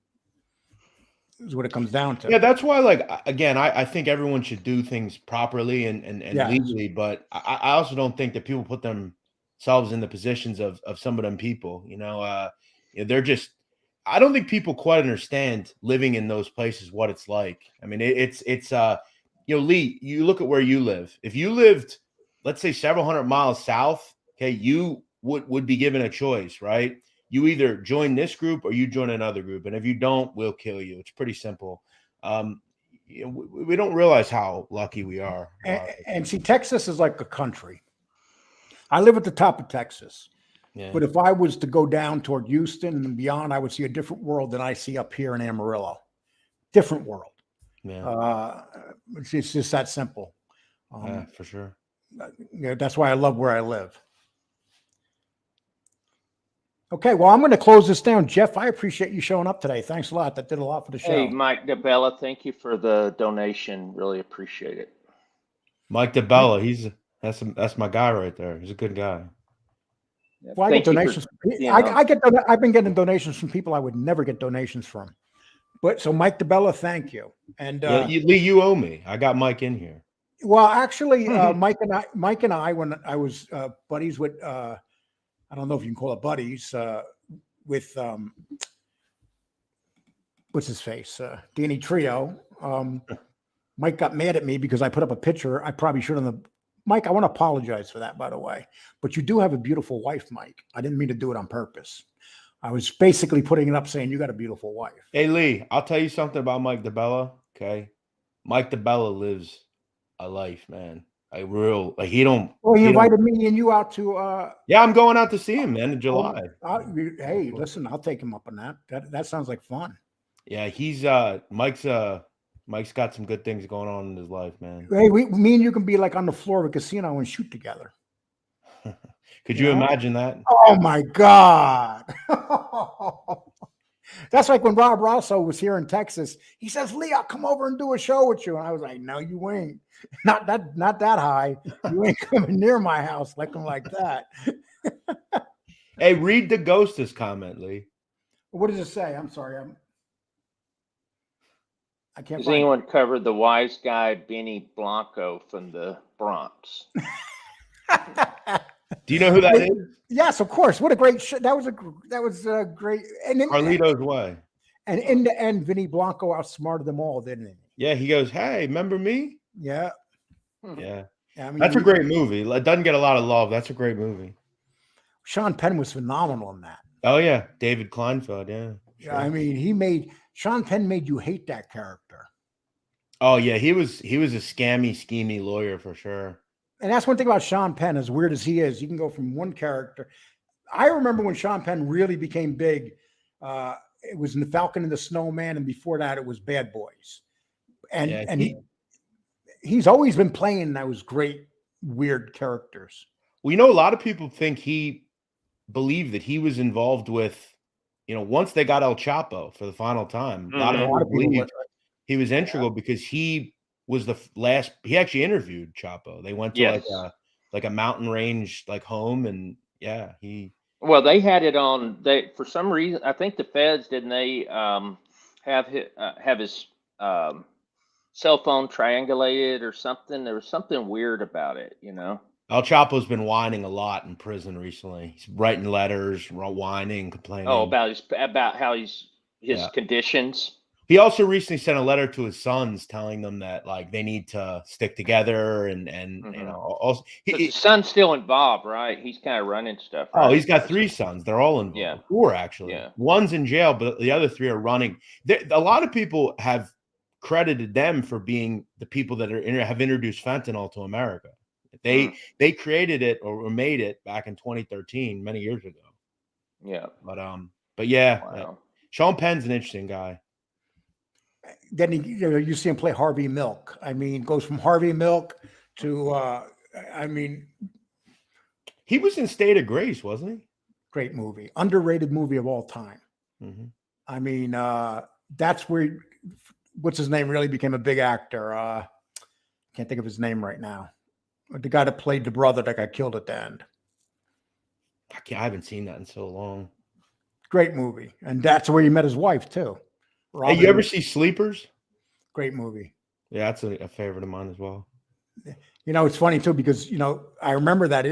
is what it comes down to. Yeah, that's why, again, I think everyone should do things properly and legally, but I also don't think that people put themselves in the positions of some of them people. They're just. I don't think people quite understand living in those places what it's like. I mean, it's Lee, you look at where you live. If you lived, let's say, several hundred miles south, okay, you would be given a choice, right? You either join this group or you join another group. And if you don't, we'll kill you. It's pretty simple. We don't realize how lucky we are. And see, Texas is like a country. I live at the top of Texas. Yeah. But if I was to go down toward Houston and beyond, I would see a different world than I see up here in Amarillo. Different world. Yeah. It's just that simple. For sure. That's why I love where I live. Okay, well, I'm going to close this down. Jeff, I appreciate you showing up today. Thanks a lot. That did a lot for the show. Hey, Mike DeBella, thank you for the donation. Really appreciate it. Mike DeBella, that's my guy right there. He's a good guy. Well, I get donations. I've been getting donations from people I would never get donations from. But so, Mike DeBella, thank you. And Lee, you owe me. I got Mike in here. Well, actually, Mike and I, when I was buddies with, I don't know if you can call it buddies, with what's his face, Danny Trio. Mike got mad at me because I put up a picture. I probably shouldn't have. Mike, I want to apologize for that, by the way. But you do have a beautiful wife, Mike. I didn't mean to do it on purpose. I was basically putting it up saying you got a beautiful wife. Hey, Lee, I'll tell you something about Mike DeBella. Okay, Mike DeBella lives a life, man. He don't. Well, he invited me and you out to. Yeah, I'm going out to see him, man, in July. Hey, listen, I'll take him up on that. That sounds like fun. Yeah, he's Mike's got some good things going on in his life, man. Hey, me and you can be like on the floor of a casino and shoot together. Could you imagine that? Oh my God. That's like when Rob Rosso was here in Texas. He says, Lee, I'll come over and do a show with you. And I was like, no, you ain't. Not that high. You ain't coming near my house looking like that. Hey, read the Ghostess comment, Lee. What does it say? I'm sorry. I can't. Has anyone covered the wise guy Benny Blanco from the Bronx? Do you know who that is? Yes, of course. What a great show. That was a great. And Carlito's Way. And in the end, Vinny Blanco outsmarted them all, didn't he? Yeah, he goes, "Hey, remember me?" Yeah. Yeah. I mean, that's a great movie. It doesn't get a lot of love. That's a great movie. Sean Penn was phenomenal in that. Oh yeah, David Kleinfeld. Yeah. Sure. I mean, Sean Penn made you hate that character. Oh yeah, he was a scammy, schemy lawyer for sure. And that's one thing about Sean Penn, as weird as he is, you can go from one character. I remember when Sean Penn really became big, it was in The Falcon and the Snowman, and before that it was Bad Boys. And he's always been playing those great, weird characters. Well, a lot of people think he believed that he was involved with, once they got El Chapo for the final time, a lot of people believed he was integral because he was he actually interviewed Chapo. They went to like a mountain range, like home. And yeah, well, they had it on, for some reason, I think the feds, didn't they have his cell phone triangulated or something? There was something weird about it, El Chapo's been whining a lot in prison recently. He's writing letters, whining, complaining. Oh, about how his conditions. He also recently sent a letter to his sons telling them that they need to stick together and also his son's still involved, right? He's kind of running stuff. Right? Oh, he's got 3 sons. They're all involved. Yeah. 4 actually. Yeah. One's in jail, but the other 3 are running. A lot of people have credited them for being the people that have introduced fentanyl to America. They created it or made it back in 2013, many years ago. Yeah. But yeah, Sean Penn's an interesting guy. Then you see him play Harvey Milk. I mean, goes from Harvey Milk to he was in State of Grace, wasn't he? Great movie, underrated movie of all time. Mm-hmm. I mean, that's where what's his name really became a big actor. Can't think of his name right now. The guy that played the brother that got killed at the end. I haven't seen that in so long. Great movie, and that's where he met his wife too. Hey, you ever see Sleepers? Great movie. Yeah, that's a favorite of mine as well. It's funny too because I remember that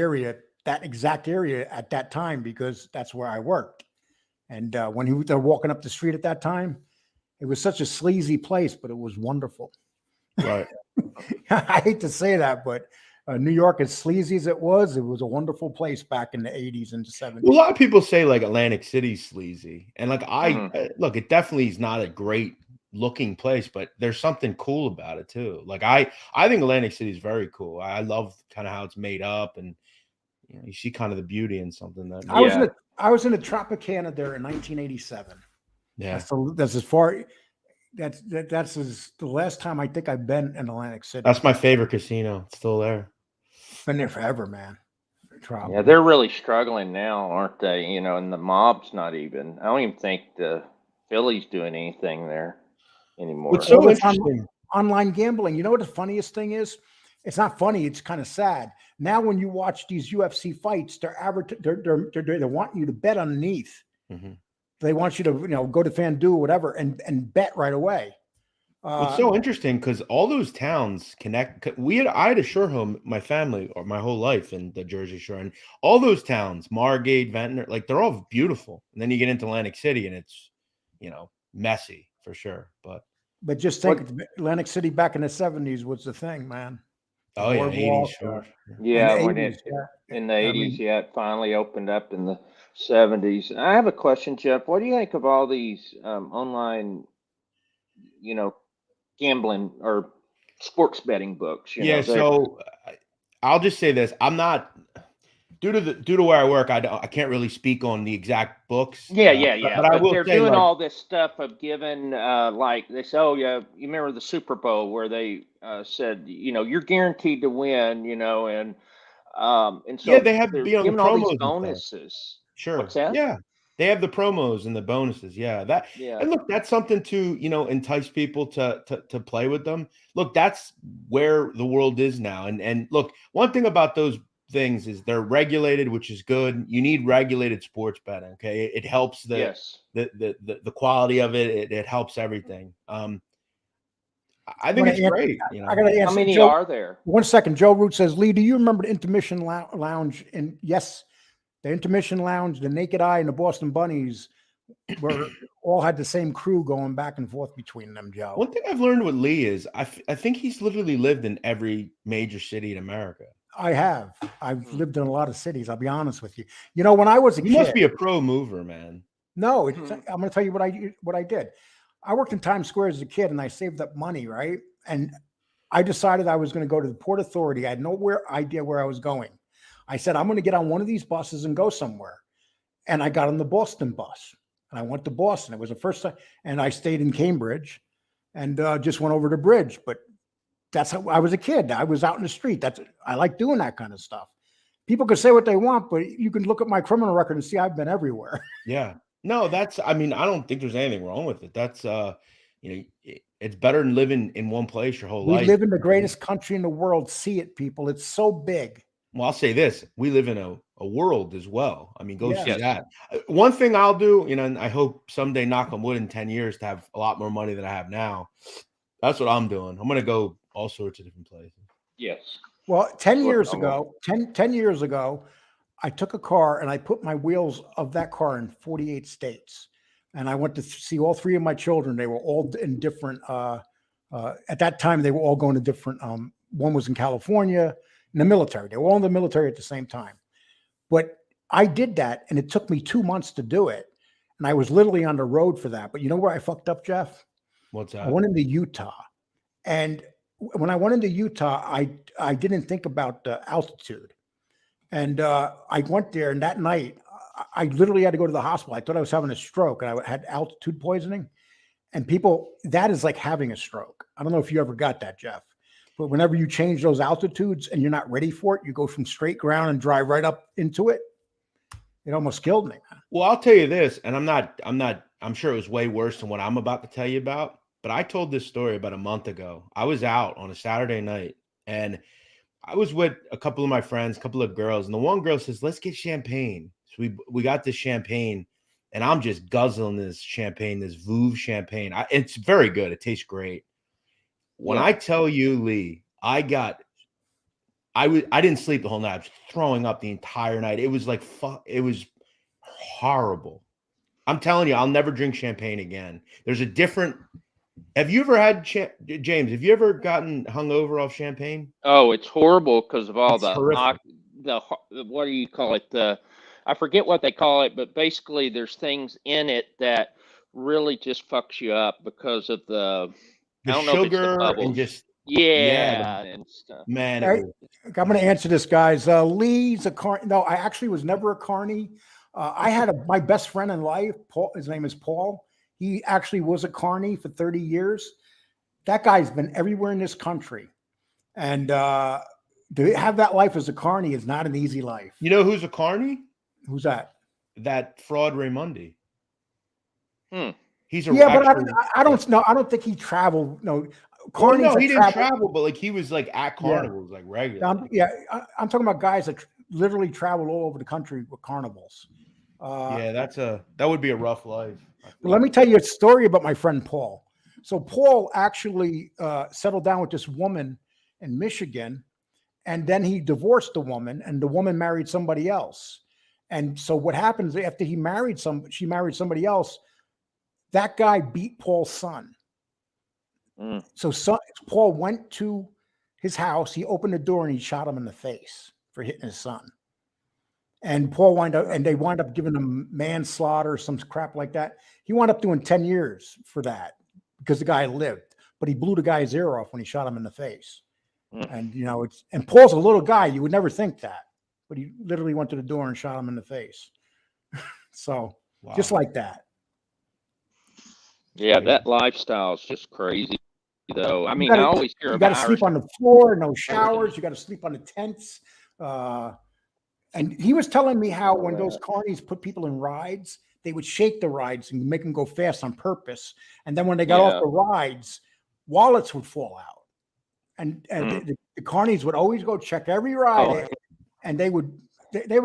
exact area at that time because that's where I worked. And when they're walking up the street at that time, it was such a sleazy place, but it was wonderful. Right. I hate to say that, but New York, as sleazy as it was a wonderful place back in the 80s and the 70s. Well, a lot of people say Atlantic City's sleazy. And look, it definitely is not a great looking place, but there's something cool about it too. I think Atlantic City is very cool. I love kind of how it's made up, and you see kind of the beauty in something that I was in a Tropicana there in 1987. Yeah. That's as far that's the last time I think I've been in Atlantic City. That's my favorite casino. It's still there. Been there forever, man. trouble. Yeah, they're really struggling now, aren't they? You know, and the mob's not even. I don't even think the Philly's doing anything there anymore. What's so All this interesting? online gambling. You know what the funniest thing is? It's not funny. It's kind of sad. Now, when you watch these UFC fights, they're wanting you to bet underneath. Mhm. They want you to, go to FanDuel or whatever and bet right away. What's so interesting, because all those towns connect. I had a shore home, my family, or my whole life in the Jersey Shore, and all those towns, Margate, Ventnor, like they're all beautiful. And then you get into Atlantic City, and it's, messy for sure. But just think, Atlantic City back in the 70s was the thing, man. The Oh yeah, boardwalk, 80s, sure. Yeah, and the when 80s, in the I 80s, mean- yeah, it finally opened up in the 70s. I have a question, Jeff. What do you think of all these online, gambling or sports betting books? Yeah, so I'll just say this: I'm not due to where I work. I can't really speak on the exact books. Yeah. But I will they're say, doing like, all this stuff of giving, like they say, oh yeah, you remember the Super Bowl where they said, you're guaranteed to win, and so yeah, they have they're the giving all these promos and stuff. bonuses. Sure. What's that? Yeah. They have the promos and the bonuses. Yeah. Yeah. And look, that's something to, entice people to play with them. Look, that's where the world is now. And look, one thing about those things is they're regulated, which is good. You need regulated sports betting. Okay. It helps the quality of it. It helps everything. I think it's great. I got to answer. How many Joe, are there? 1 second. Joe Root says, Lee, do you remember the Intermission Lounge? And yes, the Intermission Lounge, the Naked Eye, and the Boston Bunnies were all had the same crew going back and forth between them, Joe. One thing I've learned with Lee is I think he's literally lived in every major city in America. I have. I've lived in a lot of cities. I'll be honest with you. When I was a kid, you must be a pro mover, man. No, I'm going to tell you what I did. I worked in Times Square as a kid, and I saved up money, right? And I decided I was going to go to the Port Authority. I had no idea where I was going. I said, I'm going to get on one of these buses and go somewhere. And I got on the Boston bus, and I went to Boston. It was the first time, and I stayed in Cambridge, and just went over the bridge. But that's how I was a kid. I was out in the street. I like doing that kind of stuff. People can say what they want, but you can look at my criminal record and see I've been everywhere. Yeah. No, I don't think there's anything wrong with it. That's, it's better than living in one place your whole life. We live in the greatest country in the world. See it, people. It's so big. Well, I'll say this. We live in a world as well. I mean, go see Yes. that. One thing I'll do, and I hope someday, knock on wood, in 10 years to have a lot more money than I have now. That's what I'm doing. I'm going to go all sorts of different places. Yes. Well, 10 years ago, 10 years ago, I took a car and I put my wheels of that car in 48 states. And I went to see all three of my children. They were all in different, at that time, they were all going to different, one was in California, in the military. They were all in the military at the same time. But I did that, and it took me 2 months to do it. And I was literally on the road for that. But you know where I fucked up, Jeff? What's that? I went into Utah. And when I went into Utah, I didn't think about the altitude. And I went there, and that night, I literally had to go to the hospital. I thought I was having a stroke, and I had altitude poisoning. And that is like having a stroke. I don't know if you ever got that, Jeff. But whenever you change those altitudes and you're not ready for it, you go from straight ground and drive right up into it. It almost killed me. Well, I'll tell you this, and I'm sure it was way worse than what I'm about to tell you about. But I told this story about a month ago. I was out on a Saturday night, and I was with a couple of my friends, a couple of girls, and the one girl says, "Let's get champagne." So we got this champagne, and I'm just guzzling this champagne, this Veuve champagne. It's very good. It tastes great. When I tell you, Lee, I didn't sleep the whole night. I was throwing up the entire night. It was like it was horrible. I'm telling you, I'll never drink champagne again. There's a different. Have you ever had James? Have you ever gotten hungover off champagne? Oh, it's horrible because of all It's horrific. what do you call it? I forget what they call it, but basically there's things in it that really just fucks you up because of I don't know if it's the sugar bubbles. and just and stuff. Man, I'm going to answer this, guys. Lee's a carny. No, I actually was never a carny. I had my best friend in life. Paul. His name is Paul. He actually was a carny for 30 years. That guy's been everywhere in this country. And to have that life as a carny is not an easy life. You know who's a carny? Who's that? That fraud Raymundi. He's a yeah, but actual, I don't know. I don't think he traveled. No, well, carnies no, that he didn't travel, but like he was like at carnivals, like regular. I'm talking about guys that literally travel all over the country with carnivals. Yeah, that would be a rough life. But let me tell you a story about my friend Paul. So Paul actually settled down with this woman in Michigan, and then he divorced the woman, and the woman married somebody else. And so what happens after she married somebody else, that guy beat Paul's son. So Paul went to his house, he opened the door, and he shot him in the face for hitting his son. And Paul they wind up giving him manslaughter, some crap like that. He wound up doing 10 years for that because the guy lived, but he blew the guy's ear off when he shot him in the face. And and Paul's a little guy. You would never think that, but he literally went to the door and shot him in the face. So just like that. Yeah, that lifestyle is just crazy, though. I mean, I always hear you about got to sleep on the floor, no showers. You got to sleep on the tents. And he was telling me how when those carnies put people in rides, they would shake the rides and make them go fast on purpose. And then when they got off the rides, wallets would fall out. And the carnies would always go check every ride, and they would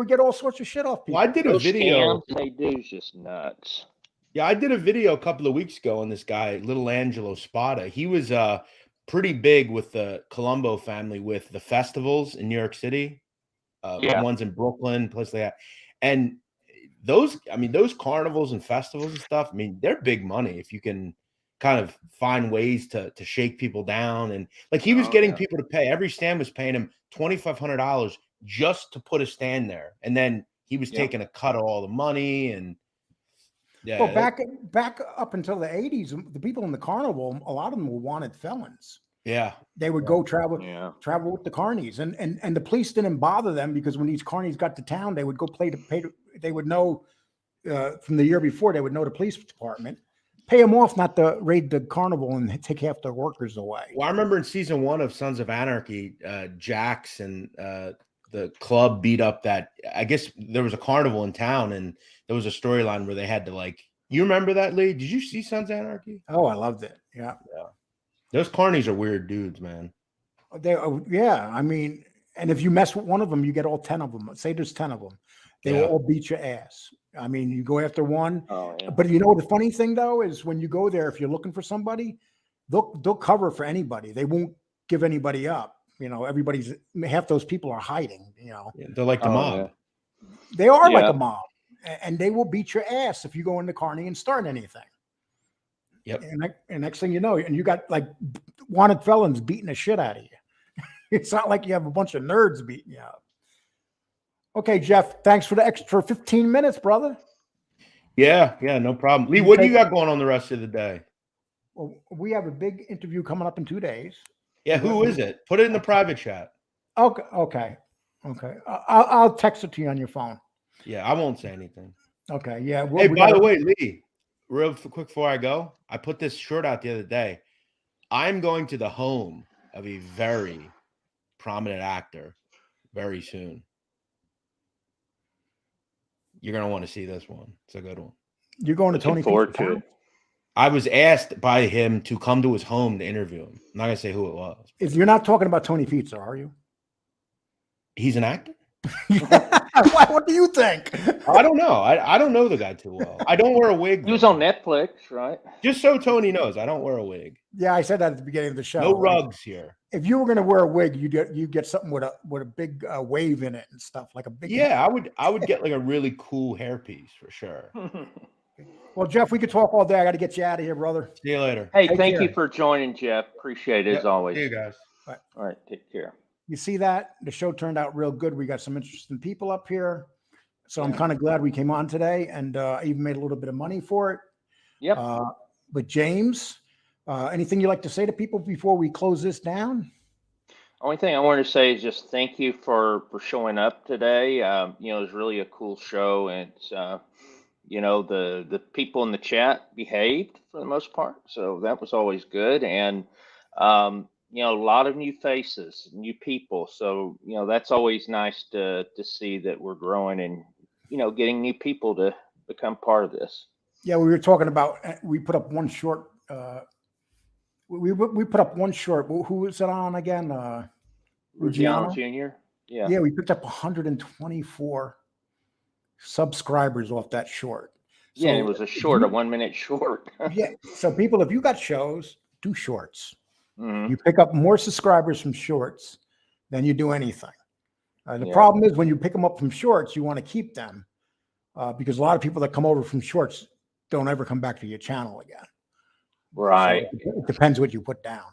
get all sorts of shit off people. Well, I did a video. They do is just nuts. Yeah, I did a video a couple of weeks ago on this guy, Little Angelo Spada. He was pretty big with the Colombo family with the festivals in New York City. Ones in Brooklyn, places like that. And those carnivals and festivals and stuff, I mean, they're big money if you can kind of find ways to shake people down. And like he was getting people to pay. Every stand was paying him $2,500 just to put a stand there. And then he was taking a cut of all the money. And well, back up until the 80s, the people in the carnival, a lot of them were wanted felons. Yeah. They would go travel with the carnies, and the police didn't bother them because when these carnies got to town, they would go they would know from the year before, they would know the police department, pay them off not to raid the carnival and take half their workers away. Well, I remember in season 1 of Sons of Anarchy, Jax and the club beat up that, I guess there was a carnival in town, and there was a storyline where they had to you remember that, Lee? Did you see Sons of Anarchy? Oh, I loved it. Yeah. Those carnies are weird dudes, man. I mean, and if you mess with one of them, you get all 10 of them. Say there's 10 of them. They will all beat your ass. I mean, you go after one. But you know the funny thing, though, is when you go there, if you're looking for somebody, they'll cover for anybody. They won't give anybody up. Half those people are hiding, They're like the mob. They are like a mob. And they will beat your ass if you go into carny and start anything. Yep. And next thing you know, and you got like wanted felons beating the shit out of you. It's not like you have a bunch of nerds beating you up. Okay, Jeff, thanks for the extra 15 minutes, brother. Yeah, no problem. Lee, what do you got going on the rest of the day? Well, we have a big interview coming up in 2 days. Yeah, who is it? Put it in the private chat. Okay. I'll text it to you on your phone. Yeah, I won't say anything. Okay, yeah. Hey, by the way, Lee, real quick before I go, I put this shirt out the other day. I'm going to the home of a very prominent actor very soon. You're going to want to see this one. It's a good one. You're going to Tony forward to it. I was asked by him to come to his home to interview him. I'm not going to say who it was. You're not talking about Tony Pizza, are you? He's an actor? What do you think? I don't know. I don't know the guy too well. I don't wear a wig. He was on Netflix, right? Just so Tony knows, I don't wear a wig. Yeah, I said that at the beginning of the show. No rugs here. If you were going to wear a wig, you get something with a big wave in it and stuff, like a big. Yeah, I would get like a really cool hairpiece for sure. Well, Jeff, we could talk all day. I got to get you out of here, brother. See you later. Hey, thank you for joining, Jeff. Appreciate it as always. See you guys. Bye. All right, take care. You see that? The show turned out real good. We got some interesting people up here. So I'm kind of glad we came on today, and I even made a little bit of money for it. Yep. But James, anything you'd like to say to people before we close this down? Only thing I wanted to say is just thank you for showing up today. It was really a cool show, and it's, the people in the chat behaved for the most part, so that was always good. And you know, a lot of new faces, new people. So, you know, that's always nice to see that we're growing and, you know, getting new people to become part of this. Yeah, we were talking about, we put up one short, we put up one short. Who was it on again? Ruggiano Ruggiano? Jr. Yeah. Yeah, we picked up 124 subscribers off that short. Yeah, and it So was a 1 minute short. yeah. So people, if you got shows, do shorts. Mhm. You pick up more subscribers from shorts than you do anything. The Yeah. problem is when you pick them up from shorts, you want to keep them because a lot of people that come over from shorts don't ever come back to your channel again. Right. So it depends what you put down.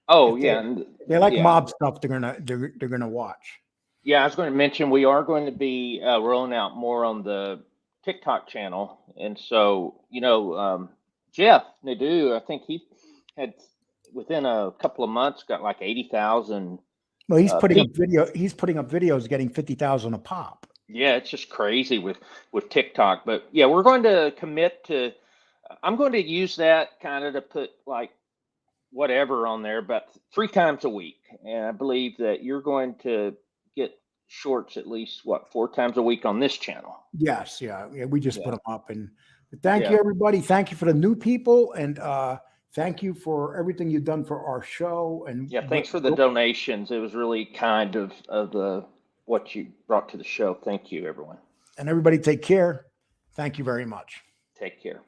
Oh, If yeah. And they like yeah. mob stuff, they're gonna watch. Yeah, I was going to mention we are going to be rolling out more on the TikTok channel. And so, you know, Jeff Nadeau, I think he had within a couple of months got like 80,000. Well, he's putting up people. He's putting up videos getting 50,000 a pop. Yeah, it's just crazy with TikTok. But yeah, we're going to commit to. I'm going to use that kind of to put like whatever on there, but 3 times a week. And I believe that you're going to get shorts at least 4 times a week on this channel. Yes, yeah. We just put Yeah. them up, and thank Yeah. you, everybody. Thank you for the new people, and thank you for everything you've done for our show. And Yeah, thanks for the donations. It was really kind of the what you brought to the show. Thank you, everyone. And everybody, take care. Thank you very much. Take care.